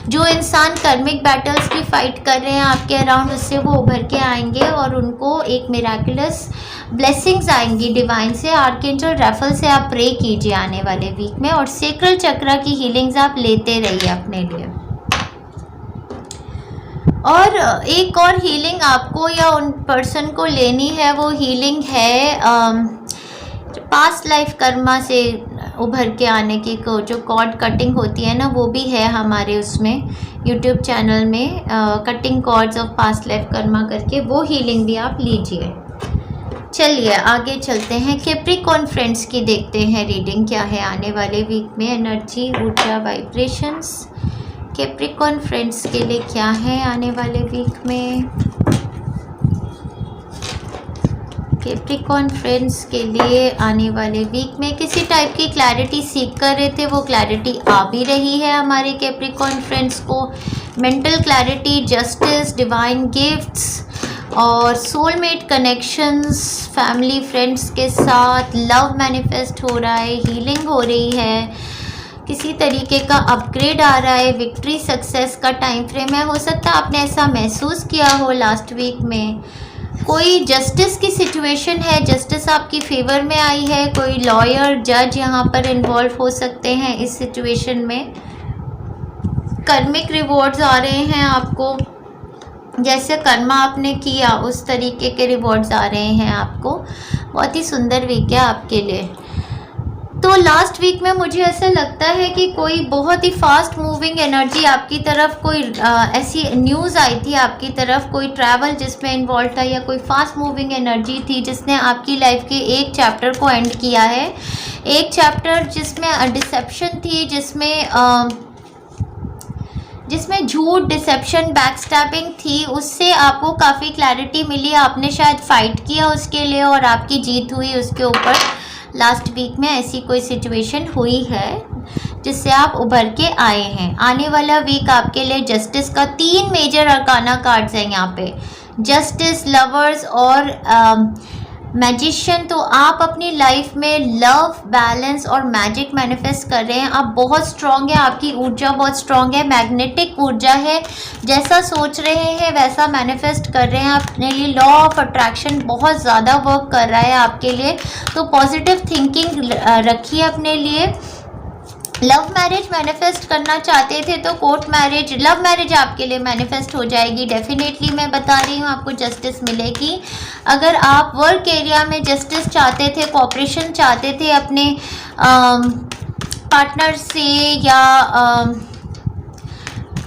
जो इंसान कर्मिक बैटल्स भी फाइट कर रहे हैं आपके अराउंड, उससे वो उभर के आएंगे और उनको एक मिराकुलस ब्लेसिंग्स आएंगी डिवाइन से। आर्कएंजल रैफल से आप प्रे कीजिए आने वाले वीक में, और सेक्रल चक्र की हीलिंग्स आप लेते रहिए अपने लिए। और एक और हीलिंग आपको या उन पर्सन को लेनी है, वो हीलिंग है पास्ट लाइफ कर्मा से उभर के आने की। जो कॉर्ड कटिंग होती है ना, वो भी है हमारे उसमें यूट्यूब चैनल में, cutting cords of past life karma करके, वो हीलिंग भी आप लीजिए। चलिए आगे चलते हैं, कैप्रिकॉर्न फ्रेंड्स की देखते हैं रीडिंग क्या है आने वाले वीक में। एनर्जी, ऊर्जा, वाइब्रेशंस कैप्रिकॉर्न फ्रेंड्स के लिए क्या है आने वाले वीक में। कैप्रिकॉर्न फ्रेंड्स के लिए आने वाले वीक में किसी टाइप की क्लैरिटी सीख कर रहे थे, वो क्लैरिटी आ भी रही है हमारे कैप्रिकॉर्न फ्रेंड्स को। Mental clarity, justice, divine gifts और सोलमेट कनेक्शंस, फैमिली फ्रेंड्स के साथ लव मैनिफेस्ट हो रहा है, हीलिंग हो रही है, किसी तरीके का अपग्रेड आ रहा है, विक्ट्री सक्सेस का टाइम फ्रेम है। हो सकता है आपने ऐसा महसूस किया हो लास्ट वीक में। कोई जस्टिस की सिचुएशन है, जस्टिस आपकी फेवर में आई है, कोई लॉयर, जज यहाँ पर इन्वॉल्व हो सकते हैं इस सिचुएशन में। कर्मिक रिवॉर्ड्स आ रहे हैं आपको, जैसे कर्मा आपने किया उस तरीके के रिवॉर्ड्स आ रहे हैं आपको। बहुत ही सुंदर वीक है आपके लिए। तो लास्ट वीक में मुझे ऐसा लगता है कि कोई बहुत ही फास्ट मूविंग एनर्जी आपकी तरफ, कोई ऐसी न्यूज़ आई थी आपकी तरफ, कोई ट्रैवल जिसमें इन्वॉल्व था, या कोई फास्ट मूविंग एनर्जी थी जिसने आपकी लाइफ के एक चैप्टर को एंड किया है। एक चैप्टर जिसमें डिसेप्शन थी, जिसमें झूठ, डिसेप्शन, बैकस्टैबिंग थी, उससे आपको काफ़ी क्लैरिटी मिली। आपने शायद फाइट किया उसके लिए और आपकी जीत हुई उसके ऊपर। लास्ट वीक में ऐसी कोई सिचुएशन हुई है जिससे आप उभर के आए हैं। आने वाला वीक आपके लिए जस्टिस का 3 मेजर अरकाना कार्ड्स हैं यहाँ पे, जस्टिस, लवर्स और मैजिशियन। तो आप अपनी लाइफ में लव, बैलेंस और मैजिक मैनिफेस्ट कर रहे हैं। आप बहुत स्ट्रॉन्ग है, आपकी ऊर्जा बहुत स्ट्रॉन्ग है, मैग्नेटिक ऊर्जा है। जैसा सोच रहे हैं वैसा मैनिफेस्ट कर रहे हैं। अपने लिए लॉ ऑफ अट्रैक्शन बहुत ज़्यादा वर्क कर रहा है आपके लिए। तो पॉजिटिव थिंकिंग रखिए अपने लिए। लव मैरिज मैनिफेस्ट करना चाहते थे तो कोर्ट मैरिज, लव मैरिज आपके लिए मैनिफेस्ट हो जाएगी डेफिनेटली। मैं बता रही हूँ आपको जस्टिस मिलेगी। अगर आप वर्क एरिया में जस्टिस चाहते थे, कोऑपरेशन चाहते थे अपने पार्टनर से, या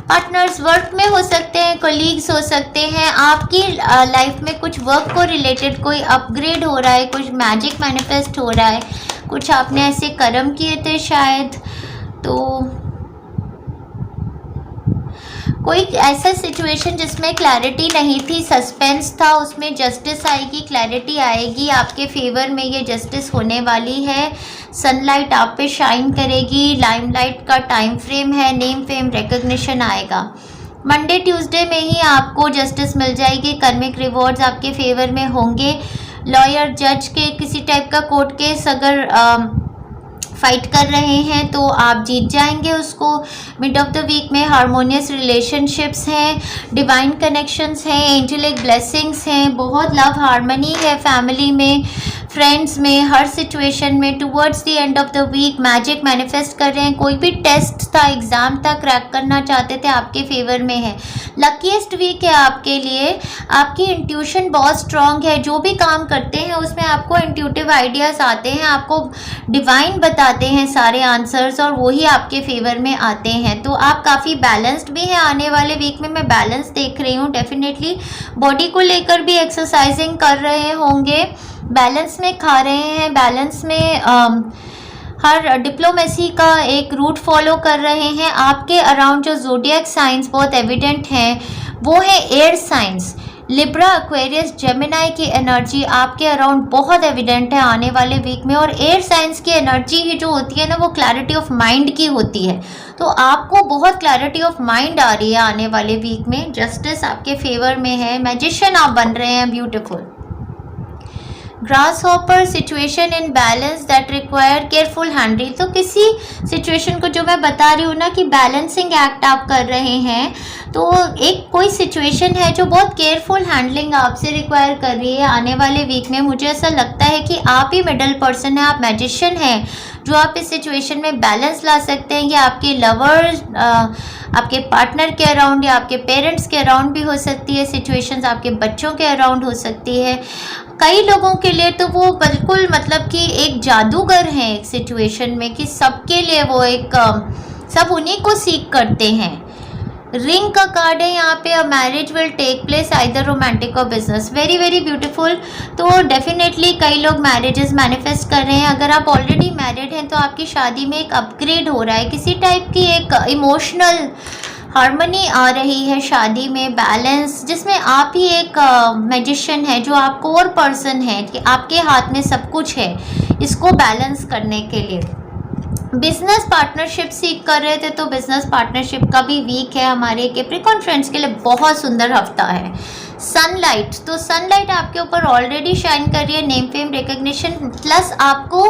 पार्टनर्स वर्क में हो सकते हैं, कोलीग्स हो सकते हैं, आपकी लाइफ में कुछ वर्क को रिलेटेड कोई अपग्रेड हो रहा है, कुछ मैजिक मैनिफेस्ट हो रहा है, कुछ आपने ऐसे कर्म किए थे शायद। तो कोई ऐसा सिचुएशन जिसमें क्लैरिटी नहीं थी, सस्पेंस था, उसमें जस्टिस आएगी, क्लैरिटी आएगी आपके फेवर में। ये जस्टिस होने वाली है। सनलाइट आप पे शाइन करेगी, लाइमलाइट का टाइम फ्रेम है, नेम फेम रिकग्निशन आएगा। मंडे ट्यूसडे में ही आपको जस्टिस मिल जाएगी। कर्मिक रिवॉर्ड्स आपके फेवर में होंगे। लॉयर, जज के किसी टाइप का कोर्ट केस अगर फाइट कर रहे हैं तो आप जीत जाएंगे उसको। मिड ऑफ द वीक में हार्मोनियस रिलेशनशिप्स हैं, डिवाइन कनेक्शंस हैं, एंजेलिक ब्लेसिंग्स हैं, बहुत लव हार्मनी है फैमिली में, फ्रेंड्स में, हर सिचुएशन में। Towards the end of the week magic manifest कर रहे हैं। कोई भी टेस्ट था, एग्ज़ाम था, क्रैक करना चाहते थे, आपके फेवर में है। लकीस्ट वीक है आपके लिए। आपकी इंट्यूशन बहुत स्ट्रॉन्ग है। जो भी काम करते हैं उसमें आपको इंट्यूटिव आइडियाज़ आते हैं, आपको डिवाइन बताते हैं सारे आंसर्स और वही आपके फेवर में आते हैं। तो आप काफ़ी बैलेंस्ड भी हैं आने वाले वीक में। मैं बैलेंस देख रही हूँ डेफिनेटली। बॉडी को लेकर भी एक्सरसाइजिंग कर रहे होंगे, बैलेंस में खा रहे हैं, बैलेंस में हर डिप्लोमेसी का एक रूट फॉलो कर रहे हैं। आपके अराउंड जो ज़ोडिएक साइंस बहुत एविडेंट हैं वो है air science. Libra, Aquarius, Gemini की एनर्जी आपके अराउंड बहुत एविडेंट है आने वाले वीक में। और एयर साइंस की एनर्जी ही जो होती है ना, वो क्लैरिटी ऑफ माइंड की होती है। तो आपको बहुत क्लैरिटी ऑफ माइंड आ रही है आने वाले वीक में। जस्टिस आपके फेवर में है। मैजिशियन आप बन रहे हैं, beautiful. Grass hopper, situation in balance that require careful handling. तो किसी सिचुएशन को जो मैं बता रही हूँ ना कि बैलेंसिंग एक्ट आप कर रहे हैं, तो एक कोई सिचुएशन है जो बहुत केयरफुल हैंडलिंग आपसे रिक्वायर कर रही है आने वाले वीक में। मुझे ऐसा लगता है कि आप ही मिडल पर्सन हैं, आप मैजिशियन हैं जो आप इस सिचुएशन में बैलेंस ला सकते हैं। ये आपके लवर्स, आपके पार्टनर के अराउंड या आपके पेरेंट्स के अराउंड भी हो सकती है सिचुएशंस, आपके बच्चों के अराउंड हो सकती है। कई लोगों के लिए तो वो बिल्कुल मतलब कि एक जादूगर हैं एक सिचुएशन में, कि सबके लिए वो एक सब उन्हीं को सीख करते हैं। रिंग का कार्ड है यहाँ पे। A marriage will take place either romantic और बिजनेस। Very very beautiful. तो डेफिनेटली कई लोग मैरिजेस मैनिफेस्ट कर रहे हैं। अगर आप ऑलरेडी मैरिड हैं तो आपकी शादी में एक अपग्रेड हो रहा है, किसी टाइप की एक इमोशनल हार्मनी आ रही है शादी में, बैलेंस, जिसमें आप ही एक मैजिशियन है, जो आप कोर पर्सन है कि आपके हाथ में सब कुछ है इसको बैलेंस करने के लिए। बिजनेस पार्टनरशिप सीख कर रहे थे तो बिजनेस पार्टनरशिप का भी वीक है। हमारे कैप्रिकॉर्न फ्रेंड्स के लिए बहुत सुंदर हफ्ता है। सनलाइट, तो सनलाइट आपके ऊपर ऑलरेडी शाइन कर रही है, नेम फेम रिकग्निशन, प्लस आपको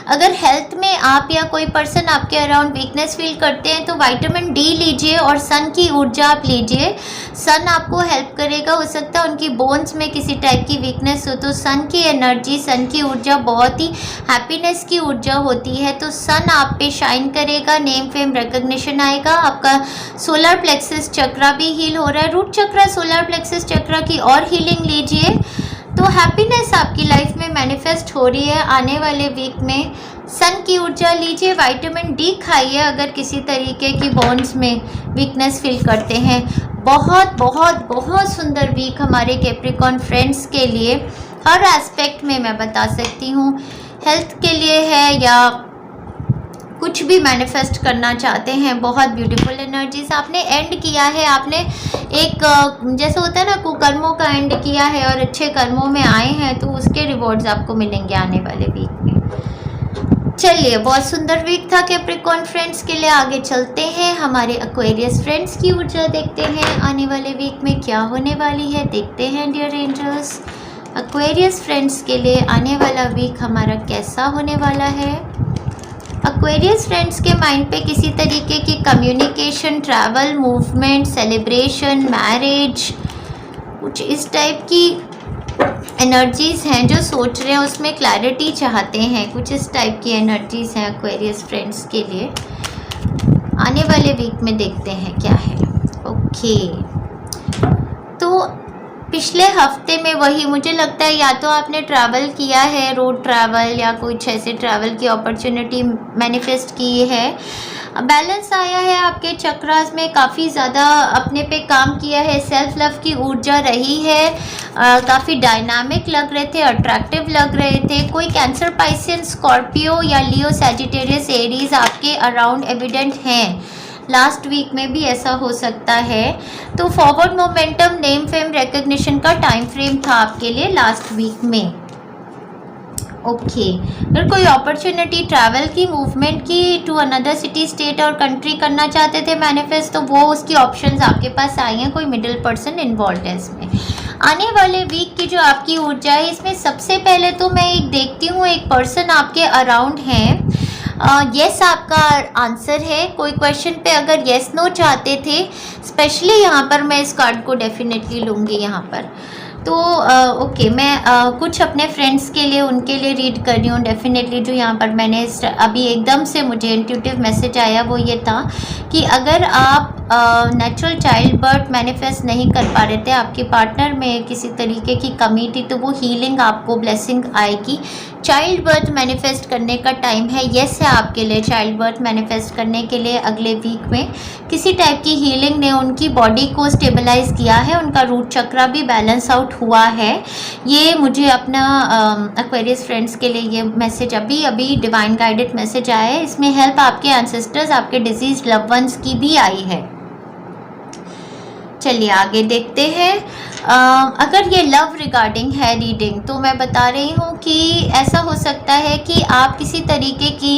अगर हेल्थ में आप या कोई पर्सन आपके अराउंड वीकनेस फील करते हैं तो विटामिन डी लीजिए और सन की ऊर्जा आप लीजिए। सन आपको हेल्प करेगा। हो सकता है उनकी बोन्स में किसी टाइप की वीकनेस हो तो सन की एनर्जी, सन की ऊर्जा बहुत ही हैप्पीनेस की ऊर्जा होती है, तो सन आप पे शाइन करेगा, नेम फेम रिकग्निशन आएगा। आपका सोलर प्लेक्सस चक्रा भी हील हो रहा है, रूट चक्रा, सोलर प्लेक्सस चक्रा की और हीलिंग लीजिए तो हैप्पीनेस आपकी लाइफ में मैनिफेस्ट हो रही है आने वाले वीक में। सन की ऊर्जा लीजिए, विटामिन डी खाइए अगर किसी तरीके की बोन्स में वीकनेस फील करते हैं। बहुत बहुत बहुत सुंदर वीक हमारे कैप्रिकॉर्न फ्रेंड्स के लिए हर एस्पेक्ट में मैं बता सकती हूँ। हेल्थ के लिए है या कुछ भी मैनिफेस्ट करना चाहते हैं, बहुत ब्यूटीफुल एनर्जीज आपने एंड किया है। आपने एक जैसे होता है ना, कुकर्मों का एंड किया है और अच्छे कर्मों में आए हैं, तो उसके रिवॉर्ड्स आपको मिलेंगे आने वाले वीक में। चलिए, बहुत सुंदर वीक था कैप्रिकॉर्न फ्रेंड्स के लिए। आगे चलते हैं, हमारे एक्वेरियस फ्रेंड्स की ऊर्जा देखते हैं आने वाले वीक में क्या होने वाली है। देखते हैं डियर एंजल्स, एक्वेरियस फ्रेंड्स के लिए आने वाला वीक हमारा कैसा होने वाला है। एक्वेरियस फ्रेंड्स के माइंड पे किसी तरीके की communication, travel, movement, celebration, marriage, कुछ इस टाइप की एनर्जीज़ हैं। जो सोच रहे हैं उसमें क्लैरिटी चाहते हैं, कुछ इस टाइप की एनर्जीज़ हैं एक्वेरियस फ्रेंड्स के लिए आने वाले वीक में। देखते हैं क्या है। ओके, तो पिछले हफ्ते में वही मुझे लगता है या तो आपने ट्रैवल किया है, रोड ट्रैवल या कुछ ऐसे ट्रैवल की अपॉर्चुनिटी मैनिफेस्ट की है। बैलेंस आया है आपके चक्रास में, काफ़ी ज़्यादा अपने पे काम किया है, सेल्फ लव की ऊर्जा रही है, काफ़ी डायनामिक लग रहे थे, अट्रैक्टिव लग रहे थे। कोई कैंसर, पाइसेस, स्कॉर्पियो या लियो, सैजिटेरियस, एरीज आपके अराउंड एविडेंट हैं। लास्ट वीक में भी ऐसा हो सकता है। तो forward momentum, name fame recognition का टाइम फ्रेम था आपके लिए लास्ट वीक में। ओके, अगर कोई अपॉर्चुनिटी ट्रैवल की, मूवमेंट की, टू अनदर सिटी, स्टेट और कंट्री करना चाहते थे मैनिफेस्ट, तो वो उसकी ऑप्शंस आपके पास आई हैं। कोई मिडिल पर्सन इन्वॉल्व है इसमें। आने वाले वीक की जो आपकी ऊर्जा है, इसमें सबसे पहले तो मैं एक देखती हूँ, एक पर्सन आपके अराउंड है। येस आपका आंसर है। कोई क्वेश्चन पे अगर येस नो चाहते थे, स्पेशली यहाँ पर मैं इस कार्ड को डेफिनेटली लूँगी यहाँ पर। तो ओके, मैं कुछ अपने फ्रेंड्स के लिए, उनके लिए रीड कर रही हूँ डेफिनेटली। जो यहाँ पर मैंने अभी एकदम से मुझे इंट्यूटिव मैसेज आया वो ये था कि अगर आप नेचुरल चाइल्ड बर्थ मैनिफेस्ट नहीं कर पा रहे थे, आपके पार्टनर में किसी तरीके की कमी थी, तो वो हीलिंग आपको, ब्लेसिंग आएगी। चाइल्ड बर्थ मैनिफेस्ट करने का टाइम है। येस है आपके लिए चाइल्ड बर्थ मैनिफेस्ट करने के लिए अगले वीक में। किसी टाइप की हीलिंग ने उनकी बॉडी को स्टेबलाइज किया है, उनका रूट चक्रा भी बैलेंस आउट हुआ है। ये मुझे अपना एक्वेरियस फ्रेंड्स के लिए ये मैसेज अभी डिवाइन गाइडेड मैसेज आया है। इसमें हेल्प आपके एंसेस्टर्स, आपके डिजीज लव वंस की भी आई है। चलिए आगे देखते हैं। अगर ये लव रिगार्डिंग है रीडिंग, तो मैं बता रही हूँ कि ऐसा हो सकता है कि आप किसी तरीके की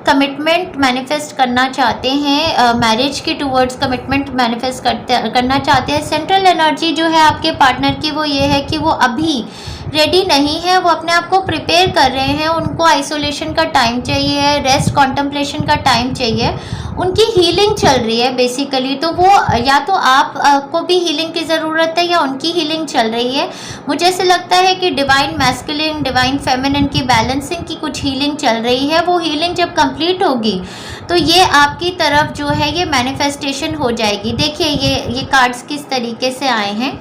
कमिटमेंट मैनिफेस्ट करना चाहते हैं, मैरिज के टूवर्ड्स कमिटमेंट मैनिफेस्ट करना चाहते हैं। सेंट्रल एनर्जी जो है आपके पार्टनर की वो ये है कि वो अभी रेडी नहीं है, वो अपने आप को प्रिपेयर कर रहे हैं। उनको आइसोलेशन का टाइम चाहिए, रेस्ट, कॉन्टम्पलेशन का टाइम चाहिए। उनकी हीलिंग चल रही है बेसिकली, तो वो या तो आप को भी हीलिंग की ज़रूरत है या उनकी हीलिंग चल रही है। मुझे ऐसे लगता है कि डिवाइन मैस्कुलिन, डिवाइन फेमिनिन की बैलेंसिंग की कुछ हीलिंग चल रही है। वो हीलिंग जब कंप्लीट होगी तो ये आपकी तरफ जो है ये मैनिफेस्टेशन हो जाएगी। देखिए ये कार्ड्स किस तरीके से आए हैं,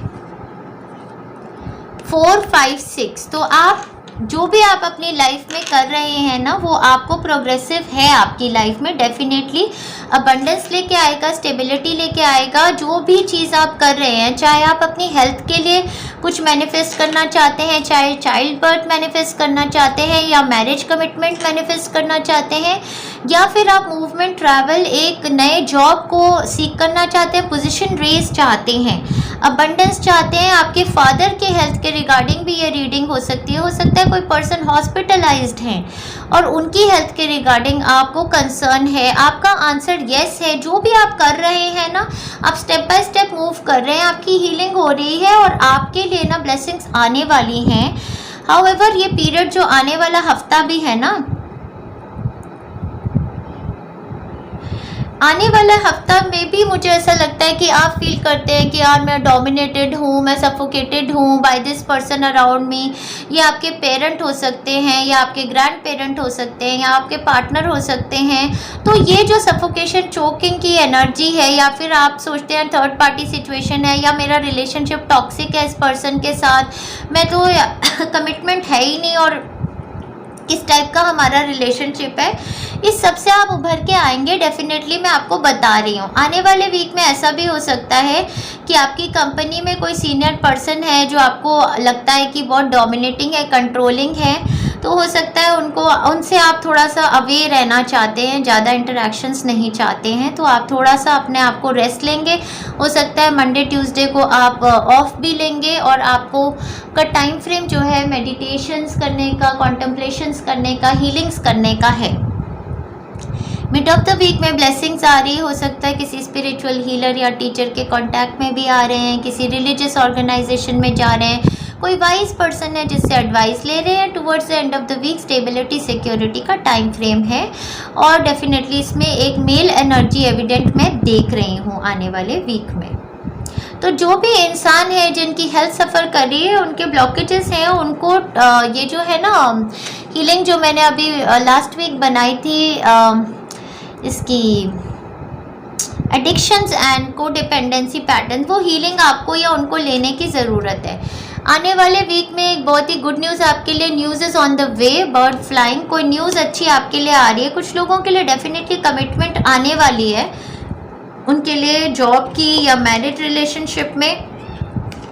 4, 5, 6। तो आप जो भी आप अपनी लाइफ में कर रहे हैं ना, वो आपको प्रोग्रेसिव है आपकी लाइफ में। डेफिनेटली अबंडेंस लेके आएगा, स्टेबिलिटी लेके आएगा। जो भी चीज़ आप कर रहे हैं, चाहे आप अपनी हेल्थ के लिए कुछ मैनिफेस्ट करना चाहते हैं, चाहे चाइल्ड बर्थ मैनिफेस्ट करना चाहते हैं या मैरिज कमिटमेंट मैनिफेस्ट करना चाहते हैं, या फिर आप मूवमेंट, ट्रैवल, एक नए जॉब को सीख करना चाहते हैं, पोजीशन रेस चाहते हैं, अबंडेंस चाहते हैं, आपके फादर के हेल्थ के रिगार्डिंग भी ये रीडिंग हो सकती है। हो सकता है कोई पर्सन हॉस्पिटलाइज्ड हैं और उनकी हेल्थ के रिगार्डिंग आपको कंसर्न है। आपका आंसर यस है। जो भी आप कर रहे हैं ना, आप स्टेप बाय स्टेप मूव कर रहे हैं, आपकी हीलिंग हो रही है और आपके लिए ना ब्लेसिंग्स आने वाली हैं। हाउएवर ये पीरियड जो आने वाला हफ्ता भी है ना, आने वाला हफ्ता में भी मुझे ऐसा लगता है कि आप फील करते हैं कि यार मैं डोमिनेटेड हूँ, मैं सफोकेटेड हूँ by this person around me. ये आपके पेरेंट हो सकते हैं या आपके ग्रैंड पेरेंट हो सकते हैं या आपके पार्टनर हो सकते हैं। तो ये जो सफोकेशन, चोकिंग की एनर्जी है, या फिर आप सोचते हैं थर्ड पार्टी सिचुएशन है, या मेरा रिलेशनशिप टॉक्सिक है इस पर्सन के साथ, मैं तो कमिटमेंट है ही नहीं, और किस टाइप का हमारा रिलेशनशिप है, इस सब से आप उभर के आएंगे डेफिनेटली। मैं आपको बता रही हूँ आने वाले वीक में ऐसा भी हो सकता है कि आपकी कंपनी में कोई सीनियर पर्सन है जो आपको लगता है कि बहुत डोमिनेटिंग है, कंट्रोलिंग है, तो हो सकता है उनसे आप थोड़ा सा अवेयर रहना चाहते हैं, ज़्यादा इंटरेक्शंस नहीं चाहते हैं, तो आप थोड़ा सा अपने आप को रेस्ट लेंगे। हो सकता है मंडे ट्यूसडे को आप ऑफ भी लेंगे और आपको का टाइम फ्रेम जो है मेडिटेशंस करने का, कॉन्टेम्पलेशंस करने का, हीलिंग्स करने का है। मिड ऑफ द वीक में ब्लेसिंग्स आ रही, हो सकता है किसी स्पिरिचुअल हीलर या टीचर के कांटेक्ट में भी आ रहे हैं, किसी रिलीजियस ऑर्गेनाइजेशन में जा रहे हैं, कोई वाइज पर्सन है जिससे एडवाइस ले रहे हैं। Towards the end of the week stability, security का टाइम फ्रेम है और डेफिनेटली इसमें एक मेल एनर्जी एविडेंट मैं देख रही हूँ आने वाले वीक में। तो जो भी इंसान है जिनकी हेल्थ सफ़र कर रही है, उनके ब्लॉकेजेस हैं, उनको ये जो है ना हीलिंग जो मैंने अभी लास्ट वीक बनाई थी, इसकी एडिक्शंस एंड को डिपेंडेंसी पैटर्न, वो हीलिंग आपको या उनको लेने की ज़रूरत है। आने वाले वीक में एक बहुत ही गुड न्यूज़ आपके लिए, news is on the way, bird flying, कोई न्यूज़ अच्छी आपके लिए आ रही है। कुछ लोगों के लिए डेफिनेटली कमिटमेंट आने वाली है, उनके लिए जॉब की या मैरिड रिलेशनशिप में।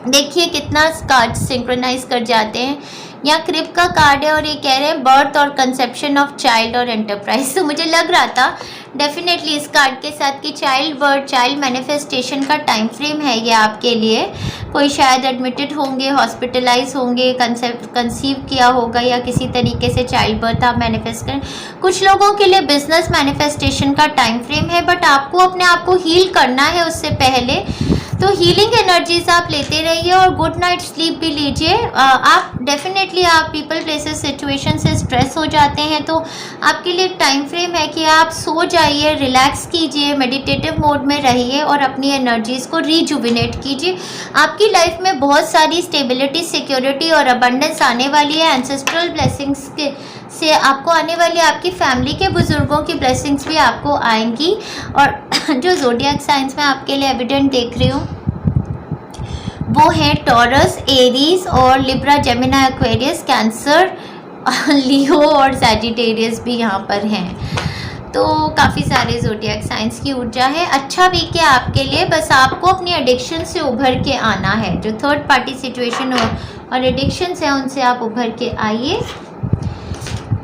देखिए कितना कार्ड सिंक्रोनाइज कर जाते हैं। यहाँ क्रिप का कार्ड है और ये कह रहे हैं बर्थ और कंसेप्शन ऑफ चाइल्ड और एंटरप्राइज। तो मुझे लग रहा था डेफिनेटली इस कार्ड के साथ कि चाइल्ड बर्थ, चाइल्ड मैनिफेस्टेशन का टाइम फ्रेम है ये आपके लिए। कोई शायद एडमिटेड होंगे, हॉस्पिटलाइज होंगे, कंसीव किया होगा या किसी तरीके से चाइल्ड बर्थ आप मैनिफेस्ट करें। कुछ लोगों के लिए बिजनेस मैनिफेस्टेशन का टाइम फ्रेम है, बट आपको अपने आप को हील करना है उससे पहले। तो हीलिंग एनर्जीज आप लेते रहिए और गुड नाइट स्लीप भी लीजिए। आप डेफिनेटली आप पीपल, प्लेसेस, सिचुएशन से स्ट्रेस हो जाते हैं, तो आपके लिए टाइम फ्रेम है कि आप सो जाइए, रिलैक्स कीजिए, मेडिटेटिव मोड में रहिए और अपनी एनर्जीज़ को रिजुविनेट कीजिए। आपकी लाइफ में बहुत सारी स्टेबिलिटी, सिक्योरिटी और अबंडेंस आने वाली है। एंसेस्ट्रल ब्लेसिंग्स के से आपको आने वाली, आपकी फैमिली के बुजुर्गों की ब्लेसिंग्स भी आपको आएंगी। और जो ज़ोडिएक साइंस में आपके लिए एविडेंट देख रही हूँ वो है टॉरस, एरीज और लिब्रा, जेमिनी, एक्वेरियस, कैंसर, लियो और सैजिटेरियस भी यहाँ पर हैं। तो काफ़ी सारे ज़ोडिएक साइंस की ऊर्जा है। अच्छा वीक है आपके लिए, बस आपको अपनी एडिक्शन से उभर के आना है। जो थर्ड पार्टी सिचुएशन और एडिक्शंस हैं उनसे आप उभर के आइए।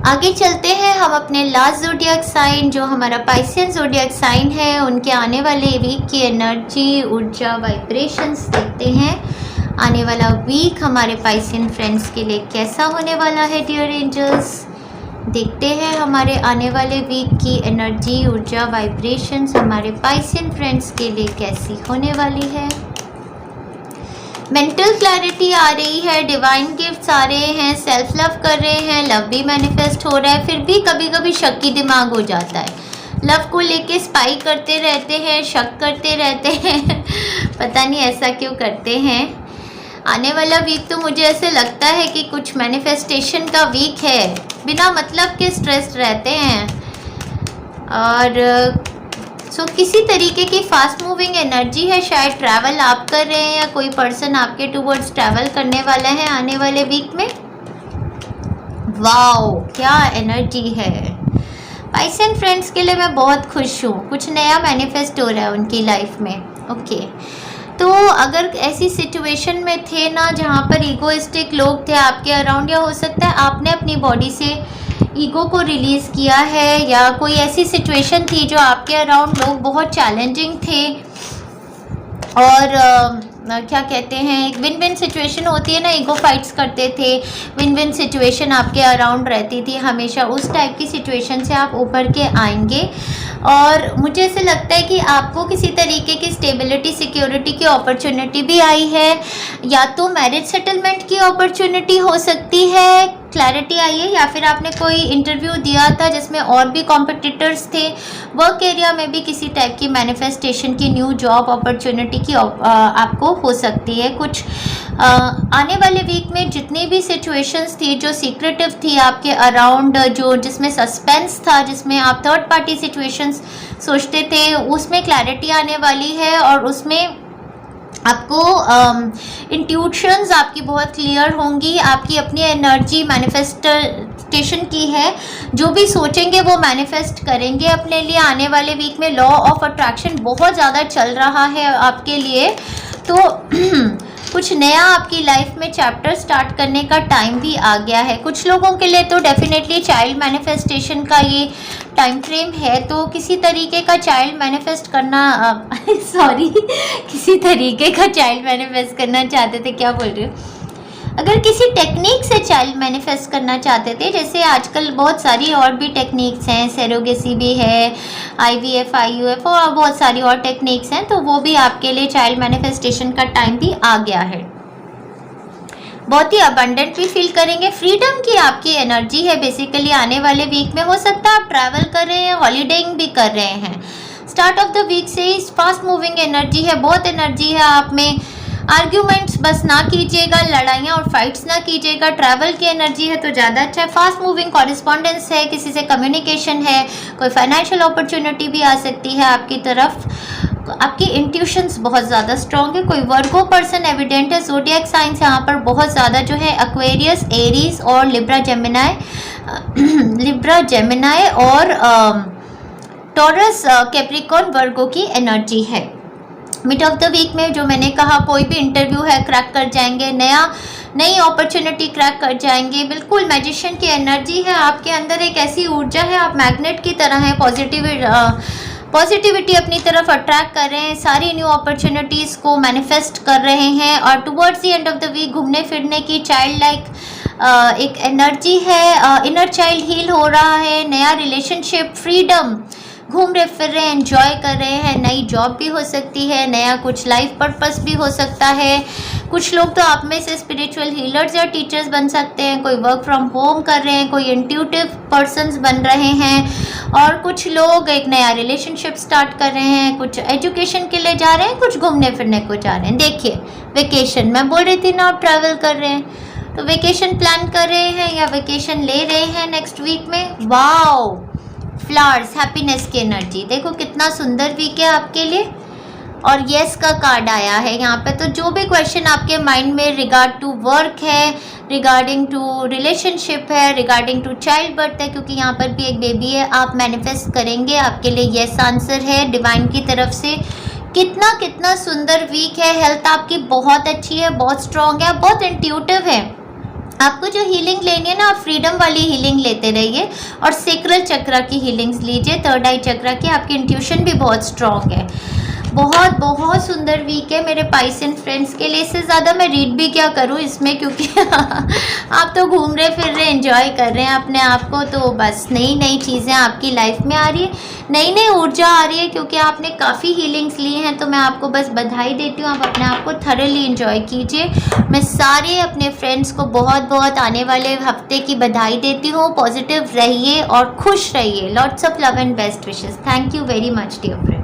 आगे चलते हैं हम अपने लास्ट ज़ोडिएक साइन जो हमारा पाइसियन ज़ोडिएक साइन है, उनके आने वाले वीक की एनर्जी, ऊर्जा, वाइब्रेशंस देखते हैं। आने वाला वीक हमारे पाइसियन फ्रेंड्स के लिए कैसा होने वाला है डियर एंजल्स। देखते हैं हमारे आने वाले वीक की एनर्जी, ऊर्जा, वाइब्रेशंस हमारे पाइसियन फ्रेंड्स के लिए कैसी होने वाली है। मेंटल क्लैरिटी आ रही है, डिवाइन गिफ्ट्स आ रहे हैं, सेल्फ लव कर रहे हैं, लव भी मैनिफेस्ट हो रहा है। फिर भी कभी कभी शक की दिमाग हो जाता है, लव को लेके स्पाई करते रहते हैं, शक करते रहते हैं पता नहीं ऐसा क्यों करते हैं। आने वाला वीक तो मुझे ऐसे लगता है कि कुछ मैनिफेस्टेशन का वीक है, बिना मतलब के स्ट्रेस रहते हैं और किसी तरीके की फास्ट मूविंग एनर्जी है। शायद ट्रैवल आप कर रहे हैं या कोई पर्सन आपके टूवर्ड्स ट्रैवल करने वाला है आने वाले वीक में। वाओ क्या एनर्जी है। पाइसियन फ्रेंड्स के लिए मैं बहुत खुश हूँ, कुछ नया मैनिफेस्ट हो रहा है उनकी लाइफ में। ओके तो अगर ऐसी सिचुएशन में थे ना जहाँ पर ईगोइस्टिक लोग थे आपके अराउंड, या हो सकता है आपने अपनी बॉडी से ईगो को रिलीज़ किया है, या कोई ऐसी सिचुएशन थी जो आपके अराउंड लोग बहुत चैलेंजिंग थे और क्या कहते हैं, एक विन विन सिचुएशन होती है ना, ईगो फाइट्स करते थे, विन विन सिचुएशन आपके अराउंड रहती थी हमेशा, उस टाइप की सिचुएशन से आप उभर के आएंगे। और मुझे ऐसे लगता है कि आपको किसी तरीके की स्टेबिलिटी सिक्योरिटी की अपॉर्चुनिटी भी आई है, या तो मैरिज सेटलमेंट की अपॉर्चुनिटी हो सकती है, क्लैरिटी आई है, या फिर आपने कोई इंटरव्यू दिया था जिसमें और भी कॉम्पिटिटर्स थे, वर्क एरिया में भी किसी टाइप की मैनिफेस्टेशन की न्यू जॉब अपॉर्चुनिटी की आपको हो सकती है। कुछ आने वाले वीक में जितनी भी सिचुएशंस थी जो सीक्रेटिव थी आपके अराउंड, जो जिसमें सस्पेंस था, जिसमें आप थर्ड पार्टी सिचुएशंस सोचते थे, उसमें क्लैरिटी आने वाली है और उसमें आपको इंट्यूशंस आपकी बहुत क्लियर होंगी। आपकी अपनी एनर्जी मैनिफेस्टेशन की है, जो भी सोचेंगे वो मैनिफेस्ट करेंगे अपने लिए। आने वाले वीक में लॉ ऑफ अट्रैक्शन बहुत ज़्यादा चल रहा है आपके लिए, तो कुछ नया आपकी लाइफ में चैप्टर स्टार्ट करने का टाइम भी आ गया है। कुछ लोगों के लिए तो डेफिनेटली चाइल्ड मैनिफेस्टेशन का ये टाइम फ्रेम है, तो किसी तरीके का चाइल्ड मैनिफेस्ट करना सॉरी किसी तरीके का चाइल्ड मैनिफेस्ट करना चाहते थे, क्या बोल रहे हो, अगर किसी टेक्निक से चाइल्ड मैनिफेस्ट करना चाहते थे, जैसे आजकल बहुत सारी और भी टेक्निक्स हैं, सेरोगेसी भी है, IVF IUF और बहुत सारी और टेक्निक्स हैं, तो वो भी आपके लिए चाइल्ड मैनिफेस्टेशन का टाइम भी आ गया है। बहुत ही अबंडेंट भी फील करेंगे, फ्रीडम की आपकी एनर्जी है बेसिकली आने वाले वीक में। हो सकता है आप ट्रैवल कर रहे हैं, हॉलीडेइंग भी कर रहे हैं। स्टार्ट ऑफ द वीक से ही फास्ट मूविंग एनर्जी है, बहुत एनर्जी है आप में। आर्ग्यूमेंट्स बस ना कीजिएगा, लड़ाइयाँ और फाइट्स ना कीजिएगा। ट्रैवल की एनर्जी है तो ज़्यादा अच्छा है। फास्ट मूविंग कॉरेस्पॉन्डेंस है, किसी से कम्युनिकेशन है, कोई फाइनेंशियल अपॉर्चुनिटी भी आ सकती है आपकी तरफ। आपकी इंट्यूशंस बहुत ज़्यादा स्ट्रॉन्ग है। कोई वर्गो पर्सन एविडेंट है, ज़ोडिएक साइंस यहाँ पर बहुत ज़्यादा जो है एक्वेरियस, एरीज और लिब्रा जेमिनाई और टॉरस, कैप्रिकॉर्न, वर्गो की एनर्जी है। मिड ऑफ द वीक में जो मैंने कहा, कोई भी इंटरव्यू है क्रैक कर जाएंगे, नई अपॉर्चुनिटी क्रैक कर जाएंगे। बिल्कुल मैजिशियन की एनर्जी है आपके अंदर, एक ऐसी ऊर्जा है, आप मैग्नेट की तरह हैं, पॉजिटिविटी अपनी तरफ अट्रैक्ट कर रहे हैं, सारी न्यू अपॉर्चुनिटीज़ को मैनिफेस्ट कर रहे हैं। और towards the end of the week घूमने फिरने की चाइल्ड लाइक एक एनर्जी है, इनर चाइल्ड हील हो रहा है, नया रिलेशनशिप, फ्रीडम, घूम रहे फिर रहे, एंजॉय कर रहे हैं। नई जॉब भी हो सकती है, नया कुछ लाइफ पर्पस भी हो सकता है। कुछ लोग तो आप में से स्पिरिचुअल हीलर्स या टीचर्स बन सकते हैं, कोई वर्क फ्रॉम होम कर रहे हैं, कोई इंट्यूटिव पर्सन्स बन रहे हैं, और कुछ लोग एक नया रिलेशनशिप स्टार्ट कर रहे हैं, कुछ एजुकेशन के लिए जा रहे हैं, कुछ घूमने फिरने को जा रहे हैं। देखिए वेकेशन, मैं बोल रही थी ना आप ट्रैवल कर रहे हैं, तो वेकेशन प्लान कर रहे हैं या वेकेशन ले रहे हैं नेक्स्ट वीक में। वाओ, फ्लावर्स, हैप्पीनेस की एनर्जी, देखो कितना सुंदर वीक है आपके लिए। और येस का कार्ड आया है यहाँ पे। तो जो भी क्वेश्चन आपके माइंड में रिगार्ड टू वर्क है, रिगार्डिंग टू रिलेशनशिप है, रिगार्डिंग टू चाइल्ड बर्थ है, क्योंकि यहाँ पर भी एक बेबी है, आप मैनिफेस्ट करेंगे, आपके लिए येस आंसर है डिवाइन की तरफ से। कितना सुंदर वीक है। हेल्थ आपकी बहुत अच्छी है, बहुत स्ट्रॉन्ग है, बहुत इंट्यूटिव है। आपको जो हीलिंग लेनी है ना, आप फ्रीडम वाली हीलिंग लेते रहिए और सेक्रल चक्रा की हीलिंग्स लीजिए, थर्ड आई चक्रा की। आपकी इंट्यूशन भी बहुत स्ट्रॉन्ग है। बहुत सुंदर वीक है मेरे पाइसन फ्रेंड्स के लिए। इससे ज़्यादा मैं रीड भी क्या करूँ इसमें, क्योंकि आप तो घूम रहे फिर रहे, एंजॉय कर रहे हैं अपने आप को। तो बस नई चीज़ें आपकी लाइफ में आ रही है, नई ऊर्जा आ रही है, क्योंकि आपने काफ़ी हीलिंग्स ली हैं। तो मैं आपको बस बधाई देती हूँ, आप अपने आप को थरली एंजॉय कीजिए। मैं सारे अपने फ्रेंड्स को बहुत आने वाले हफ्ते की बधाई देती हूँ। पॉजिटिव रहिए और खुश रहिए। Lots of love and best wishes. Thank you very much dear friends.